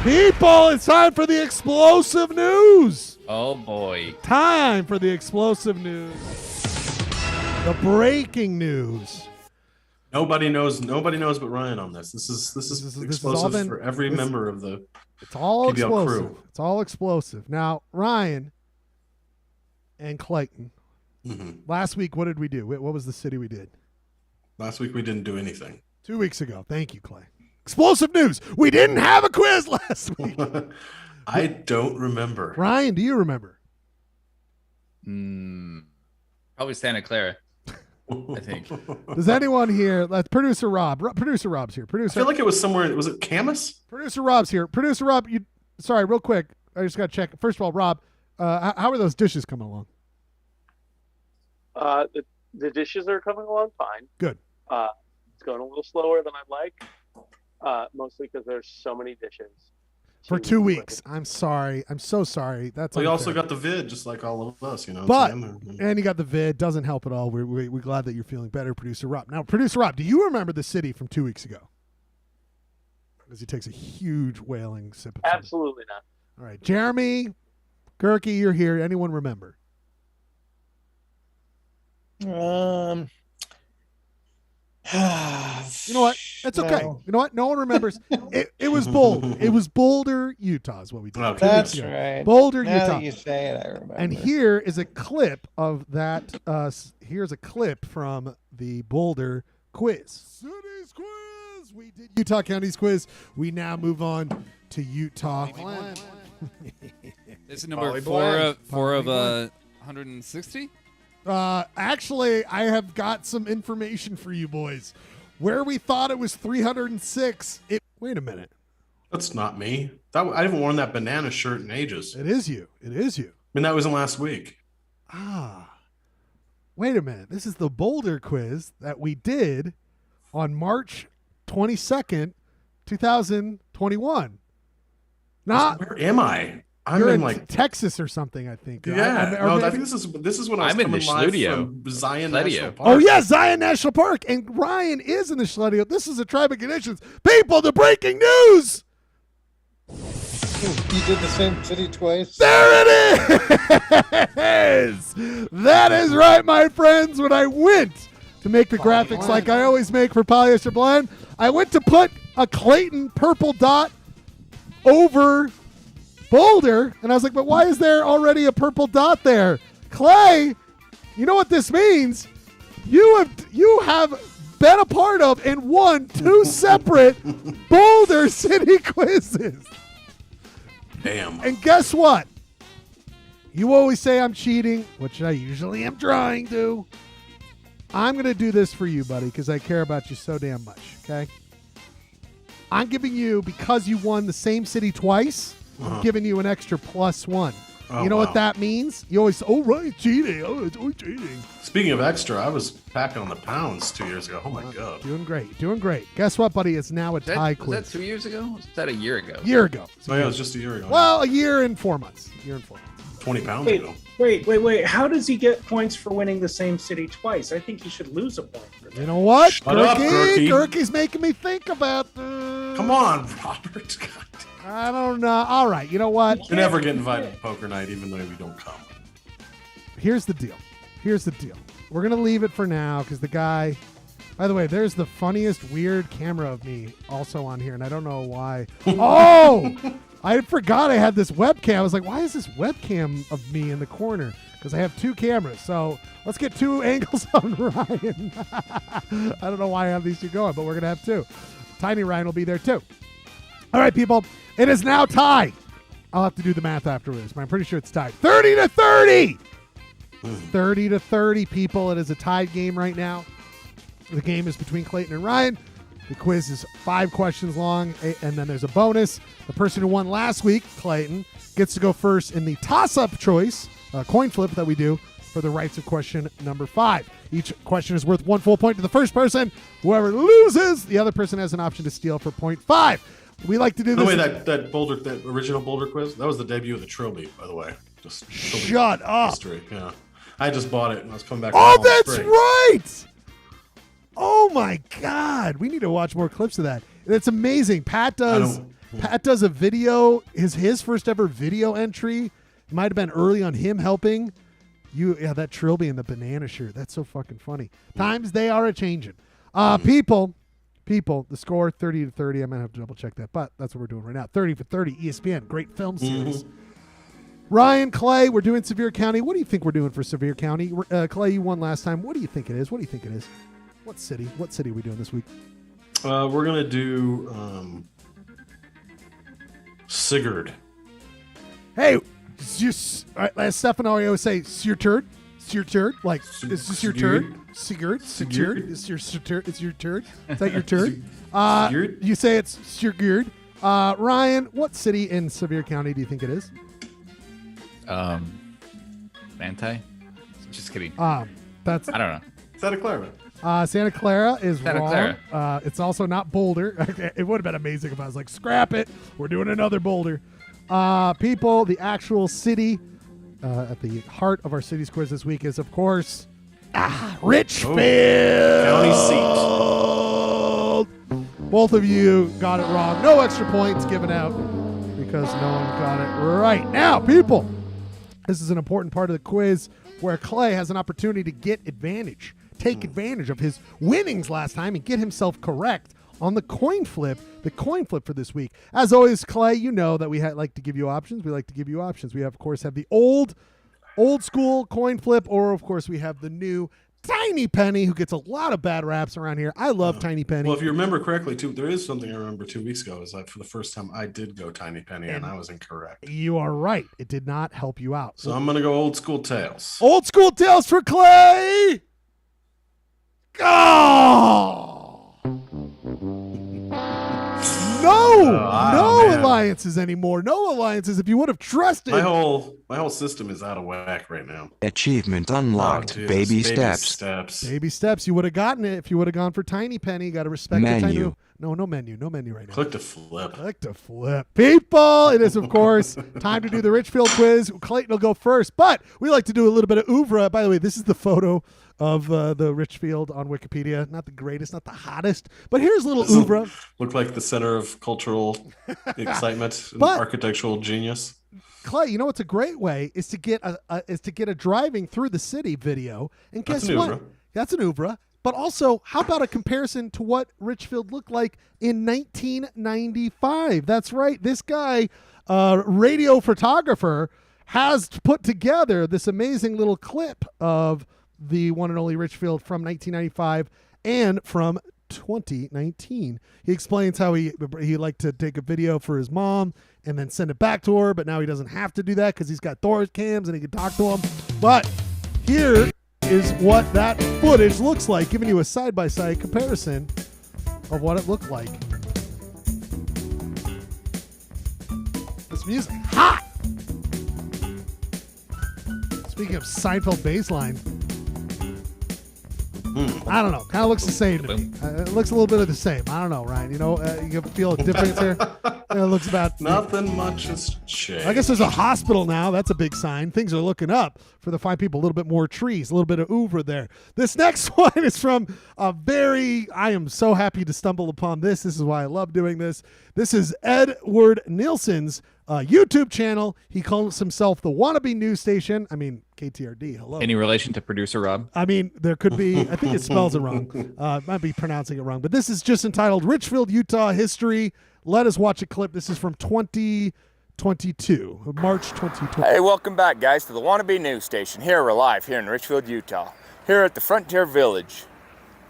people, it's time for the explosive news. Oh, boy. Time for the explosive news. The breaking news. Nobody knows but Ryan on this. This is explosive for every member of the It's all PBL explosive. crew. It's all explosive. Now, Ryan and Clayton, last week, what did we do? What was the city we did? Last week we didn't do anything. 2 weeks ago. Thank you, Clay. Explosive news. We didn't have a quiz last week. I don't remember. Ryan, do you remember? Probably Santa Clara, I think. Does anyone here? Producer Rob. Producer Rob's here. I feel like it was somewhere. Was it Camas? Producer Rob's here. Producer Rob, sorry, real quick. I just got to check. First of all, Rob, how are those dishes coming along? The dishes are coming along fine. Good. It's going a little slower than I'd like, mostly because there's so many dishes. For 2 weeks. I'm sorry. I'm so sorry. That's We unfair. also got the vid, just like all of us, you know. But, Sam, and you got the vid. Doesn't help at all. We're glad that you're feeling better, Producer Rob. Now, Producer Rob, do you remember the city from 2 weeks ago? Because he takes a huge whaling sip of Absolutely not. All right. Jeremy, Gerke, you're here. Anyone remember? You know what? It's okay. No. You know what? No one remembers. It was Boulder. It was Boulder, Utah is what we did. Okay. 2 weeks That's ago. right. Boulder, Now Utah. that you say it, I remember. And here is a clip of that here's a clip from the Boulder quiz. Cities quiz. We did Utah County's quiz. We now move on to Utah. This is number four of 160. Actually, I have got some information for you boys. Where we thought it was 306. Wait a minute. That's not me. I haven't worn that banana shirt in ages. It is you. It is you. I mean, that wasn't last week. Wait a minute. This is the Boulder quiz that we did on March 22nd, 2021. Where am I? You're in Texas or something, I think. Yeah. I think this is when I was coming live from Zion National Park. Oh, yeah, Zion National Park. And Ryan is in the Schledio. This is a Tribe of Conditions. People, the breaking news. You did the same city twice. There it is. That is right, my friends. When I went to make the graphics like I always make for Polyester Blend, I went to put a Clayton purple dot over Boulder, and I was like, but why is there already a purple dot there? Clay, you know what this means? You have been a part of and won 2 separate Boulder City quizzes. Damn. And guess what? You always say I'm cheating, which I usually am trying to. I'm going to do this for you, buddy, because I care about you so damn much, okay? I'm giving you, because you won the same city twice, I'm giving you an extra +1. You know what that means? You always say, oh, right, cheating. Oh, it's always cheating. Speaking of extra, I was packing on the pounds 2 years ago. Oh, my God. Doing great. Guess what, buddy? It's now a tie quiz. Was that 2 years ago? Was that a year ago? Year ago. Oh, yeah, it was just a year ago. Well, a year and 4 months. 20 pounds ago. Wait. How does he get points for winning the same city twice? I think he should lose a point for that. You know what? Shut up, Gurky. Gurky's making me think about this. Come on, Robert. God. I don't know. All right, you know what? You never get invited to poker night, even though we don't come. Here's the deal. We're going to leave it for now because the guy... By the way, there's the funniest weird camera of me also on here, and I don't know why. Oh! I forgot I had this webcam. I was like, why is this webcam of me in the corner? Because I have 2 cameras. So let's get 2 angles on Ryan. I don't know why I have these 2 going, but we're going to have 2. Tiny Ryan will be there too. All right, people. It is now tied. I'll have to do the math afterwards, but I'm pretty sure it's tied. 30-30! 30-30, people. It is a tied game right now. The game is between Clayton and Ryan. The quiz is 5 questions long, and then there's a bonus. The person who won last week, Clayton, gets to go first in the toss-up choice, coin flip that we do for the rights of question number 5. Each question is worth 1 full point to the first person. Whoever loses, the other person has an option to steal for 0.5. We like to do this. By the way, that original Boulder quiz, that was the debut of the Trilby, by the way. Just shut up. History. Yeah. I just bought it and I was coming back. Oh, that's right. Oh my God. We need to watch more clips of that. It's amazing. Pat does a video, his first ever video entry. It might have been early on him helping. That Trilby and the banana shirt. That's so fucking funny. Times they are a-changing. People, the score 30-30. I'm gonna have to double check that, but that's what we're doing right now. 30-30, ESPN, great film series. Ryan, Clay, we're doing Sevier County. What do you think we're doing for Sevier County? Clay, you won last time. What do you think it is? What city are we doing this week? We're gonna do Sigurd. Hey, as Stefano always say, it's your turd. It's your turd. Like, is this your turd? Sigurd. It's your turd. It's your turd. Is that your turd? You say it's Sigurd. Ryan, what city in Sevier County do you think it is? Manti? Just kidding. That's I don't know. Santa Clara. Santa Clara is Santa wrong. Clara. It's also not Boulder. It would have been amazing if I was like, scrap it. We're doing another Boulder. People, the actual city at the heart of our cities quiz this week is, of course, Richfield. County seat. Both of you got it wrong. No extra points given out because no one got it right. Now, people, this is an important part of the quiz where Clay has an opportunity to get advantage. Take advantage of his winnings last time and get himself correct on the coin flip for this week. As always, Clay, you know that we like to give you options. We like to give you options. We, of course, have the old school coin flip, or, of course, we have the new Tiny Penny, who gets a lot of bad raps around here. I love Tiny Penny. Well, if you remember correctly, too, there is something I remember 2 weeks ago. Is that for the first time I did go Tiny Penny, and I was incorrect. You are right. It did not help you out. So I'm going to go Old School Tales. Old School Tales for Clay. Oh! No alliances anymore. No alliances. If you would have trusted. My whole system is out of whack right now. Achievement unlocked. Oh, baby steps. Baby steps. You would have gotten it if you would have gone for Tiny Penny. Got to respect the Menu. Tiny. No menu. No menu right now. Click to flip. People, it is, of course, time to do the Richfield quiz. Clayton will go first, but we like to do a little bit of oeuvre. By the way, this is the photo of the Richfield on Wikipedia. Not the greatest, not the hottest, but here's a little oeuvre. Look like the center of cultural excitement and But- architectural genius. Clay, you know what's a great way is to get a driving through the city video. And guess That's an what? oeuvre. That's an oeuvre. But also, how about a comparison to what Richfield looked like in 1995? That's right. This guy, radio photographer, has put together this amazing little clip of the one and only Richfield from 1995 and from 2019. He explains how he liked to take a video for his mom and then send it back to her, but now he doesn't have to do that because he's got Thor's cams and he can talk to him. But here is what that footage looks like, giving you a side-by-side comparison of what it looked like. This music, hot! Speaking of Seinfeld baseline, I don't know. Kind of looks the same to me. It looks a little bit of the same. I don't know, Ryan. You know, you can feel a difference here. It looks about nothing much has changed. I guess there's a hospital now. That's a big sign. Things are looking up for the fine people. A little bit more trees, a little bit of oeuvre there. This next one is from I am so happy to stumble upon this. This is why I love doing this. This is Edward Nielsen's YouTube channel. He calls himself the Wannabe News Station. I mean, KTRD. Hello. Any relation to producer Rob? I mean, there could be. I think it spells it wrong. Might be pronouncing it wrong. But this is just entitled Richfield, Utah History. Let us watch a clip. This is from 2022, March 2020. Hey, welcome back, guys, to the Wannabe News Station. Here we're live here in Richfield, Utah. Here at the Frontier Village.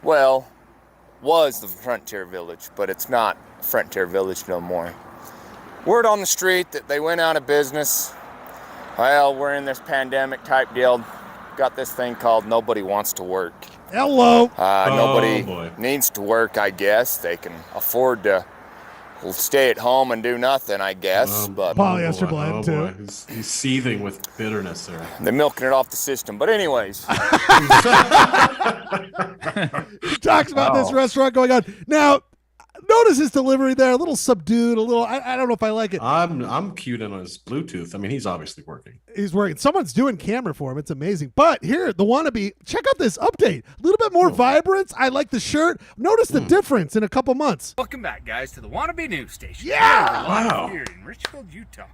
Well, was the Frontier Village, but it's not Frontier Village no more. Word on the street that they went out of business. Well, we're in this pandemic type deal. Got this thing called Nobody Wants to Work. Hello. Nobody needs to work, I guess. They can afford to stay at home and do nothing, I guess. But Polyester Blend, too. He's seething with bitterness there. they're milking it off the system. But anyways. He talks about this restaurant going on. Now, notice his delivery there, a little subdued, a little, I don't know if I like it. I'm cute on his Bluetooth. I mean, he's obviously working. He's working. Someone's doing camera for him. It's amazing. But here, the Wannabe, check out this update. A little bit more vibrance. I like the shirt. Notice the difference in a couple months. Welcome back, guys, to the Wannabe News Station. Yeah! Wow. Here in Richfield, Utah.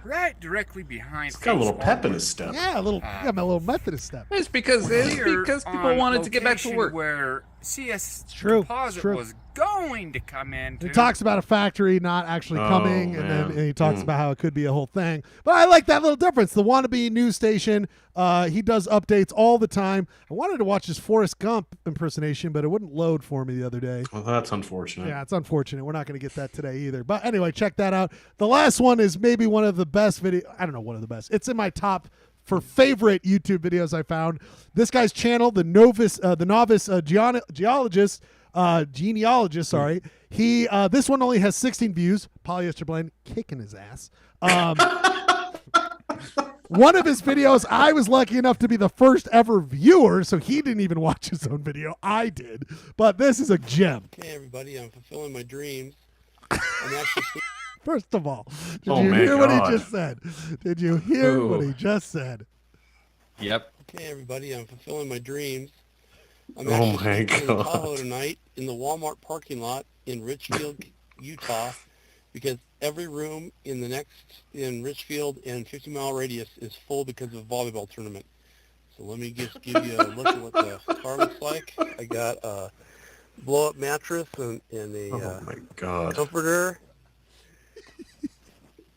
Right directly behind. He's got a little pep in his step. Yeah, a little, my little Methodist step. It's because people wanted to get back to work. Where CS True. Composite True. was going to come in. He talks about a factory not actually coming, and then he talks about how it could be a whole thing. But I like that little difference. The Wannabe News Station, he does updates all the time. I wanted to watch his Forrest Gump impersonation, but it wouldn't load for me the other day. Well, that's unfortunate. Yeah, it's unfortunate. We're not going to get that today either. But anyway, check that out. The last one is maybe one of the best video. I don't know, one of the best. It's in my top for favorite YouTube videos I found. This guy's channel, the novice genealogist. Sorry. He this one only has 16 views. Polyester Blend kicking his ass. One of his videos, I was lucky enough to be the first ever viewer, so he didn't even watch his own video. I did. But this is a gem. Hey everybody, I'm fulfilling my dreams. I'm actually First of all, did you hear what he just said? Did you hear what he just said? Yep. Okay everybody, I'm fulfilling my dreams. I'm Oh my actually in God. Tahoe tonight in the Walmart parking lot in Richfield, Utah, because every room in Richfield and 50-mile radius is full because of a volleyball tournament. So let me just give you a look at what the car looks like. I got a blow-up mattress and a comforter.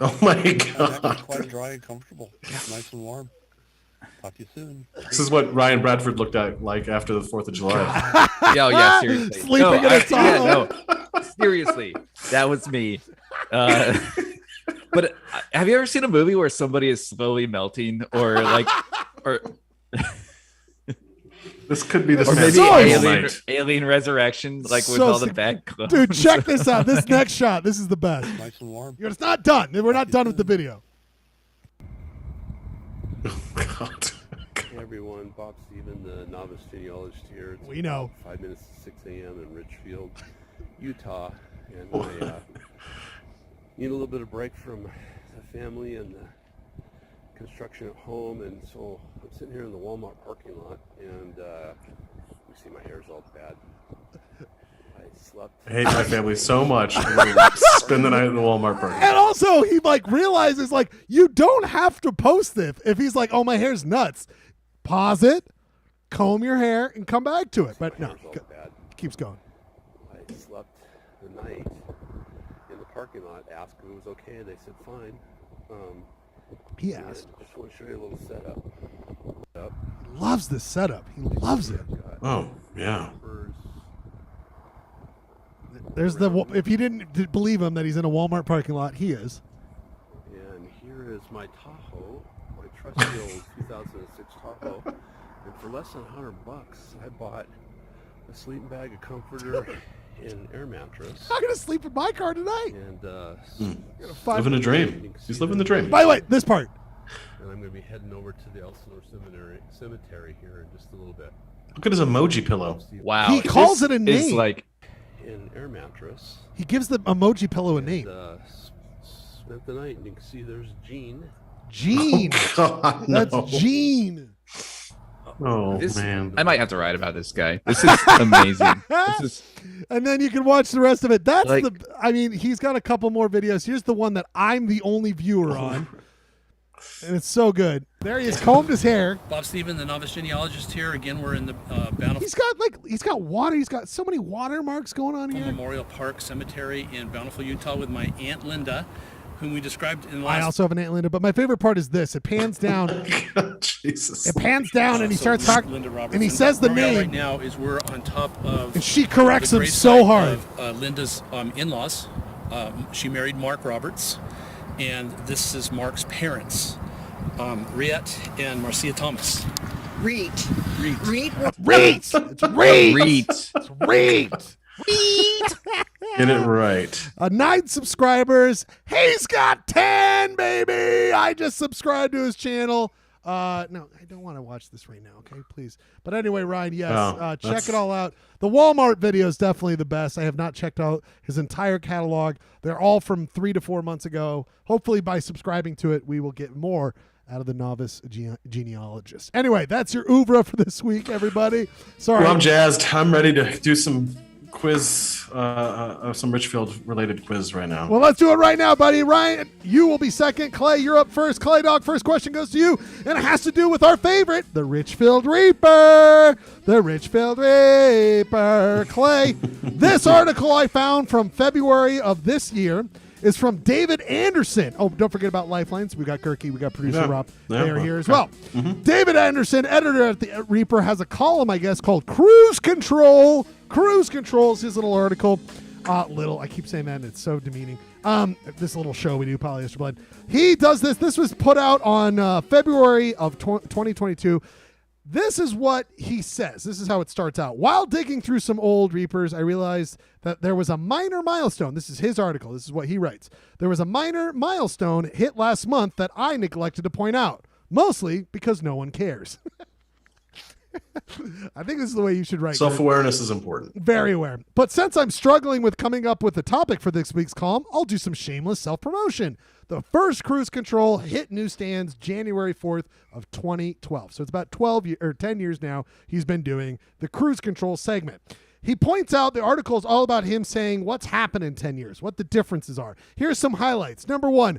Oh my It's God. actually quite dry and comfortable. It's nice and warm. Talk to you soon. This is what Ryan Bradford looked at like after the 4th of July. Yeah, seriously. Sleeping in a towel. Seriously, that was me. But have you ever seen a movie where somebody is slowly melting, or this could be the or maybe alien resurrection, like with all the sick. bad clothes? Dude, check this out. This next shot. This is the best. Nice and warm. It's not done. We're not done with the video. Oh, God. Hey everyone, Bob Steven, the novice genealogist here. It's We know. 5 minutes to 6 a.m. in Richfield, Utah, and I need a little bit of break from the family and the construction at home, and so I'm sitting here in the Walmart parking lot, and you see my hair's all bad. I slept. I hate my family so much. I'm gonna spend the night in the Walmart parking. And also, he realizes you don't have to post this. If he's like, "Oh, my hair's nuts," pause it, comb your hair, and come back to it. But no, keeps going. I slept the night in the parking lot. Asked if it was okay. They said fine. He asked. I just want to show you a little setup. He loves this setup. He loves it. Oh yeah. There's if you didn't believe him that he's in a Walmart parking lot, he is. And here is my Tahoe, my trusty old 2006 Tahoe. And for less than $100, I bought a sleeping bag, a comforter, and an air mattress. I'm gonna sleep in my car tonight. And Living a dream. He's living the dream. By the way, this part. And I'm going to be heading over to the Elsinore Cemetery here in just a little bit. Look at his emoji pillow. Wow. He calls it a name. It's like an air mattress. He gives the emoji pillow a name. Spent the night, and you can see there's Gene. Gene. Oh, God, That's no. Gene. Oh man. I might have to write about this guy. This is amazing. And then you can watch the rest of it. That's he's got a couple more videos. Here's the one that I'm the only viewer on. And it's so good. There he is, combed his hair. Bob Steven, the novice genealogist here. Again, we're in the Bountiful. He's got water. He's got so many watermarks going on here. Memorial Park Cemetery in Bountiful, Utah, with my Aunt Linda, whom we described in the last. I also have an Aunt Linda, but my favorite part is this. It pans down. Jesus. It pans down, and he starts talking, Linda Robertson. and he says the Where we are name. right now is we're on top of. And she corrects the him so gravesite hard. Of, Linda's in-laws. She married Mark Roberts, and this is Mark's parents, Riet and Marcia Thomas. Reet. Reet. It's Reet. It's Reet. Get it right. 9 subscribers. He's got 10, baby. I just subscribed to his channel. No, I don't want to watch this right now, okay? Please. But anyway, Ryan, yes, check it all out. The Walmart video is definitely the best. I have not checked out his entire catalog. They're all from 3 to 4 months ago. Hopefully by subscribing to it, we will get more out of the novice genealogist. Anyway, that's your oeuvre for this week, everybody. Sorry. Well, I'm jazzed. I'm ready to do some quiz, some Richfield related quiz right now. Well, let's do it right now, buddy. Ryan, you will be second. Clay, you're up first. Clay Dog, first question goes to you, and it has to do with our favorite, the Richfield Reaper. The Richfield Reaper. Clay, this article I found from February of this year is from David Anderson. Oh, don't forget about Lifelines. We got Gerke, we got producer Rob. They are here as well. Mm-hmm. David Anderson, editor at the Reaper, has a column, I guess, called Cruise Control. Cruise Control is his little article. I keep saying that, and it's so demeaning. This little show we do, Polyester Blend. He does this. This was put out on February of 2022. This is what he says. This is how it starts out. While digging through some old Reapers, I realized that there was a minor milestone. This is his article. This is what he writes. There was a minor milestone hit last month that I neglected to point out, mostly because no one cares. I think this is the way you should write. Self-awareness is important. Very aware. But since I'm struggling with coming up with a topic for this week's column, I'll do some shameless self-promotion. The first Cruise Control hit newsstands January 4th of 2012. So it's about 10 years now he's been doing the Cruise Control segment. He points out the article is all about him saying what's happened in 10 years, what the differences are. Here's some highlights. Number 1,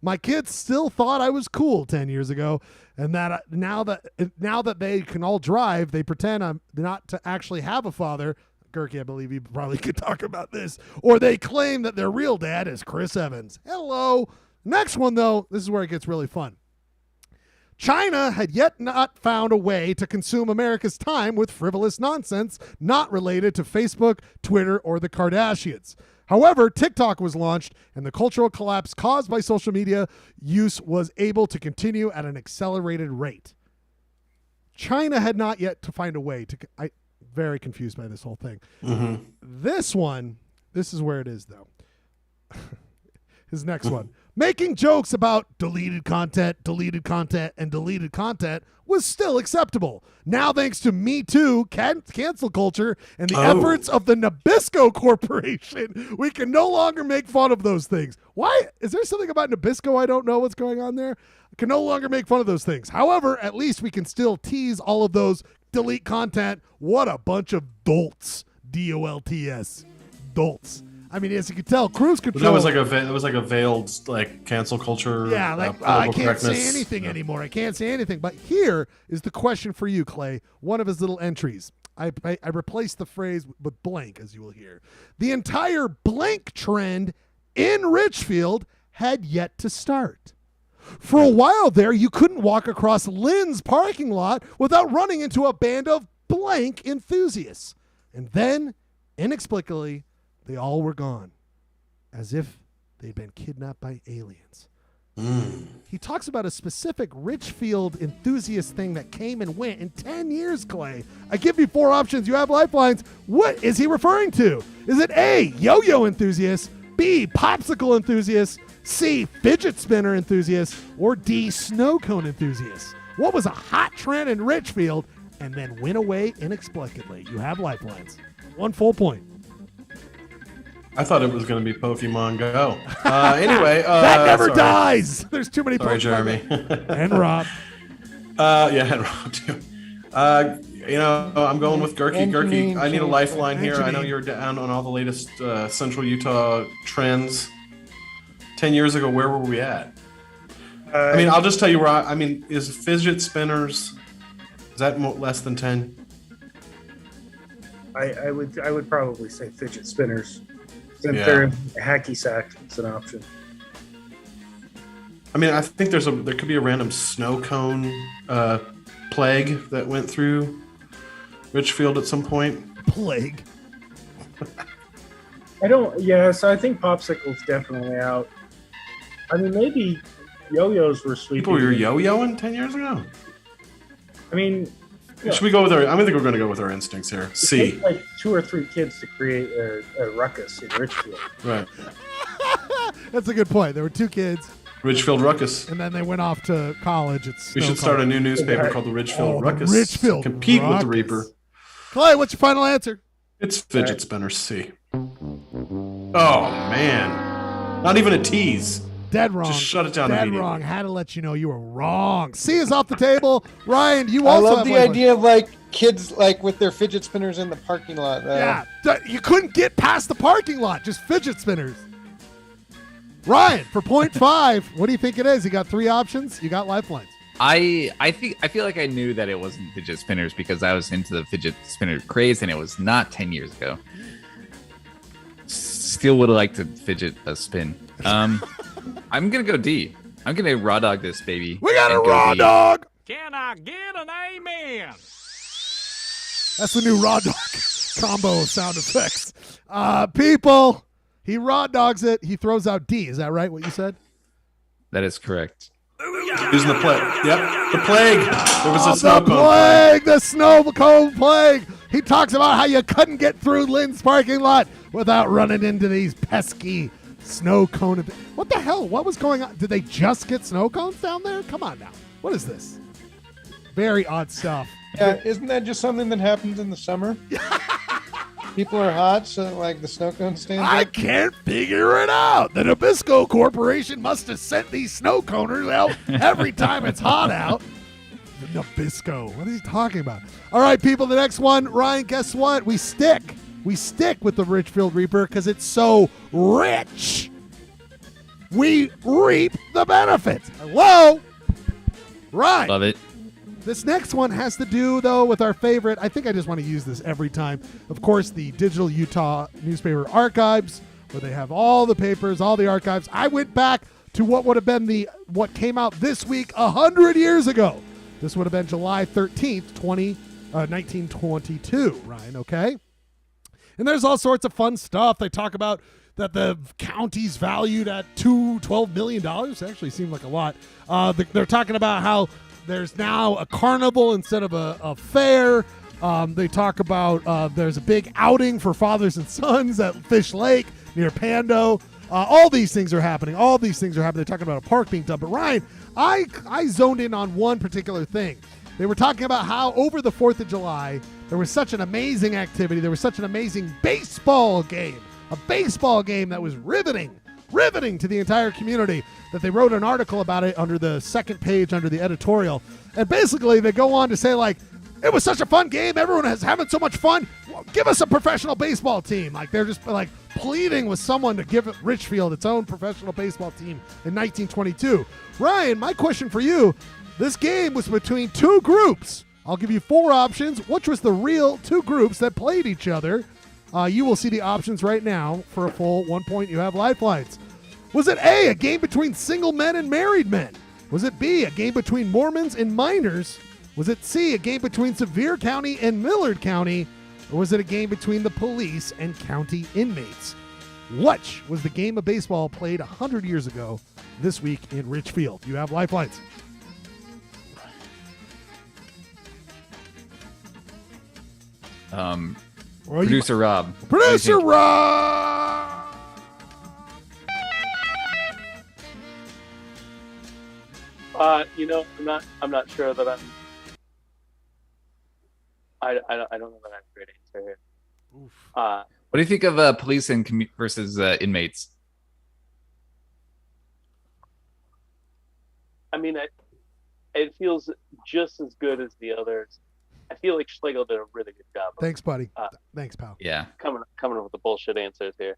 my kids still thought I was cool 10 years ago, and that now that they can all drive, they pretend I'm not to actually have a father. Gerke, I believe you probably could talk about this. Or they claim that their real dad is Chris Evans. Hello. Next one, though, this is where it gets really fun. China had yet not found a way to consume America's time with frivolous nonsense not related to Facebook, Twitter, or the Kardashians. However, TikTok was launched, and the cultural collapse caused by social media use was able to continue at an accelerated rate. China had not yet to find a way to... I'm very confused by this whole thing. Mm-hmm. This is where it is, though. His next one. Making jokes about deleted content, and deleted content was still acceptable. Now, thanks to Me Too, cancel culture, and the efforts of the Nabisco Corporation, we can no longer make fun of those things. Why? Is there something about Nabisco I don't know what's going on there? I can no longer make fun of those things. However, at least we can still tease all of those delete content. What a bunch of dolts. D-O-L-T-S. Dolts. I mean, as you can tell, cruise control. That was like a veiled like cancel culture. Yeah, like I can't say anything anymore. I can't say anything. But here is the question for you, Clay. One of his little entries. I replaced the phrase with blank, as you will hear. The entire blank trend in Richfield had yet to start. For a while there, you couldn't walk across Lynn's parking lot without running into a band of blank enthusiasts. And then, inexplicably, they all were gone, as if they'd been kidnapped by aliens. He talks about a specific Richfield enthusiast thing that came and went in 10 years, Clay. I give you 4 options. You have lifelines. What is he referring to? Is it A, yo-yo enthusiast, B, popsicle enthusiast, C, fidget spinner enthusiast, or D, snow cone enthusiast? What was a hot trend in Richfield and then went away inexplicably? You have lifelines. 1 full point. I thought it was going to be Pokemon Go. Anyway. That never dies. There's too many Sorry, Pokemon. Jeremy. And Rob. Yeah, and Rob, too. I'm going with Gurky. Gurky, I need a lifeline here. I know you're down on all the latest Central Utah trends. 10 years ago, where were we at? I'll just tell you where is fidget spinners, is that less than 10? I would probably say fidget spinners. Since Yeah. they're in a hacky sack, it's an option. I think there could be a random snow cone plague that went through Richfield at some point. Plague. So I think popsicle's definitely out. Maybe yo-yos were sweeping. People were yo-yoing 10 years ago? Yeah. Should we go with I think we're going to go with our instincts here. C. It takes like 2 or 3 kids to create a ruckus in Richfield. Right. That's a good point. There were 2 kids. Richfield Ruckus. And then they went off to college. We should start a new newspaper called the Richfield Ruckus. Richfield Compete Ruckus. with the Reaper. Clay, what's your final answer? It's fidget spinner C. Oh, man. Not even a tease. Dead wrong. Just shut it down Dead immediately. wrong. Had to let you know you were wrong. C is off the table. Ryan, you I also love have the one. idea of like kids like with their fidget spinners in the parking lot. Yeah, you couldn't get past the parking lot. Just fidget spinners. Ryan, for 0.5, what do you think it is? You got 3 options. You got lifelines. I feel like I knew that it wasn't fidget spinners because I was into the fidget spinner craze and it was not 10 years ago. Still would have liked to fidget a spin. I'm gonna go D. I'm gonna raw dog this baby. We got a and go raw D. dog. Can I get an amen? That's the new raw dog combo of sound effects. People, he raw dogs it. He throws out D. Is that right? What you said? That is correct. Using the plague. Yep, the plague. There was a snow the cone plague, the snow cone plague. He talks about how you couldn't get through Lynn's parking lot without running into these pesky snow cone. What the hell? What was going on? Did they just get snow cones down there? Come on now. What is this? Very odd stuff. Yeah, isn't that just something that happens in the summer? People are hot, so like the snow cone stands I up. can't figure it out. The Nabisco Corporation must have sent these snow coners out every time it's hot out. The Nabisco. What is he talking about? All right, people, the next one. Ryan, guess what? We stick with the Richfield Reaper because it's so rich. We reap the benefits. Hello? Right. Love it. This next one has to do, though, with our favorite. I think I just want to use this every time. Of course, the Digital Utah Newspaper Archives, where they have all the papers, all the archives. I went back to what would have been what came out this week 100 years ago. This would have been July 13th, 1922, Ryan, okay? And there's all sorts of fun stuff. They talk about that the county's valued at $12 million. It actually seemed like a lot. They're talking about how there's now a carnival instead of a fair. They talk about there's a big outing for fathers and sons at Fish Lake near Pando. All these things are happening. They're talking about a park being done. But Ryan, I zoned in on one particular thing. They were talking about how over the 4th of July, there was such an amazing activity. There was such an amazing baseball game. A baseball game that was riveting to the entire community, that they wrote an article about it under the second page under the editorial. And basically they go on to say, like, it was such a fun game. Everyone is having so much fun. Give us a professional baseball team. Like, they're just like pleading with someone to give Richfield its own professional baseball team in 1922. Ryan, my question for you, this game was between two groups. I'll give you 4 options. Which was the real 2 groups that played each other? You will see the options right now. For a full 1 point, you have lifelines. Was it A, a game between single men and married men? Was it B, a game between Mormons and minors? Was it C, a game between Sevier County and Millard County? Or was it a game between the police and county inmates? Which was the game of baseball played 100 years ago this week in Richfield? You have lifelines. Producer Rob. Producer Rob! I'm not sure that I don't know that I have a great answer here. What do you think of police and versus inmates? I mean, it feels just as good as the others. I feel like Schlegel did a really good job. Thanks, buddy. Thanks, pal. Yeah. Coming up with the bullshit answers here.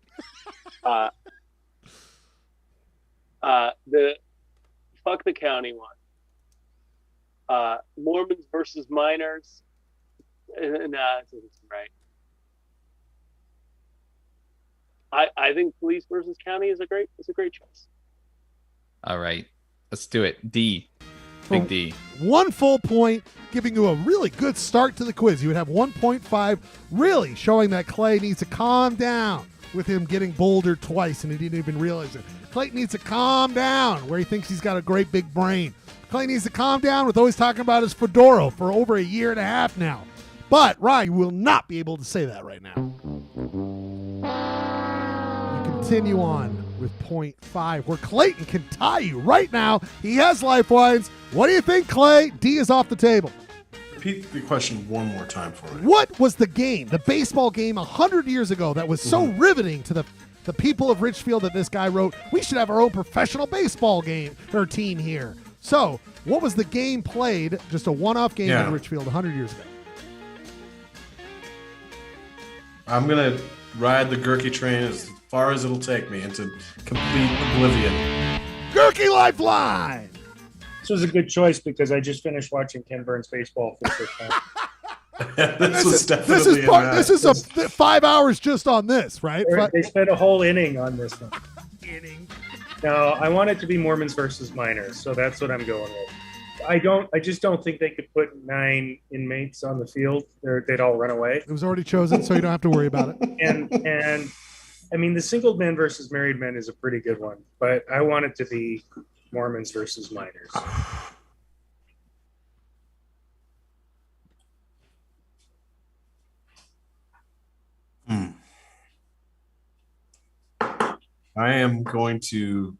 The fuck the county one. Mormons versus minors. Nah, it doesn't seem right. I think police versus county is a great choice. All right. Let's do it. D. Big D. 1 full point, giving you a really good start to the quiz. You would have 1.5, really showing that Clay needs to calm down with him getting bouldered twice, and he didn't even realize it. Clayton needs to calm down where he thinks he's got a great big brain. Clay needs to calm down with always talking about his fedora for over a year and a half now. But Ryan will not be able to say that right now. You continue on with 0.5, where Clayton can tie you right now. He has lifelines. What do you think, Clay? D is off the table. Repeat the question one more time for me. What was the game, the baseball game 100 years ago that was so riveting to the people of Richfield that this guy wrote, we should have our own professional baseball game or team here? So, what was the game played, just a one-off game in Richfield 100 years ago? I'm going to ride the Gurkey train as far as it'll take me into complete oblivion. Gurkey Lifeline! This was a good choice because I just finished watching Ken Burns baseball for the first time. This is 5 hours just on this, right? They spent a whole inning on this one. No, I want it to be Mormons versus minors, so that's what I'm going with. I just don't think they could put 9 inmates on the field. They'd all run away. It was already chosen, so you don't have to worry about it. And I mean, the single men versus married men is a pretty good one, but I want it to be Mormons versus minors. I am going to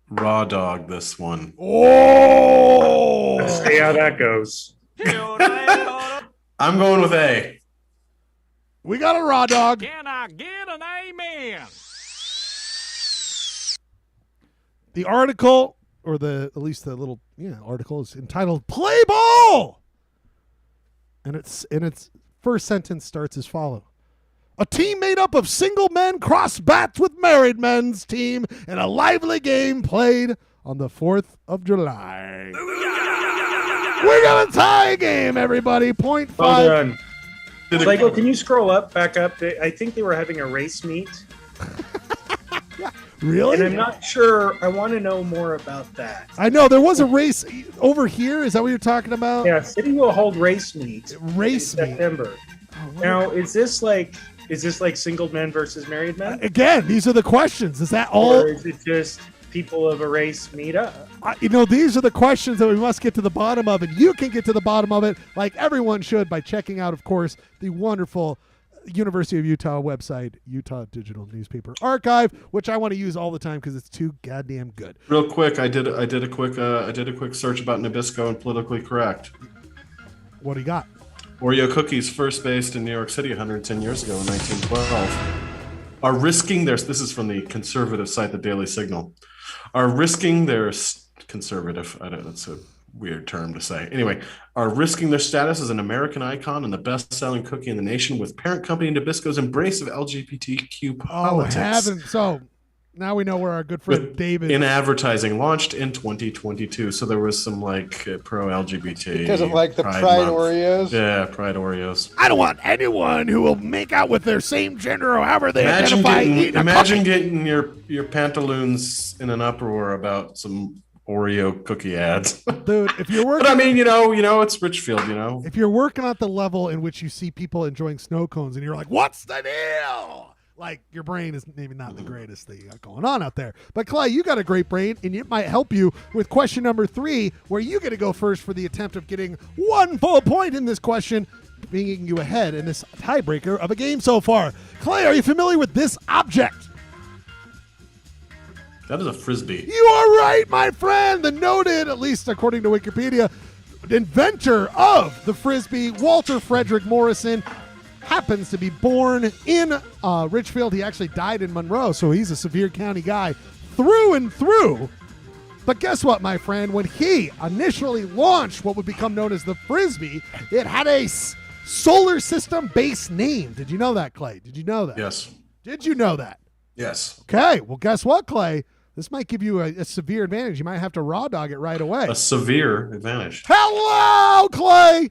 raw dog this one. Oh! Let's see how that goes. I'm going with A. We got a raw dog. Can I get an amen? The article, or at least the little article, is entitled "Play Ball," and its first sentence starts as follows: a team made up of single men cross bats with married men's team in a lively game played on the 4th of July. We got a tie game, everybody. 0.5. Well done. Lego, can you scroll back up? I think they were having a race meet. Really? And I'm not sure. I want to know more about that. I know there was a race over here. Is that what you're talking about? Yeah, City will hold race meet. Race in September. Now, is this like single men versus married men? Again, these are the questions. Is that all? Or is it just people of a race meet up? These are the questions that we must get to the bottom of, and you can get to the bottom of it like everyone should by checking out, of course, the wonderful University of Utah website, Utah Digital Newspaper Archive, which I want to use all the time because it's too goddamn good. Real quick, I did a quick search about Nabisco and politically correct. What do you got? Oreo cookies, first based in New York City 110 years ago in 1912, are risking their. This is from the conservative site, the Daily Signal. Are risking their conservative. I don't. That's a weird term to say. Anyway, are risking their status as an American icon and the best-selling cookie in the nation with parent company Nabisco's embrace of LGBTQ politics. Oh, heavens. So now we know where our good friend David... In advertising, launched in 2022. So there was some pro-LGBT... Because of the Pride Month. Oreos? Yeah, Pride Oreos. I don't want anyone who will make out with their same gender or however they identify. Imagine getting your pantaloons in an uproar about some Oreo cookie ads. Dude, if you're working... But I mean, it's Richfield, If you're working at the level in which you see people enjoying snow cones and you're like, what's the deal? Your brain is maybe not the greatest thing you got going on out there. But Clay, you got a great brain, and it might help you with question number 3, where you get to go first for the attempt of getting 1 full point in this question, bringing you ahead in this tiebreaker of a game so far. Clay, are you familiar with this object? That is a Frisbee. You are right, my friend. The noted, at least according to Wikipedia, inventor of the Frisbee, Walter Frederick Morrison, happens to be born in Richfield. He actually died in Monroe, so he's a Sevier County guy through and through. But guess what, my friend? When he initially launched what would become known as the Frisbee, it had a solar system-based name. Did you know that, Clay? Did you know that? Yes. Did you know that? Yes. Okay, well, guess what, Clay? This might give you a severe advantage. You might have to raw dog it right away. A severe advantage. Hello, Clay!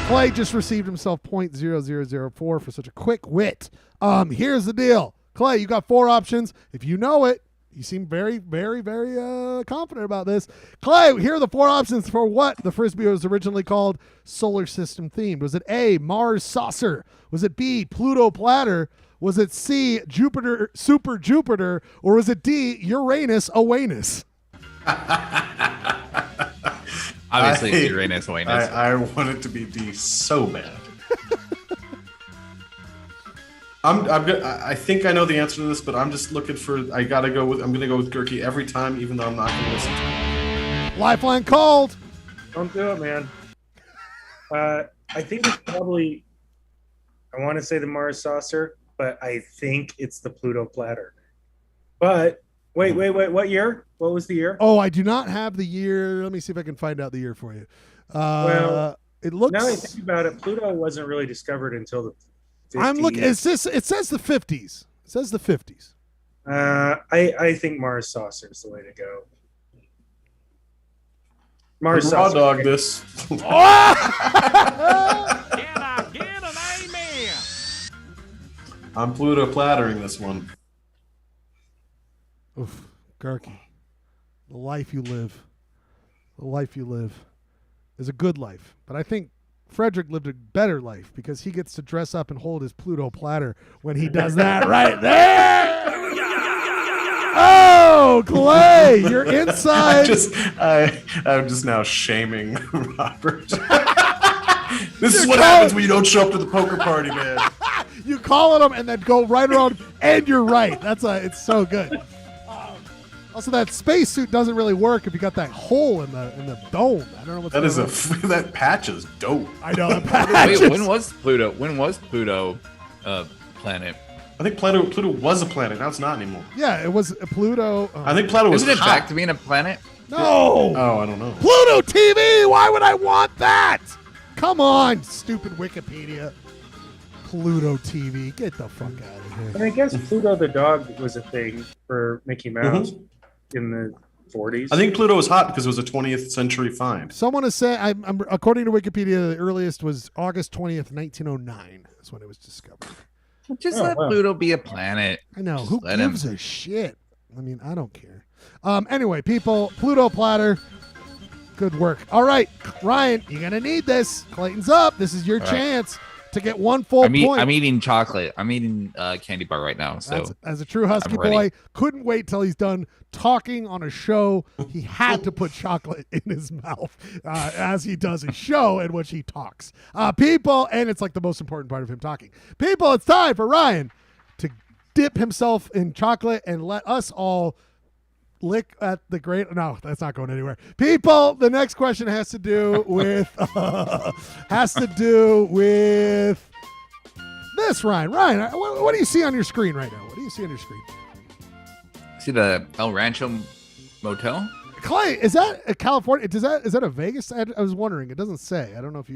Clay just received himself 0.0004 for such a quick wit. Here's the deal. Clay, you got 4 options. If you know it, you seem very, very, very confident about this. Clay, here are the 4 options for what the Frisbee was originally called solar system themed. Was it A, Mars saucer? Was it B, Pluto platter? Was it C, Jupiter, Super Jupiter? Or was it D, Uranus Oanus? Obviously, it's Uranus Oanus. I want it to be D so bad. I think I know the answer to this, but I'm just looking for. I'm gonna go with Gurky every time, even though I'm not gonna listen to it. Lifeline called. Don't do it, man. I think it's probably. I want to say the Mars saucer, but I think it's the Pluto platter. But wait. What year? What was the year? Oh, I do not have the year. Let me see if I can find out the year for you. Well, it looks. Now that I think about it, Pluto wasn't really discovered until the 50s. I'm looking. It says the 50s. It says the 50s. I think Mars saucer is the way to go. Mars Raw saucer. dog this. Can I get an amen? I'm Pluto plattering this one. Oof, Gurky. The life you live is a good life. But I think Frederick lived a better life because he gets to dress up and hold his Pluto platter when he does that right there. Oh, Clay, you're inside. I'm just now shaming Robert. This is what happens when you don't show up to the poker party, man. You call it him and then go right around, and you're right. It's so good. Also, that spacesuit doesn't really work if you got that hole in the dome. I don't know what's going on. That patch is dope. I know that patch. Wait, when was Pluto? Planet? I think Pluto was a planet. Now it's not anymore. Yeah, it was Pluto. I think Pluto was. Isn't it hot. back to being a planet? No. Oh, I don't know. Pluto TV. Why would I want that? Come on, stupid Wikipedia. Pluto TV. Get the fuck out of here. And I guess Pluto the dog was a thing for Mickey Mouse in the 40s. I think Pluto was hot because it was a 20th century find. Someone has said, according to Wikipedia, the earliest was August 20th, 1909 is when it was discovered. Just Oh, let wow. Pluto be a planet. I know. Just Who let him. gives a shit? I mean, I don't care. Anyway, people, Pluto platter. Good work. All right, Ryan, you're going to need this. Clayton's up. This is your All right. chance to get one full I'm point. eating chocolate. I'm eating candy bar right now. So As a true Husky I'm ready. boy, couldn't wait till he's done talking on a show. He had to put chocolate in his mouth as he does his show in which he talks. People, and it's like the most important part of him talking. People, it's time for Ryan to dip himself in chocolate and let us all lick at the great. No, that's not going anywhere. People, the next question has to do with this, Ryan. Ryan, what do you see on your screen right now? What do you see on your screen? See the El Rancho Motel? Clay, is that a California? Is that a Vegas? I was wondering. It doesn't say. I don't know if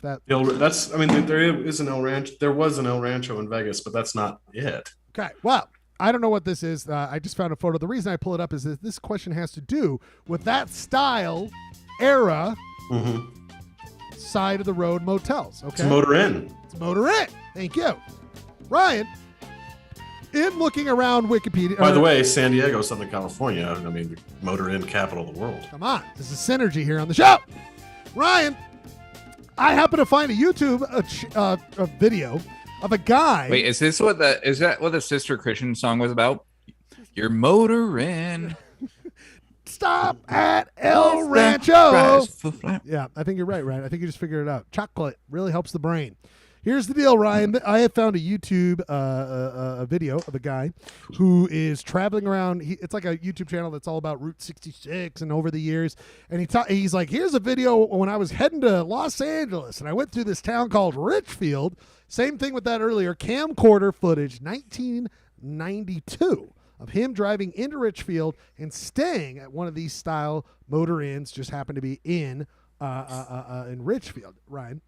that. That's. I mean, there is an El Rancho. There was an El Rancho in Vegas, but that's not it. Okay. Well, I don't know what this is. I just found a photo. The reason I pull it up is that this question has to do with that style, era, side of the road motels. Okay. It's Motor Inn. It's Motor Inn. Thank you, Ryan. In looking around Wikipedia. By the way, San Diego, Southern California. I mean, Motor Inn, capital of the world. Come on, this is synergy here on the show. Ryan, I happen to find a YouTube a video of a guy. Wait, is that what the Sister Christian song was about? Your motor in. Stop at El Rancho. Yeah, I think you're right, Ryan. I think you just figured it out. Chocolate really helps the brain. Here's the deal, Ryan. I have found a YouTube a video of a guy who is traveling around. It's like a YouTube channel that's all about Route 66 and over the years. And he's like, here's a video when I was heading to Los Angeles, and I went through this town called Richfield. Same thing with that earlier. Camcorder footage, 1992, of him driving into Richfield and staying at one of these style motor inns. Just happened to be in Richfield, Ryan.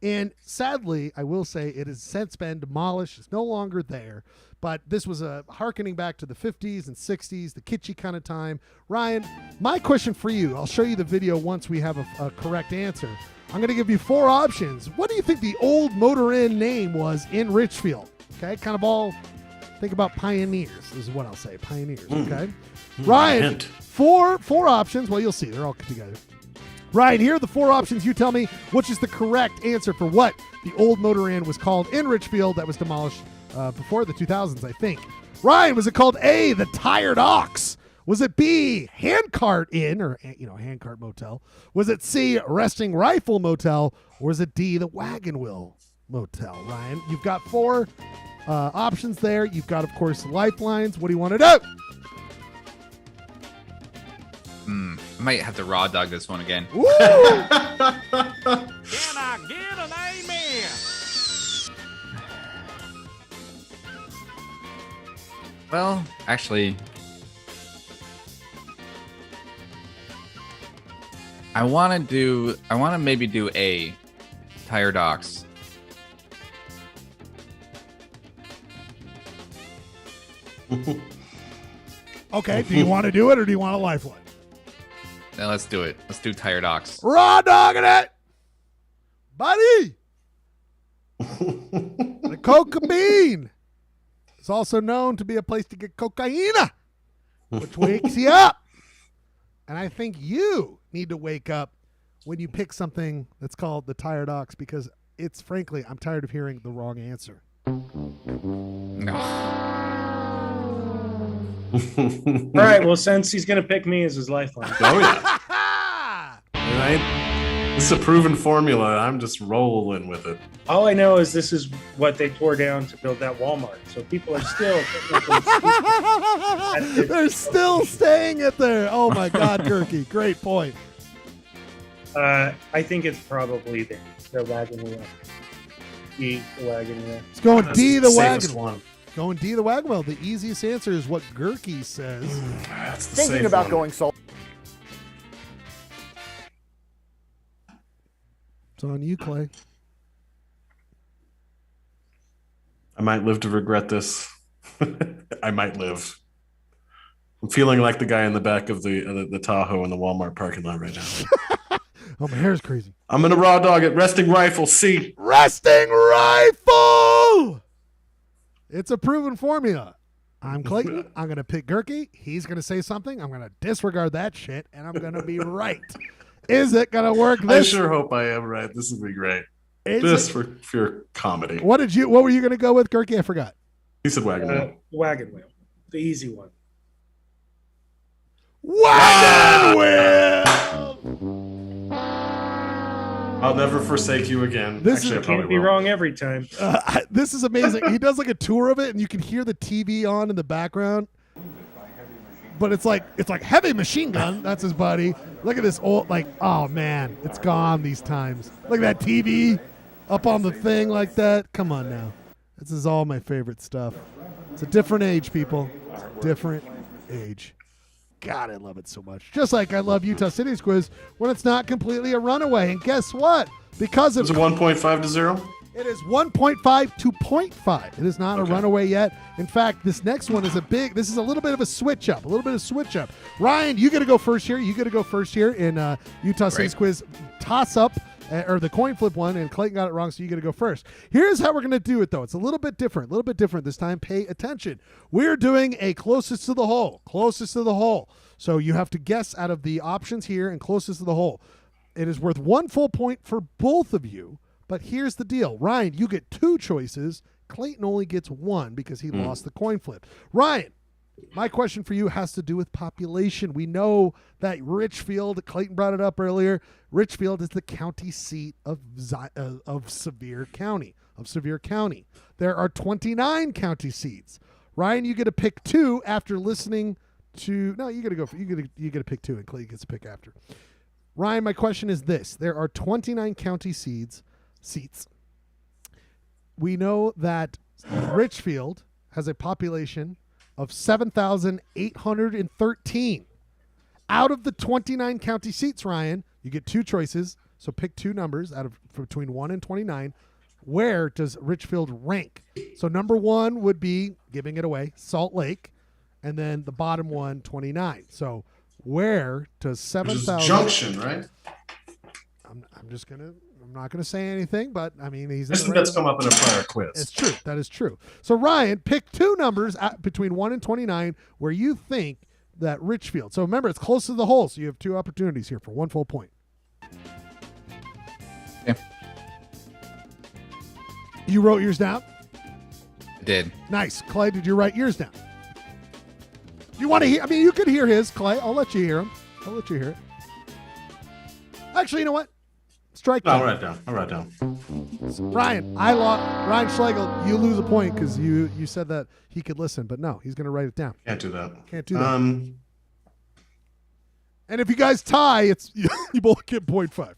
And sadly, I will say it has since been demolished. It's no longer there. But this was a hearkening back to the 50s and 60s, the kitschy kind of time. Ryan, my question for you, I'll show you the video once we have a correct answer. I'm going to give you 4 options. What do you think the old Motor Inn name was in Richfield? Okay, kind of all think about pioneers is what I'll say. Pioneers, okay? Ryan, four options. Well, you'll see. They're all together. Ryan, here are the 4 options. You tell me which is the correct answer for what the old Motor Inn was called in Richfield that was demolished before the 2000s, I think. Ryan, was it called A, the Tired Ox? Was it B, Handcart Inn, or Handcart Motel? Was it C, Resting Rifle Motel? Or was it D, the Wagon Wheel Motel? Ryan, you've got 4 options there. You've got, of course, lifelines. What do you want to do? I might have to raw dog this one again. Can I get an amen? Well, actually, I want to maybe do A, Tired Ox. Okay, do you want to do it or do you want a lifeline? Now let's do it. Let's do Tired Ox. Raw dogging it, buddy. The coca bean is also known to be a place to get cocaine, which wakes you up. And I think you need to wake up when you pick something that's called the Tired Ox, because it's frankly, I'm tired of hearing the wrong answer. All right. Well, since he's going to pick me as his lifeline. Oh, yeah. Right? This is a proven formula. I'm just rolling with it. All I know is this is what they tore down to build that Walmart. So people are still. They're still staying it there. Oh, my God, Gurky. Great point. I think it's probably the wagon wheel. D, the wagon wheel. It's going D, the safest wagon. one. Going D, the wagon wheel. The easiest answer is what Gurky says. That's the Thinking safe about one. going solo. It's on you, Clay. I might live to regret this. I might live. I'm feeling like the guy in the back of the Tahoe in the Walmart parking lot right now. Oh, my hair's crazy. I'm going to raw dog it. Resting Rifle, C. Resting Rifle! It's a proven formula. I'm Clayton. I'm going to pick Gurky. He's going to say something. I'm going to disregard that shit, and I'm going to be right. Is it going to work? I sure hope I am right. This will be great. Just for pure comedy. What were you going to go with, Gurky? I forgot. He said wagon wheel. Wagon wheel. The easy one. Wagon wheel! I'll never forsake you again. This Actually, I Can't probably be will. wrong every time. This is amazing. He does like a tour of it, and you can hear the TV on in the background. But it's like Heavy Machine Gun. That's his buddy. Look at this old, oh man, it's gone these times. Look at that TV up on the thing like that. Come on now. This is all my favorite stuff. It's a different age, people. It's a different age. God, I love it so much. Just like I love Utah City's quiz when it's not completely a runaway. And guess what? Because Is it 1.5 to 0? it is 1.5 to 0.5. It is not a runaway yet. In fact, this next one is this is a little bit of a switch up, Ryan, you got to go first here. In Utah City's quiz toss up, or the coin flip one, and Clayton got it wrong, so you got to go first. Here's how we're going to do it, though. It's a little bit different this time. Pay attention. We're doing a closest to the hole. So you have to guess out of the options here and closest to the hole. It is worth 1 full point for both of you. But here's the deal. Ryan, you get 2 choices. Clayton only gets 1 because he lost the coin flip. Ryan, my question for you has to do with population. We know that Richfield, Clayton brought it up earlier, Richfield is the county seat of Sevier County. There are 29 county seats. Ryan, you get to pick 2 after listening to... No, you got to pick 2, and Clayton gets to pick after. Ryan, my question is this. There are 29 county seats. We know that Richfield has a population of 7,813. Out of the 29 county seats, Ryan, you get 2 choices. So pick 2 numbers between 1 and 29. Where does Richfield rank? So number 1 would be, giving it away, Salt Lake. And then the bottom one, 29. So where does 7,000... Junction, right? I'm not going to say anything, but I mean, That's come up in a prior quiz. It's true. That is true. So Ryan, pick 2 numbers between 1 and 29 where you think that Richfield. So remember, it's close to the hole, so you have 2 opportunities here for 1 full point. Yeah. You wrote yours down? I did. Nice. Clay, did you write yours down? You want to hear? I mean, you could hear his, Clay. I'll let you hear him. I'll let you hear it. Actually, you know what? Strike No, down. I'll write down. Ryan, Ryan Schlegel, you lose a point because you said that he could listen, but no, he's going to write it down. Can't do that. And if you guys tie, it's you both get 0.5.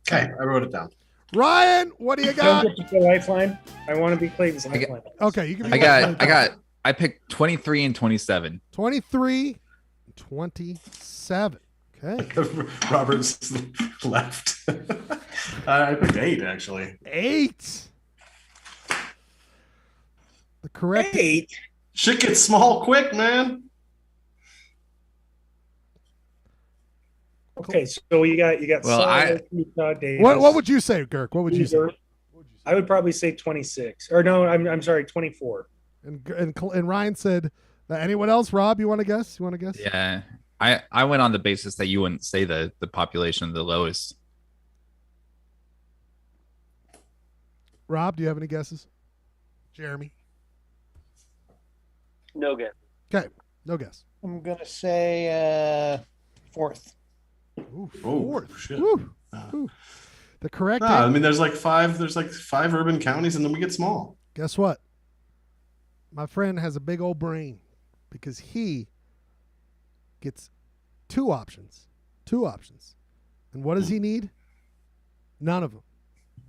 Okay, I wrote it down. Ryan, what do you got? Don't get to the lifeline. I want to be Clayton's lifeline. Okay, you can be I picked 23 and 27. 23, 27. Okay. Robert's left. I picked 8, actually. 8. The correct 8. Shit gets small quick, man. Okay, so you got. Well, Solid, Utah, Davis. What would you say, Girk? What would you say? I would probably say 26. Or no, I'm sorry, 24. And Ryan said, anyone else? Rob, you want to guess? Yeah. I went on the basis that you wouldn't say the population of the lowest. Rob, do you have any guesses? Jeremy? No guess. Okay, no guess. I'm going to say 4th. Ooh, 4th. Oh, shit. Ooh. The correct I mean, there's like 5 urban counties, and then we get small. Guess what? My friend has a big old brain because he gets 2 options. And what does he need? None of them.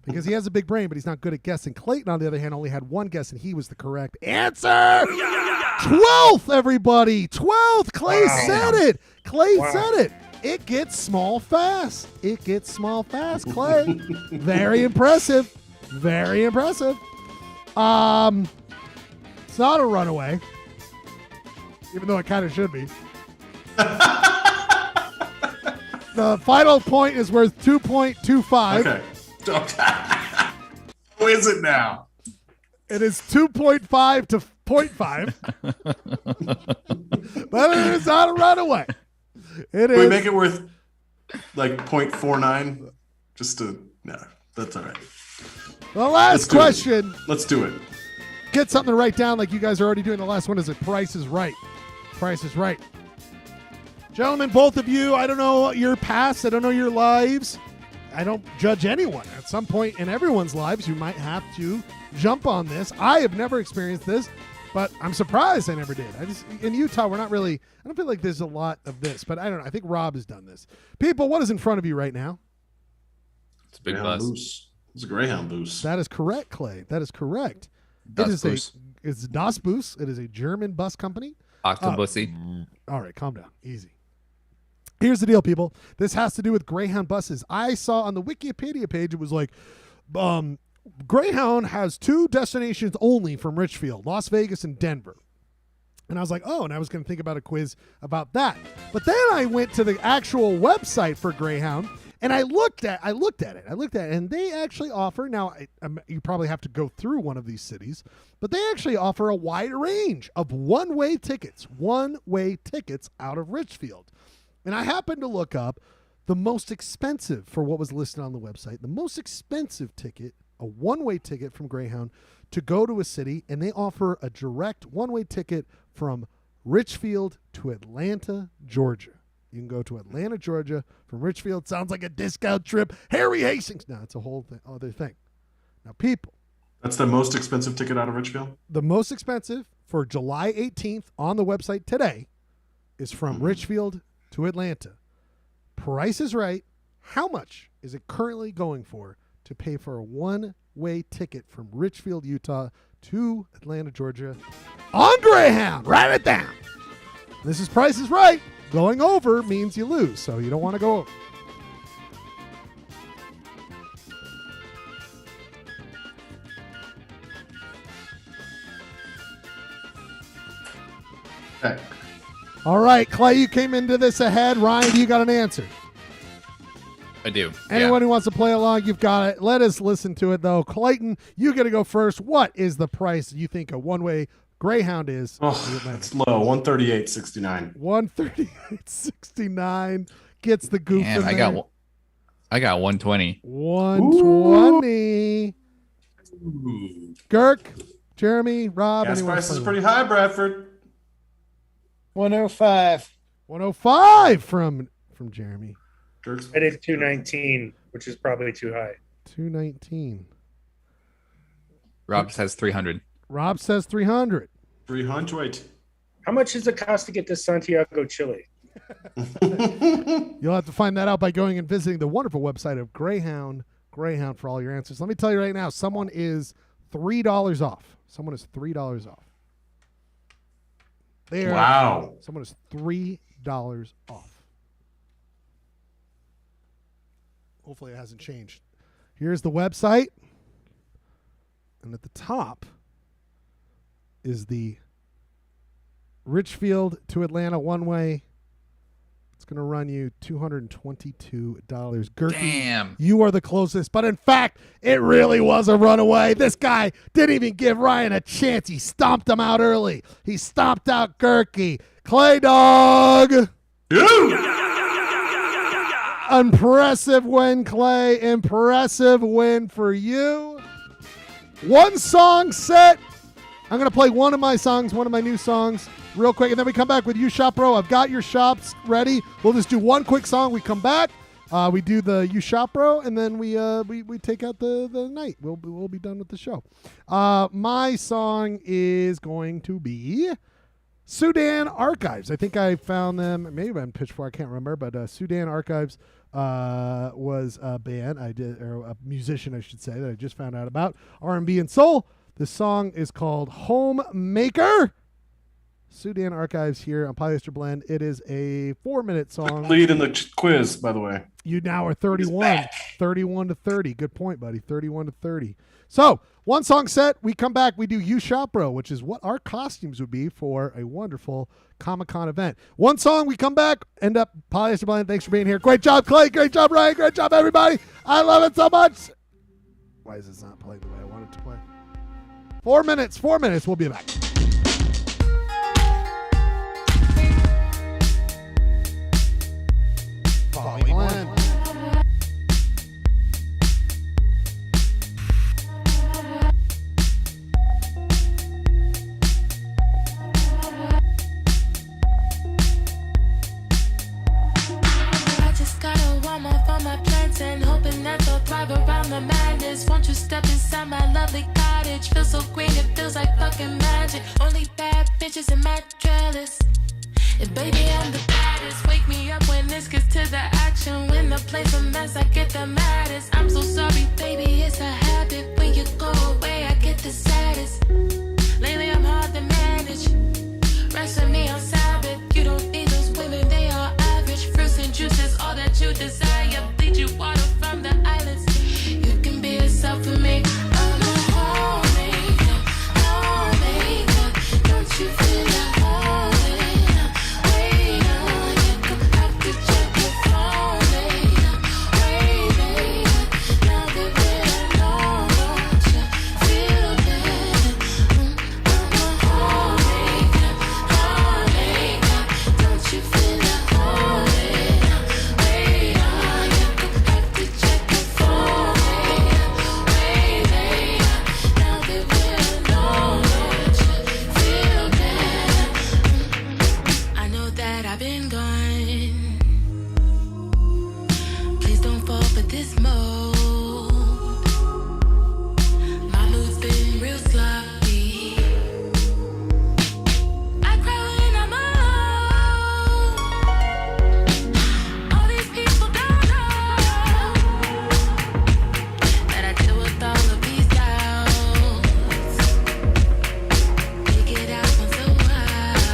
Because he has a big brain, but he's not good at guessing. Clayton, on the other hand, only had 1 guess, and he was the correct answer. 12th, everybody. 12th. Clay said it. Said it. It gets small fast. Clay. Very impressive. It's not a runaway, even though it kind of should be. The final point is worth 2.25. Okay. Who is it now? It is 2.5 to 0.5. But it is not a runaway. It is. We make it worth like 0.49 just to, no, that's all right. The last question. Let's do it. Get something to write down like you guys are already doing. The last one is a Price is Right. Price is Right. Gentlemen, both of you, I don't know your past. I don't know your lives. I don't judge anyone. At some point in everyone's lives, you might have to jump on this. I have never experienced this, but I'm surprised I never did. In Utah, we're not really, I don't feel like there's a lot of this, but I don't know. I think Rob has done this. People, what is in front of you right now? It's a big bus. It's a Greyhound bus. That is correct, Clay. That is correct. Das Bus. It's Das Bus. It is a German bus company. Octobussy. All right, calm down. Easy. Here's the deal, people. This has to do with Greyhound buses. I saw on the Wikipedia page, it was like, Greyhound has 2 destinations only from Richfield, Las Vegas and Denver. And I was like, oh, and I was going to think about a quiz about that. But then I went to the actual website for Greyhound, and I looked at it, and they actually offer, now you probably have to go through one of these cities, but they actually offer a wide range of one-way tickets out of Richfield. And I happened to look up the most expensive for what was listed on the website, the most expensive ticket, a one-way ticket from Greyhound to go to a city, and they offer a direct one-way ticket from Richfield to Atlanta, Georgia. You can go to Atlanta, Georgia from Richfield. Sounds like a discount trip. Harry Hastings. No, it's a whole other thing. Now, people. That's the most expensive ticket out of Richfield? The most expensive for July 18th on the website today is from Richfield to Atlanta. Price is Right. How much is it currently going for to pay for a one-way ticket from Richfield, Utah to Atlanta, Georgia on Greyhound? Write it down. This is Price is Right. Going over means you lose, so you don't want to go over. Okay. All right, Clay, you came into this ahead. Ryan, do you got an answer? I do. Anyone who wants to play along, you've got it. Let us listen to it, though. Clayton, you got to go first. What is the price you think a one-way Greyhound is? Oh, that's low. $138.69. $138.69 gets the goof in there. I got 120. 120. Girk, Jeremy, Rob. Gas price is pretty high, Bradford. 105. 105 from Jeremy. I did 219, which is probably too high. 219. Rob says 300. Rob says 300. 300. How much does it cost to get to Santiago, Chile? You'll have to find that out by going and visiting the wonderful website of Greyhound for all your answers. Let me tell you right now, someone is $3 off. Someone is $3 off. Wow. Someone is $3 off. Hopefully it hasn't changed. Here's the website. And at the top is the Richfield to Atlanta one-way. It's going to run you $222. Gertie, damn. You are the closest. But in fact, it really was a runaway. This guy didn't even give Ryan a chance. He stomped him out early. He stomped out Gertie. Clay Dog. Impressive win, Clay. Impressive win for you. One song set. I'm going to play one of my songs, one of my new songs, real quick, and then we come back with You Shop Bro. I've got your shops ready. We'll just do one quick song. We come back. We do the You Shop Bro, and then we take out the night. We'll be done with the show. My song is going to be Sudan Archives. I think I found them maybe on Pitchfork. I can't remember, but Sudan Archives was a band or a musician, I should say, that I just found out about. R&B and soul. The song is called Homemaker. Sudan Archives here on Polyester Blend. It is a 4-minute song. Lead in the quiz, by the way. You now are 31 to 30. Good point, buddy. 31 to 30. So, one song set. We come back. We do You Shop Bro, which is what our costumes would be for a wonderful Comic-Con event. One song. We come back. End up Polyester Blend. Thanks for being here. Great job, Clay. Great job, Ryan. Great job, everybody. I love it so much. Why is this not playing the way I want it to play? 4 minutes. We'll be back. Poly Blend. Around the madness, won't you step inside my lovely cottage? Feels so green, it feels like fucking magic. Only bad bitches in my trellis. And baby, I'm the baddest. Wake me up when this gets to the action. When the play's a mess, I get the maddest. I'm so sorry, baby, it's a habit. When you go away, I get the saddest. Lately, I'm hard to manage. Rest of me on Sabbath. You don't need those women, they are average. Fruits and juices, all that you desire. Bleed you water from the islands. You can be yourself for me. I'm a homemaker, homemaker. Don't you feel at home? Wait on, you could have to check your phone later. Wait, later. Now that we're alone, don't you feel better? I'm a homemaker, homemaker. Don't you feel at home? Wait on, you could have to check your phone later. Wait, later. Now that we're alone, don't you feel better? I know that I've been gone. Please don't fall for this mode. My mood's been real sloppy. I cry when I'm alone. All these people don't know that I deal with all of these doubts. They get out once a while.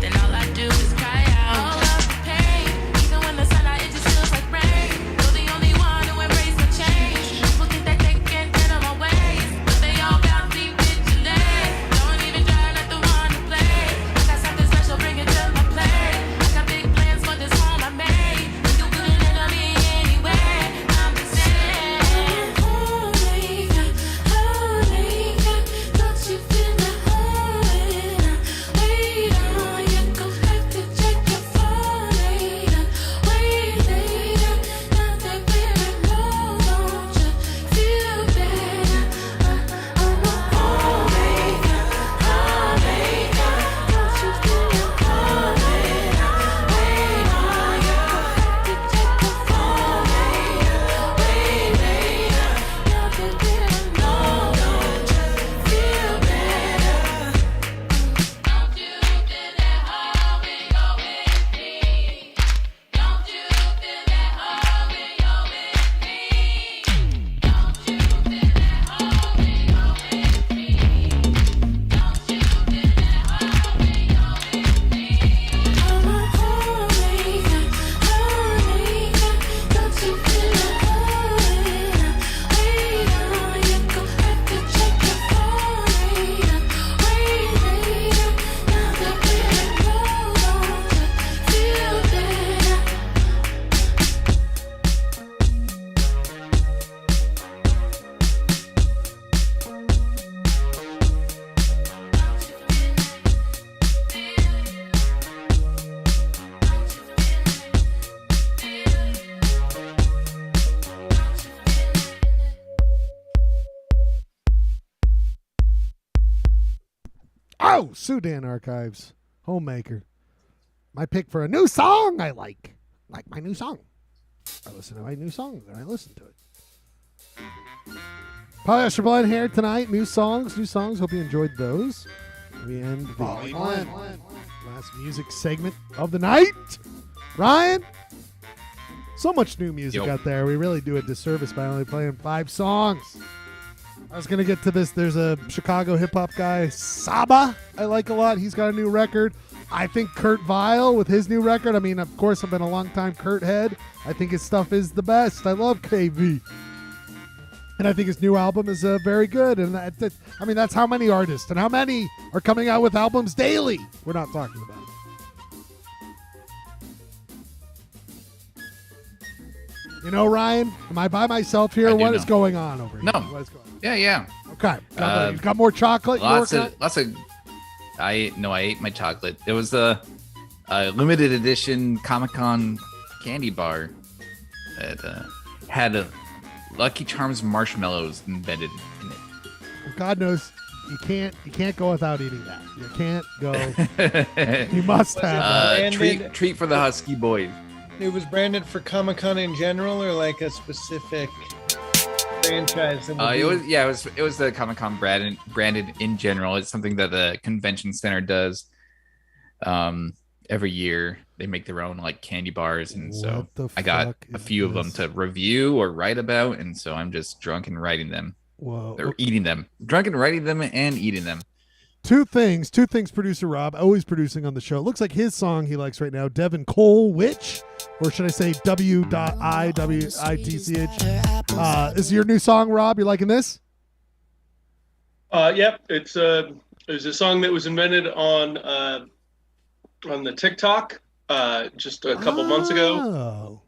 Then all I do is cry out. All of the pain, even when the sun out, it just feels like rain. You're the only one who embrace the change. People think that they can't get on my ways, but they all got me vigilant. Don't even try not to wanna play. I got something special, bring it to my plate. I got big plans for this home I made. You couldn't enter me anyway. I'm the same. Homemaker, homemaker. Don't you feel at home? Wait on, you gon' have to check your phone later. Wait, later. Now that we're alone, don't you feel better? I'm a homemaker, homemaker. Don't you feel at home? Wait on, you gon' have to check your phone later. Wait, later. Now that we're alone, don't you feel better? Don't you feel at home when you're with me? Don't you feel at home when you're with me? Don't you feel at home when you're with me? Don't you feel at home when you're with me? I'm a homemaker, homemaker. Don't you feel at home? Wait on, you gon' have to check your phone later. Wait, later. Now that we're alone, don't you feel better? Oh, Sudan Archives, Homemaker. My pick for a new song I like my new song. I listen to my new song, and I listen to it. Polyester Blend here tonight. New songs. Hope you enjoyed those. We end the last music segment of the night. Ryan, so much new music out there. We really do a disservice by only playing 5 songs. I was going to get to this. There's a Chicago hip-hop guy, Saba, I like a lot. He's got a new record. I think Kurt Vile with his new record. I mean, of course, I've been a long-time Kurt head. I think his stuff is the best. I love KV. And I think his new album is very good. And that's how many artists and how many are coming out with albums daily. We're not talking about it. You know, Ryan, am I by myself here? What is going on over here? No. What is going on? Yeah. Okay. Got more chocolate? Lots of. I ate my chocolate. It was a limited edition Comic-Con candy bar that had a Lucky Charms marshmallows embedded in it. Well, God knows you can't go without eating that. You can't go. You must have that. Treat for the Husky boys. It was branded for Comic-Con in general, or like a specific franchise? It was the Comic-Con branded in general. It's something that the convention center does every year. They make their own like candy bars, and so I got a few of them to review or write about, and so I'm just drunk and writing them. Whoa. Or eating them. Drunk and writing them and eating them. Two things, producer Rob, always producing on the show. It looks like his song he likes right now, Devin Cole Witch, or should I say W.I.W.I.T.C.H. Is your new song, Rob? You liking this? Yep. It's a song that was invented on the TikTok just a couple months ago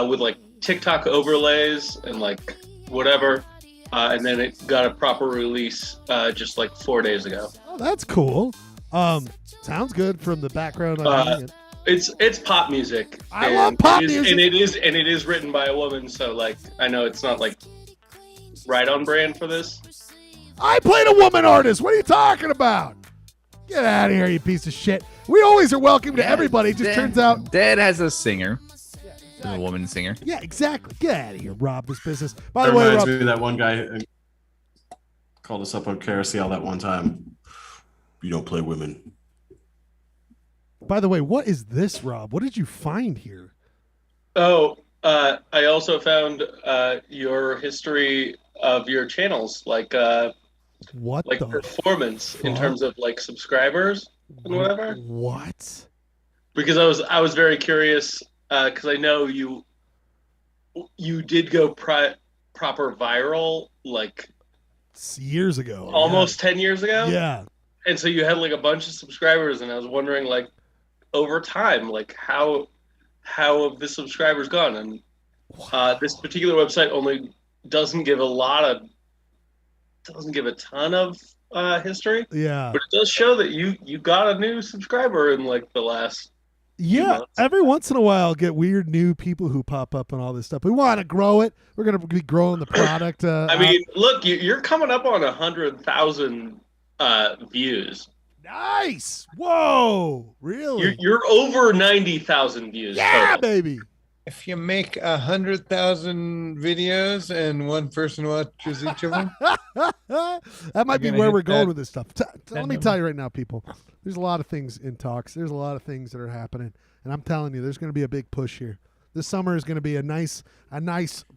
with like TikTok overlays and like whatever. And then it got a proper release just like 4 days ago. Oh, that's cool. Sounds good from the background. It's pop music. I love pop music, and it is written by a woman. So like, I know it's not like right on brand for this. I played a woman artist. What are you talking about? Get out of here, you piece of shit. We always are welcome to everybody. It just turns out Dad has a singer. A woman singer. Yeah, exactly. Get out of here, Rob. This business. By the That way, reminds Rob, me of that one guy who called us up on Carousel that one time. You don't play women. By the way, what is this, Rob? What did you find here? Oh, I also found your history of your channels, like performance in terms of like subscribers and whatever. What? Because I was very curious. Because I know you did go proper viral like years ago, almost 10 years ago. Yeah, and so you had like a bunch of subscribers, and I was wondering like over time, like how have the subscribers gone? And this particular website only doesn't give a ton of history. Yeah, but it does show that you got a new subscriber in like the last. Yeah, every once in a while, get weird new people who pop up and all this stuff. We want to grow it. We're going to be growing the product. I mean, look, you're coming up on 100,000 views. Nice. Whoa, really? You're over 90,000 views. Yeah, total. baby. If you make 100,000 videos and one person watches each of them, that might be where we're going with this stuff. Let me tell you right now, people. There's a lot of things in talks. There's a lot of things that are happening, and I'm telling you, there's going to be a big push here. This summer is going to be a nice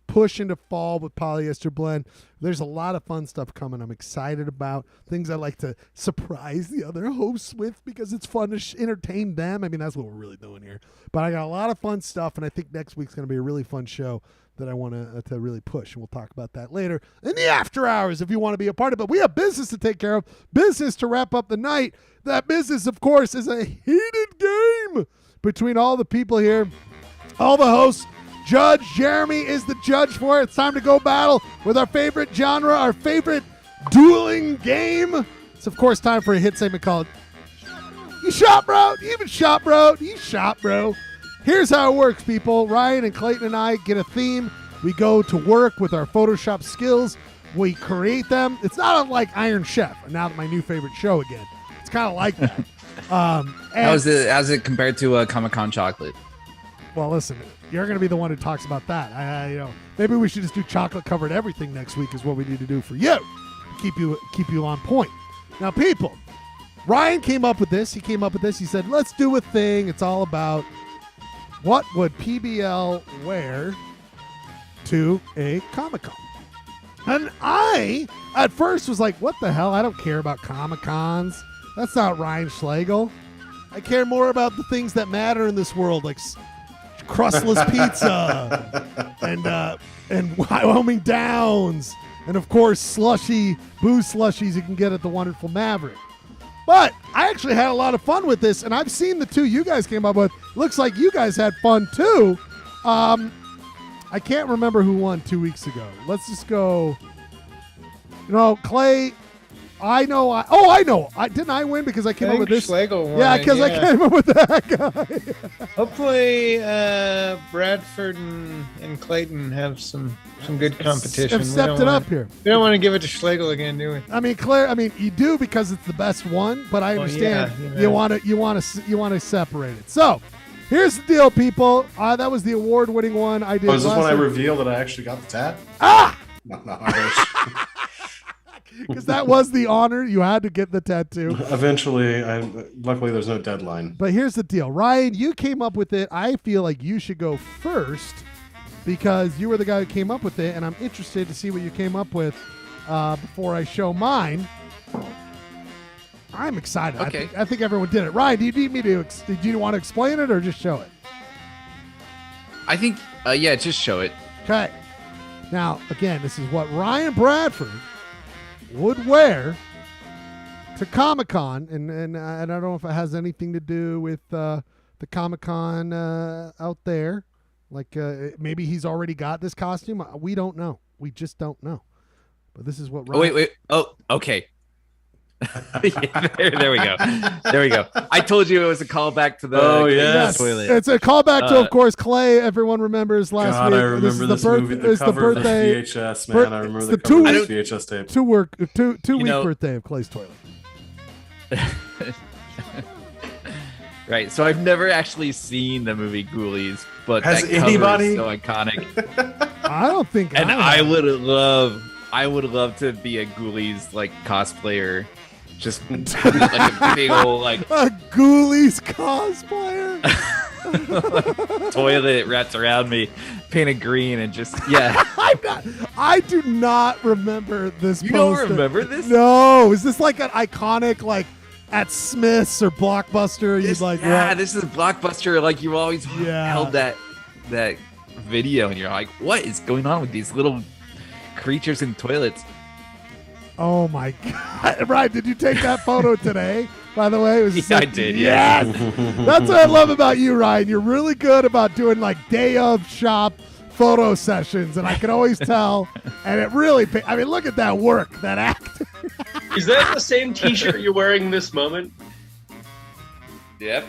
push into fall with Polyester Blend. There's a lot of fun stuff coming. I'm excited about things I like to surprise the other hosts with because it's fun to entertain them. I mean, that's what we're really doing here. But I got a lot of fun stuff, and I think next week's going to be a really fun show that I want to really push, and we'll talk about that later in the after hours if you want to be a part of it. But we have business to take care of, business to wrap up the night. That business, of course, is a heated game between all the people here. All the hosts. Judge Jeremy is the judge for it. It's time to go battle with our favorite genre, our favorite dueling game. It's, of course, time for a hit segment called You Shot, Bro. You even shot, bro. You shot, bro. Here's how it works, people. Ryan and Clayton and I get a theme. We go to work with our Photoshop skills. We create them. It's not unlike Iron Chef, now that my new favorite show again. It's kind of like that. How's it compared to Comic-Con chocolate? Well, listen, you're going to be the one who talks about that. Maybe we should just do chocolate covered everything next week is what we need to do for you. Keep you on point. Now, people, Ryan came up with this. He said, let's do a thing. It's all about what would PBL wear to a Comic-Con. And I, at first, was like, what the hell? I don't care about Comic-Cons. That's not Ryan Schlegel. I care more about the things that matter in this world, like crustless pizza and Wyoming Downs, and of course booze slushies you can get at the Wonderful Maverick. But I actually had a lot of fun with this, and I've seen the two you guys came up with. Looks like you guys had fun too. I can't remember who won 2 weeks ago. Let's just go. Clay. I know. I know. Didn't I win because I came up with this? Schlegel won Yeah, it, because I came up with that guy. Hopefully, Bradford and Clayton have some good competition. Have stepped it up here. We don't want to give it to Schlegel again, do we? I mean, Claire. I mean, you do because it's the best one, but I understand you want to separate it. So, here's the deal, people. That was the award-winning one I did. Oh, is this last when I week. reveal that I actually got the tat? No, I wish. Because that was the honor. You had to get the tattoo. Eventually, luckily there's no deadline. But here's the deal. Ryan, you came up with it. I feel like you should go first because you were the guy who came up with it, and I'm interested to see what you came up with before I show mine. I'm excited. Okay. I think everyone did it. Ryan, do you need me to? Do you want to explain it or just show it? I think, just show it. Okay. Now, again, this is what Ryan Bradford would wear to Comic-Con, and I don't know if it has anything to do with the Comic-Con out there. Like maybe he's already got this costume. We don't know. We just don't know. But this is what. Ryan... Wait. Oh, okay. there we go. There we go. I told you it was a callback to the toilet. It's a callback to, of course, Clay. Everyone remembers last week. I remember this movie. The cover of the VHS, man. I remember the cover of the VHS tape. Two-week birthday of Clay's toilet. Right. So I've never actually seen the movie Ghoulies, but has that cover anybody? is so iconic. I don't think. And I would love to be a Ghoulies like cosplayer. Just like a big old like a Ghoulies cosplayer. Toilet wraps around me, painted green, and just I do not remember this. You poster. don't remember this? No. Is this like an iconic like at Smith's or Blockbuster? You'd like this is Blockbuster. Like you always held that video, and you're like, what is going on with these little creatures in toilets? Oh my God! Right? Did you take that photo today? By the way, it was I did. Yes, that's what I love about you, Ryan. You're really good about doing like day of shop photo sessions, and I can always tell. And it really, I mean, look at that work, that act. Is that the same T-shirt you're wearing this moment? Yep.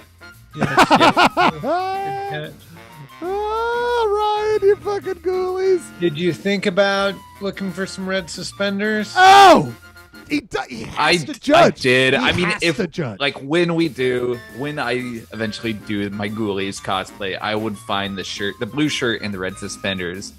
Oh, Ryan, you fucking ghoulies. Did you think about looking for some red suspenders? Oh! He has to judge. I did. He I mean, has if to judge. like when I eventually do my Ghoulies cosplay, I would find the blue shirt and the red suspenders,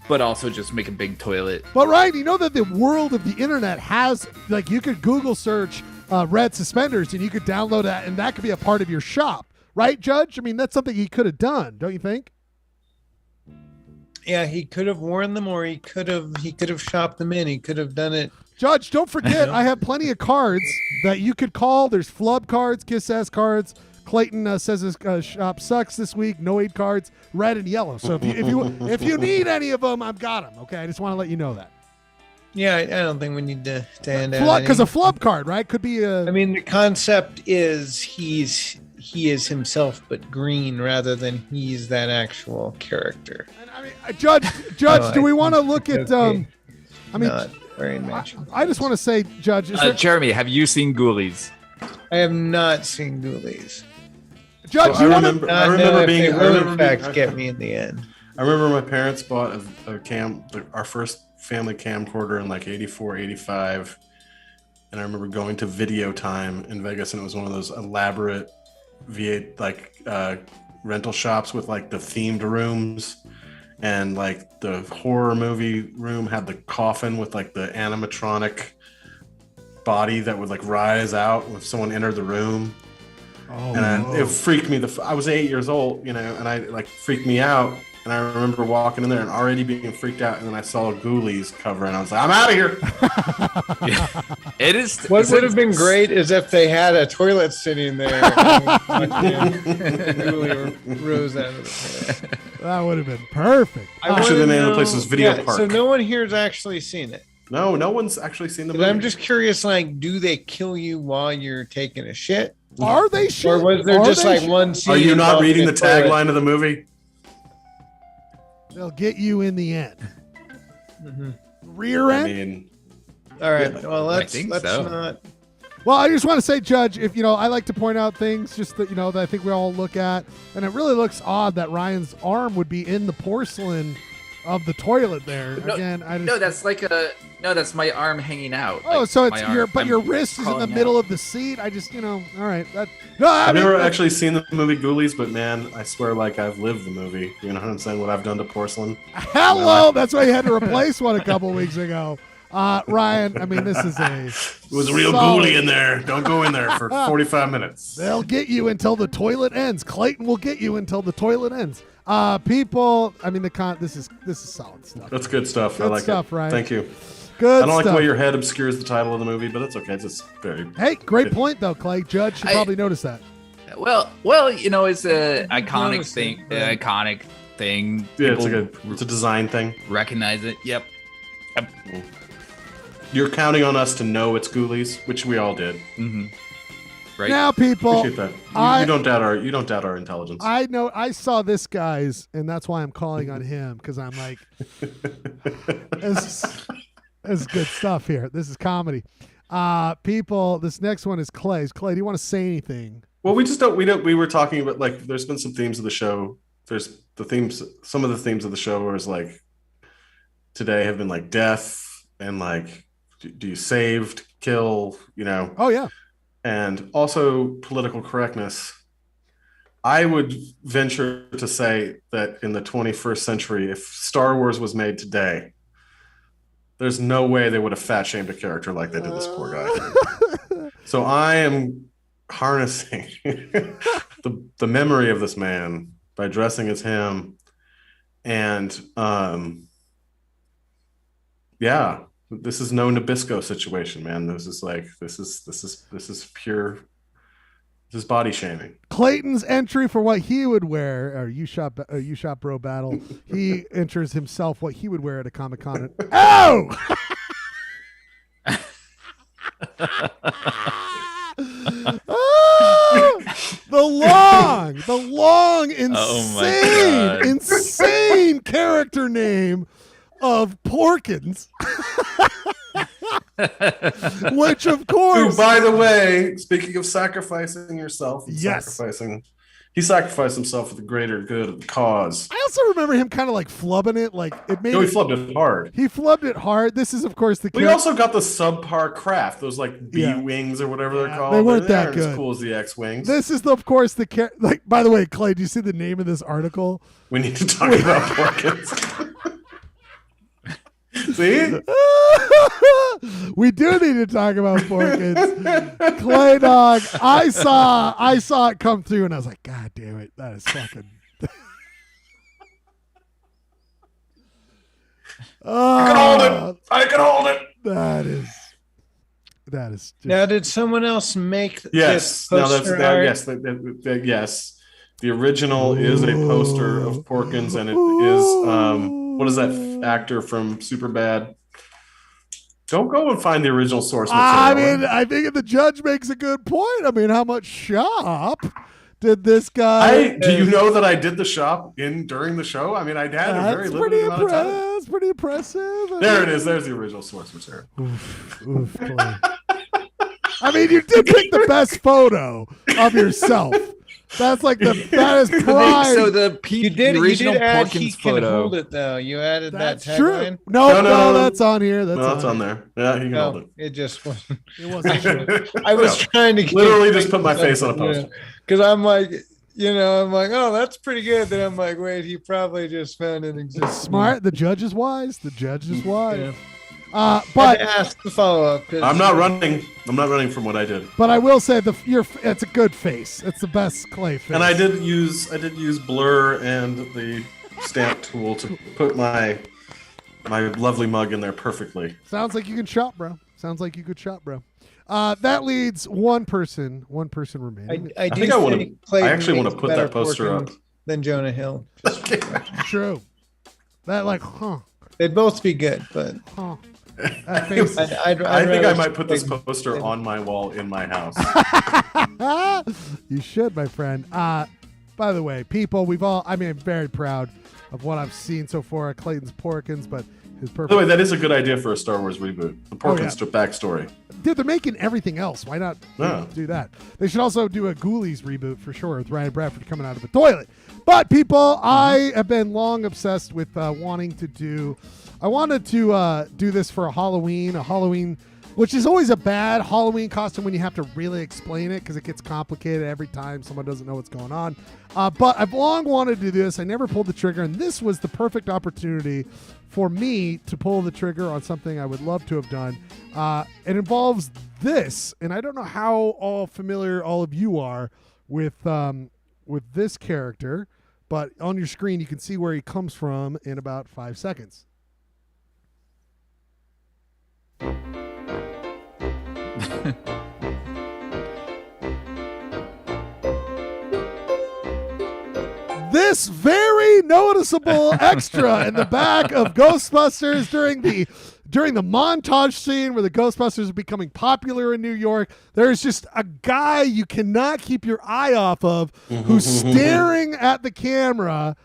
but also just make a big toilet. But Ryan, you know that the world of the internet has, like, you could Google search red suspenders and you could download that, and that could be a part of your shop, right, Judge? I mean, that's something he could have done, don't you think? Yeah, he could have worn them, or he could have shopped them in. He could have done it. Judge, don't forget, I have plenty of cards that you could call. There's flub cards, kiss ass cards. Clayton says his shop sucks this week. No aid cards, red and yellow. So if you need any of them, I've got them. Okay, I just want to let you know that. Yeah, I don't think we need to hand out because a flub card, right? Could be a. I mean, the concept is he is himself, but green rather than he's that actual character. I mean, Judge, do we want to look at? Okay. I mean, Not very matching. I just want to say, Judge, Jeremy, have you seen Ghoulies? I have not seen Ghoulies. Judge, I remember being. Get me in the end. I remember my parents bought our first family camcorder in like 84, 85. And I remember going to Video Time in Vegas, and it was one of those elaborate V8 rental shops with like the themed rooms, and like the horror movie room had the coffin with like the animatronic body that would like rise out if someone entered the room. It freaked me. I was 8 years old, and it freaked me out. And I remember walking in there and already being freaked out. And then I saw a Ghoulies cover, and I was like, I'm out of here. It is. What would have been great is if they had a toilet sitting there. Rose out of the toilet. That would have been perfect. Actually, the name of the place was Video Park. So no one here has actually seen it. No one's actually seen the movie. I'm just curious, like, do they kill you while you're taking a shit? Are they shit? Or was there just like one scene? Are you not reading the tagline of the movie? They'll get you in the end. Mm-hmm. Rear end. I mean, All right. yeah, Well, let's so. not. Well, I just want to say, Judge, if I like to point out things just that that I think we all look at, and it really looks odd that Ryan's arm would be in the porcelain of the toilet there. Again, that's my arm hanging out. Oh, Like, so my it's arm- but I'm your wrist is in the crawling middle out. of the seat. I just all right. I've never actually seen the movie Ghoulies, but man, I swear, like I've lived the movie. You know what I'm saying? What I've done to porcelain. Hello, that's why you had to replace one a couple weeks ago. Ryan, I mean, this is It was a real solid- ghoulie in there. Don't go in there for 45 minutes. They'll get you until the toilet ends. Clayton will get you until the toilet ends. People, I mean, this is solid stuff. That's good stuff. Good I like stuff, it. Ryan. Thank you. Good I don't like the stuff. way your head obscures the title of the movie, but it's okay. It's just very. Hey, great point though, Clay. Judge should probably notice that. Well, it's a iconic thing. Iconic thing. Yeah, People it's a design thing. Recognize it. Yep. You're counting on us to know it's Ghoulies, which we all did. Mm-hmm. Right. Now, people, Appreciate that. You don't doubt our intelligence. I know. I saw this guy's, and that's why I'm calling on him because I'm like, this is good stuff here. This is comedy. People, this next one is Clay's. Clay, do you want to say anything? Well, we just don't. We were talking about like. There's been some themes of the show. There's the themes. Some of the themes of the show was like today have been like death and like. Do you save, kill, Oh, yeah. And also political correctness. I would venture to say that in the 21st century, if Star Wars was made today, there's no way they would have fat shamed a character like they did this poor guy. So I am harnessing the memory of this man by dressing as him. And yeah. This is no Nabisco situation, man. This is pure. This is body shaming. Clayton's entry for what he would wear, or you shop bro battle. He enters himself what he would wear at a Comic-Con. Oh! The long, insane character name of Porkins. Which, of course. Who, by the way, speaking of sacrificing yourself, he sacrificed himself for the greater good of the cause. I also remember him kind of like flubbing it. Like it made. No, he flubbed it hard. He flubbed it hard. This is, of course, the. We also got the subpar craft. Those like B wings or whatever they're called. They weren't They that aren't good. as cool as the X wings. This is, of course, the like. By the way, Clay, do you see the name of this article? We need to talk about Porkins. See? We do need to talk about Porkins. Clay Dog, I saw it come through and I was like, God damn it, that is fucking I can hold it. That is just... Now, did someone else make Yes. this Now that's poster that, art? yes. The original is a poster of Porkins, and it is what is that actor from Superbad? Don't go and find the original source material. I mean, I think the judge makes a good point. I mean, how much shop did this guy? Do you know that I did the shop during the show? I mean, I had a very limited amount of time. That's pretty impressive. There it is. There's the original source material. Oof, Clay. I mean, you did pick the best photo of yourself. That is pride. So the original add he Porkins can photo. hold it though. You added That's that true. tagline. No, that's on here. That's on there. Yeah, he can hold it. It just wasn't. It wasn't. I was trying to literally just put my face on a poster. Because I'm like, oh, that's pretty good. Then I'm like, wait, he probably just found it exists. Smart. The judge is wise. Yeah. But ask the follow up. I'm not running. I'm not running from what I did. But I will say it's a good face. It's the best Clay face. And I did use blur and the stamp tool to put my lovely mug in there perfectly. Sounds like you can shop, bro. That leads one person remaining. I think I actually want to put that poster up. Than Jonah Hill. True. That They'd both be good, but that face. I think I might put this poster on my wall in my house. You should, my friend. by the way, people, I'm very proud of what I've seen so far at Clayton's Porkins, but his perfect. By the way, that is a good idea for a Star Wars reboot. The Porkins backstory. Dude, they're making everything else. Why not do that? They should also do a Ghoulies reboot for sure with Ryan Bradford coming out of the toilet. But people, I have been long obsessed with wanting to do. I wanted to do this for a Halloween, which is always a bad Halloween costume when you have to really explain it because it gets complicated every time someone doesn't know what's going on. But I've long wanted to do this. I never pulled the trigger, and this was the perfect opportunity for me to pull the trigger on something I would love to have done. It involves this, and I don't know how all familiar all of you are with this character, but on your screen you can see where he comes from in about 5 seconds. This very noticeable extra in the back of Ghostbusters during the montage scene where the Ghostbusters are becoming popular in New York. There's just a guy you cannot keep your eye off of who's staring at the camera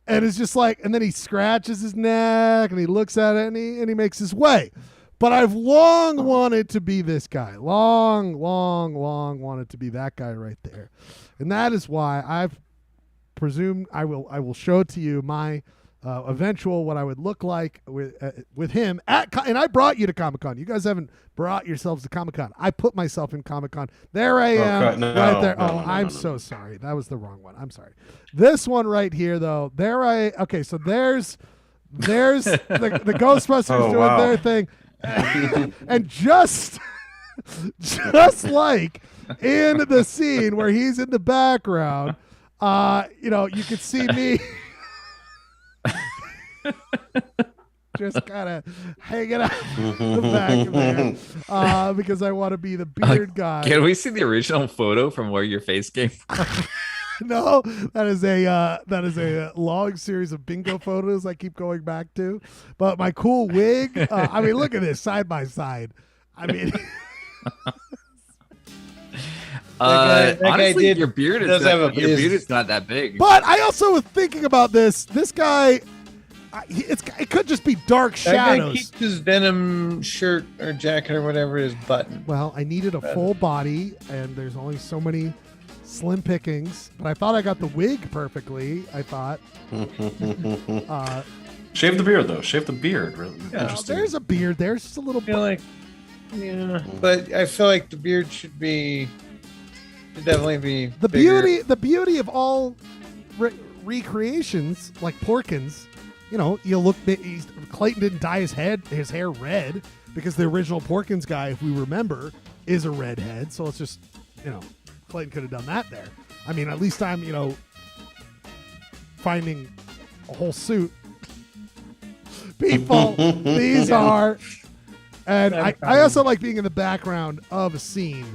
and is just like, and then he scratches his neck and he looks at it and he makes his way. But I've long wanted to be this guy. Long wanted to be that guy right there. And that is why I've presumed I will show to you my eventual what I would look like with him and I brought you to Comic-Con. You guys haven't brought yourselves to Comic-Con. I put myself in Comic-Con. There I am, right there. I'm so sorry. That was the wrong one. I'm sorry. This one right here, though. Okay, so there's the Ghostbusters doing their thing. And just like in the scene where he's in the background, you could see me just kind of hanging out in the back of there because I want to be the beard guy. Can we see the original photo from where your face came from? No, that is a long series of bingo photos I keep going back to. But my cool wig, look at this side by side. Honestly, did- your beard does have a- is not that big. But I also was thinking about this. This guy, it could just be dark That guy shadows. keeps his denim shirt or jacket or whatever is buttoned. Well, I needed a full body, and there's only so many slim pickings. But I thought I got the wig perfectly. I thought. Shave the beard, though. Shave the beard. Really Interesting. There's a beard. There's just a little. But I feel like the beard should definitely be the bigger. The beauty of all recreations like Porkins. You look. Clayton didn't dye his hair red because the original Porkins guy, if we remember, is a redhead. So it's just, Clayton could have done that there. I mean, at least I'm, finding a whole suit. People, these are, and I also like being in the background of a scene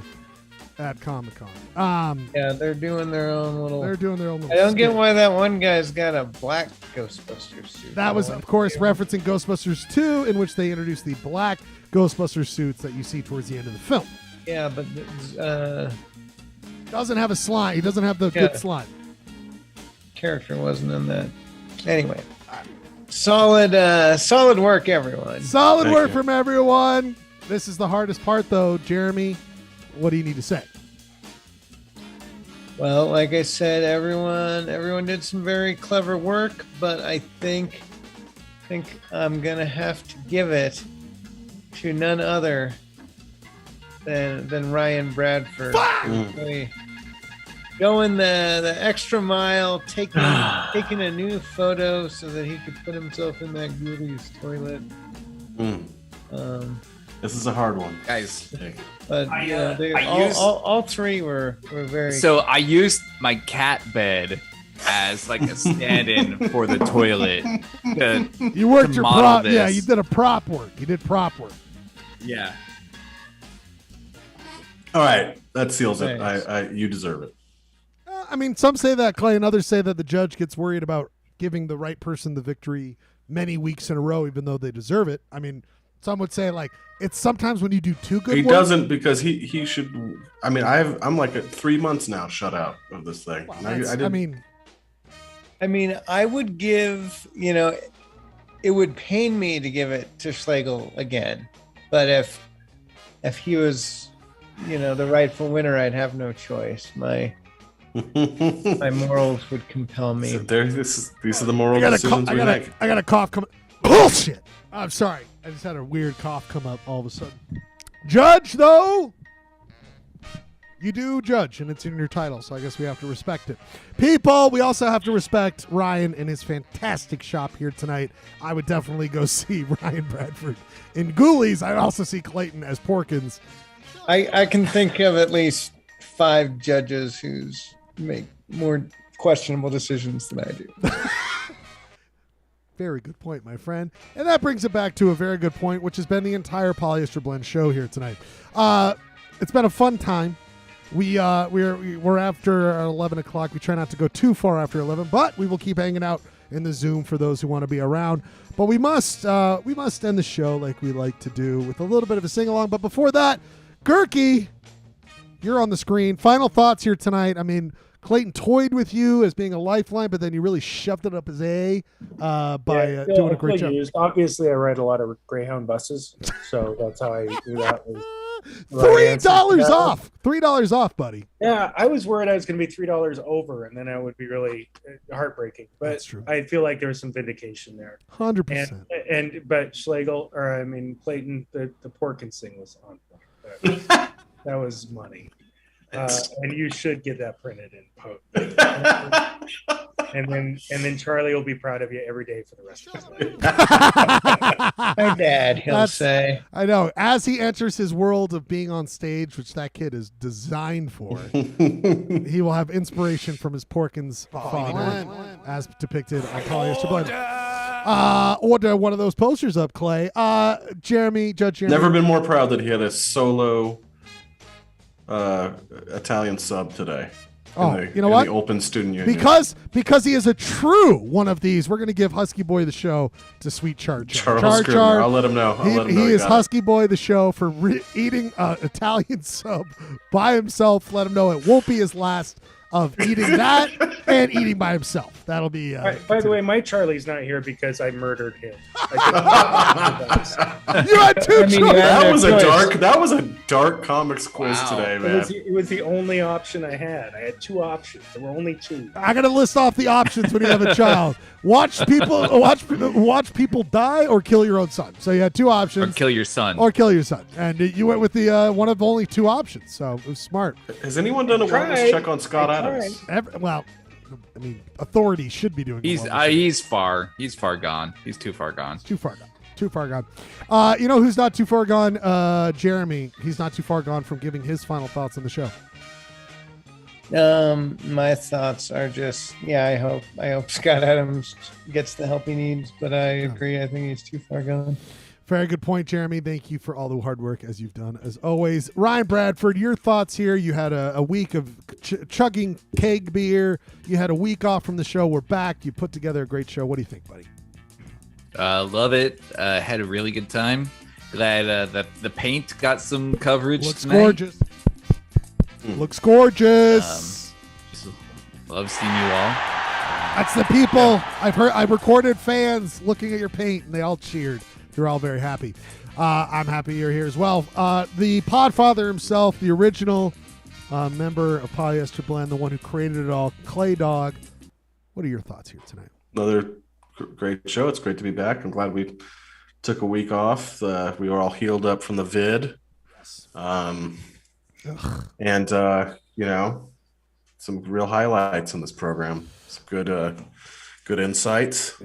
at Comic-Con. Yeah, they're doing their own little. I don't get why that one guy's got a black Ghostbusters suit. That was, of course, referencing Ghostbusters 2, in which they introduced the black Ghostbusters suits that you see towards the end of the film. Yeah, but doesn't have a slime. He doesn't have the good slime. Character wasn't in that. Anyway, solid work, everyone. Solid work from everyone. This is the hardest part, though, Jeremy. What do you need to say? Well, like I said, everyone did some very clever work, but I think I'm gonna have to give it to none other than Ryan Bradford. Really going the extra mile, taking a new photo so that he could put himself in that Ghoulies toilet. This is a hard one, guys. But all three were very. So I used my cat bed as like a stand-in for the toilet. You worked your prop. This. Yeah, you did a prop work. You did prop work. Yeah. All right, that seals it. You deserve it. Some say that, Clay, and others say that the judge gets worried about giving the right person the victory many weeks in a row, even though they deserve it. Some would say like it's sometimes when you do too good. He work. doesn't because he should. I mean, I'm like at 3 months now shut out of this thing. Well, I mean, I would give, it would pain me to give it to Schlegel again, but if he was, the rightful winner, I'd have no choice. My morals would compel me. So these are the moral decisions we make. I got a cough coming. Bullshit. I'm sorry. I just had a weird cough come up all of a sudden. Judge, though. You do judge, and it's in your title, so I guess we have to respect it. People, we also have to respect Ryan and his fantastic shop here tonight. I would definitely go see Ryan Bradford in Ghoulies. I'd also see Clayton as Porkins. I can think of at least 5 judges who make more questionable decisions than I do. Very good point, my friend. And that brings it back to a very good point, which has been the entire Polyester Blend show here tonight. It's been a fun time. We're after 11 o'clock. We try not to go too far after 11, but we will keep hanging out in the Zoom for those who want to be around. But we must end the show like we like to do with a little bit of a sing-along. But before that, Gurky, you're on the screen. Final thoughts here tonight. I mean, Clayton toyed with you as being a lifeline, but then you really shoved it up his A by doing a great job. Obviously, I ride a lot of Greyhound buses, so that's how I do that. $3 off. $3 off, buddy. Yeah, I was worried I was going to be $3 over, and then I would be really heartbreaking. But That's true. I feel like there was some vindication there. 100%. But Clayton, the Porkins thing was on point. That was money. And you should get that printed in post. and then Charlie will be proud of you every day for the rest of his life. My dad, he'll say. I know. As he enters his world of being on stage, which that kid is designed for, he will have inspiration from his Porkins father, as depicted on Polyester Blend. Order one of those posters up, Clay. Judge Jeremy. Never been more proud that he had a solo Italian sub today. You know what? The Open Student Union. Because he is a true one of these, we're going to give Husky Boy the show to Sweet Charles. Char. I'll let him know. He is Husky Boy the show for eating Italian sub by himself. Let him know it won't be his last of eating that and eating by himself. That'll be. By the way, my Charlie's not here because I murdered him. You had two choices. That was a dark comics quiz today, man. It was the only option I had. I had 2 options. There were only 2. I got to list off the options when you have a child. Watch people die or kill your own son. So you had 2 options. Or kill your son. And you went with the one of only 2 options. So it was smart. Has anyone done a wellness check on Scott Adams? Authorities should be doing. He's far gone. He's too far gone. Too far gone. You know who's not too far gone? Jeremy. He's not too far gone from giving his final thoughts on the show. My thoughts are just, I hope Scott Adams gets the help he needs, but I agree. I think he's too far gone. Very good point, Jeremy. Thank you for all the hard work as you've done, as always. Ryan Bradford, your thoughts here. You had a week of chugging keg beer. You had a week off from the show. We're back. You put together a great show. What do you think, buddy? Love it. Had a really good time. Glad that the paint got some coverage tonight. Gorgeous. Looks gorgeous. Just love seeing you all. That's the people. I've recorded fans looking at your paint, and they all cheered. You're all very happy. I'm happy you're here as well. The Podfather himself, the original member of Polyester Blend, the one who created it all, Clay Dog. What are your thoughts here tonight? Another great show. It's great to be back. I'm glad we took a week off. We were all healed up from the vid. Yes. And some real highlights in this program. Some good insights.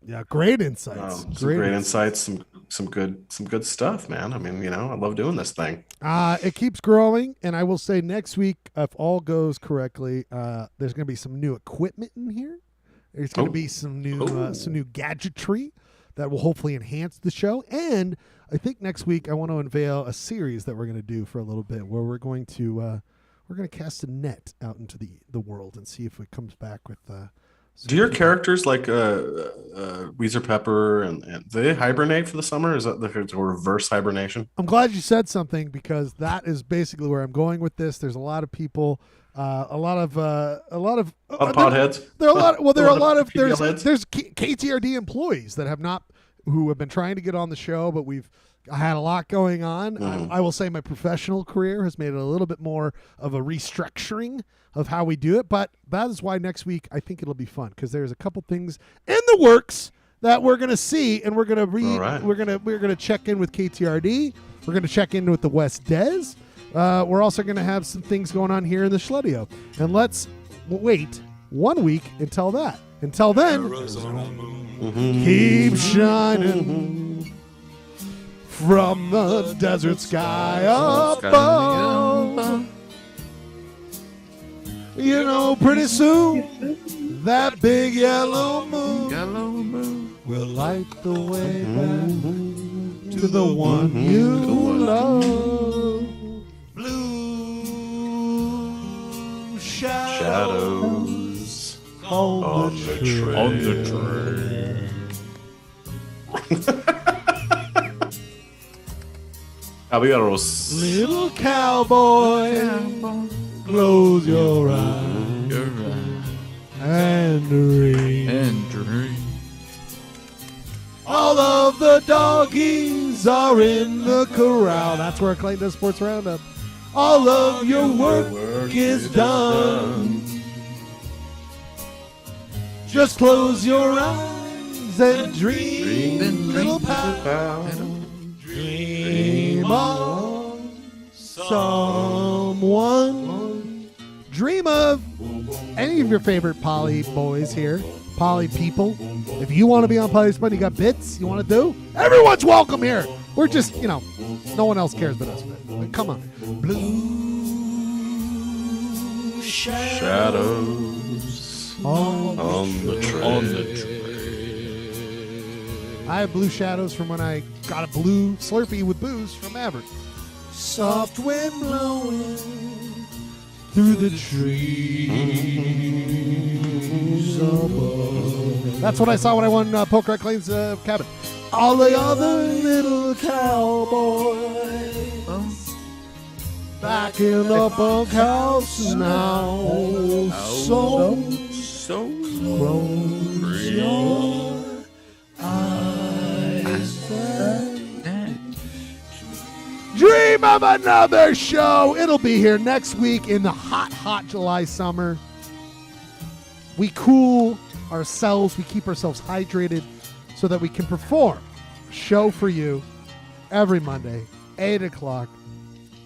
Yeah, great insights. Great insights. Some good stuff, man. I mean, I love doing this thing. It keeps growing, and I will say next week, if all goes correctly, there's going to be some new equipment in here. There's going to be some new gadgetry that will hopefully enhance the show. And I think next week I want to unveil a series that we're going to do for a little bit, where we're going to cast a net out into the world and see if it comes back with Do your characters like Weezer Pepper and do they hibernate for the summer? Is that a reverse hibernation? I'm glad you said something because that is basically where I'm going with this. There's a lot of people, a lot of potheads. There are a lot. Well, there are a lot of PBL heads? there's KTRD employees that have not who have been trying to get on the show, but we've had a lot going on. I will say my professional career has made it a little bit more of a restructuring of how we do it, but that is why next week I think it'll be fun because there's a couple things in the works that we're gonna see, and we're gonna read. Right. We're gonna check in with KTRD. We're gonna check in with the West Des. We're also gonna have some things going on here in the Schledio, and let's wait 1 week until that. Until then, keep shining from the desert sky above. You know, pretty soon that big yellow moon will light the way back to the one you love. Blue shadows on the train. Caballeros. Little cowboy, close your eyes and dream. All of the doggies are in the corral. That's where Clayton does Sports Roundup. All of your work is done. Just close your eyes and dream, little pal. Dream of someone. Dream of any of your favorite Poly boys here, Poly people. If you want to be on Polyester Blend, you got bits you want to do, everyone's welcome here. We're just, no one else cares but us. But come on. Blue shadows on the train. I have blue shadows from when I got a blue Slurpee with booze from Maverick. Soft wind blowing through the trees above. That's what I saw when I won poker at Clayton's cabin. All the other little cowboys back in the bunkhouse now. So close your dream of another show. It'll be here next week in the hot July summer. We cool ourselves. We keep ourselves hydrated so that we can perform a show for you every Monday, 8 o'clock.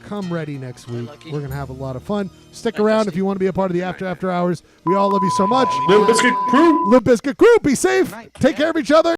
Come ready next week. We're going to have a lot of fun. Stick around if you want to be a part of the After Hours. We all love you so much. Limp Bizkit Krew. Limp Bizkit Krew. Be safe. Take care of each other.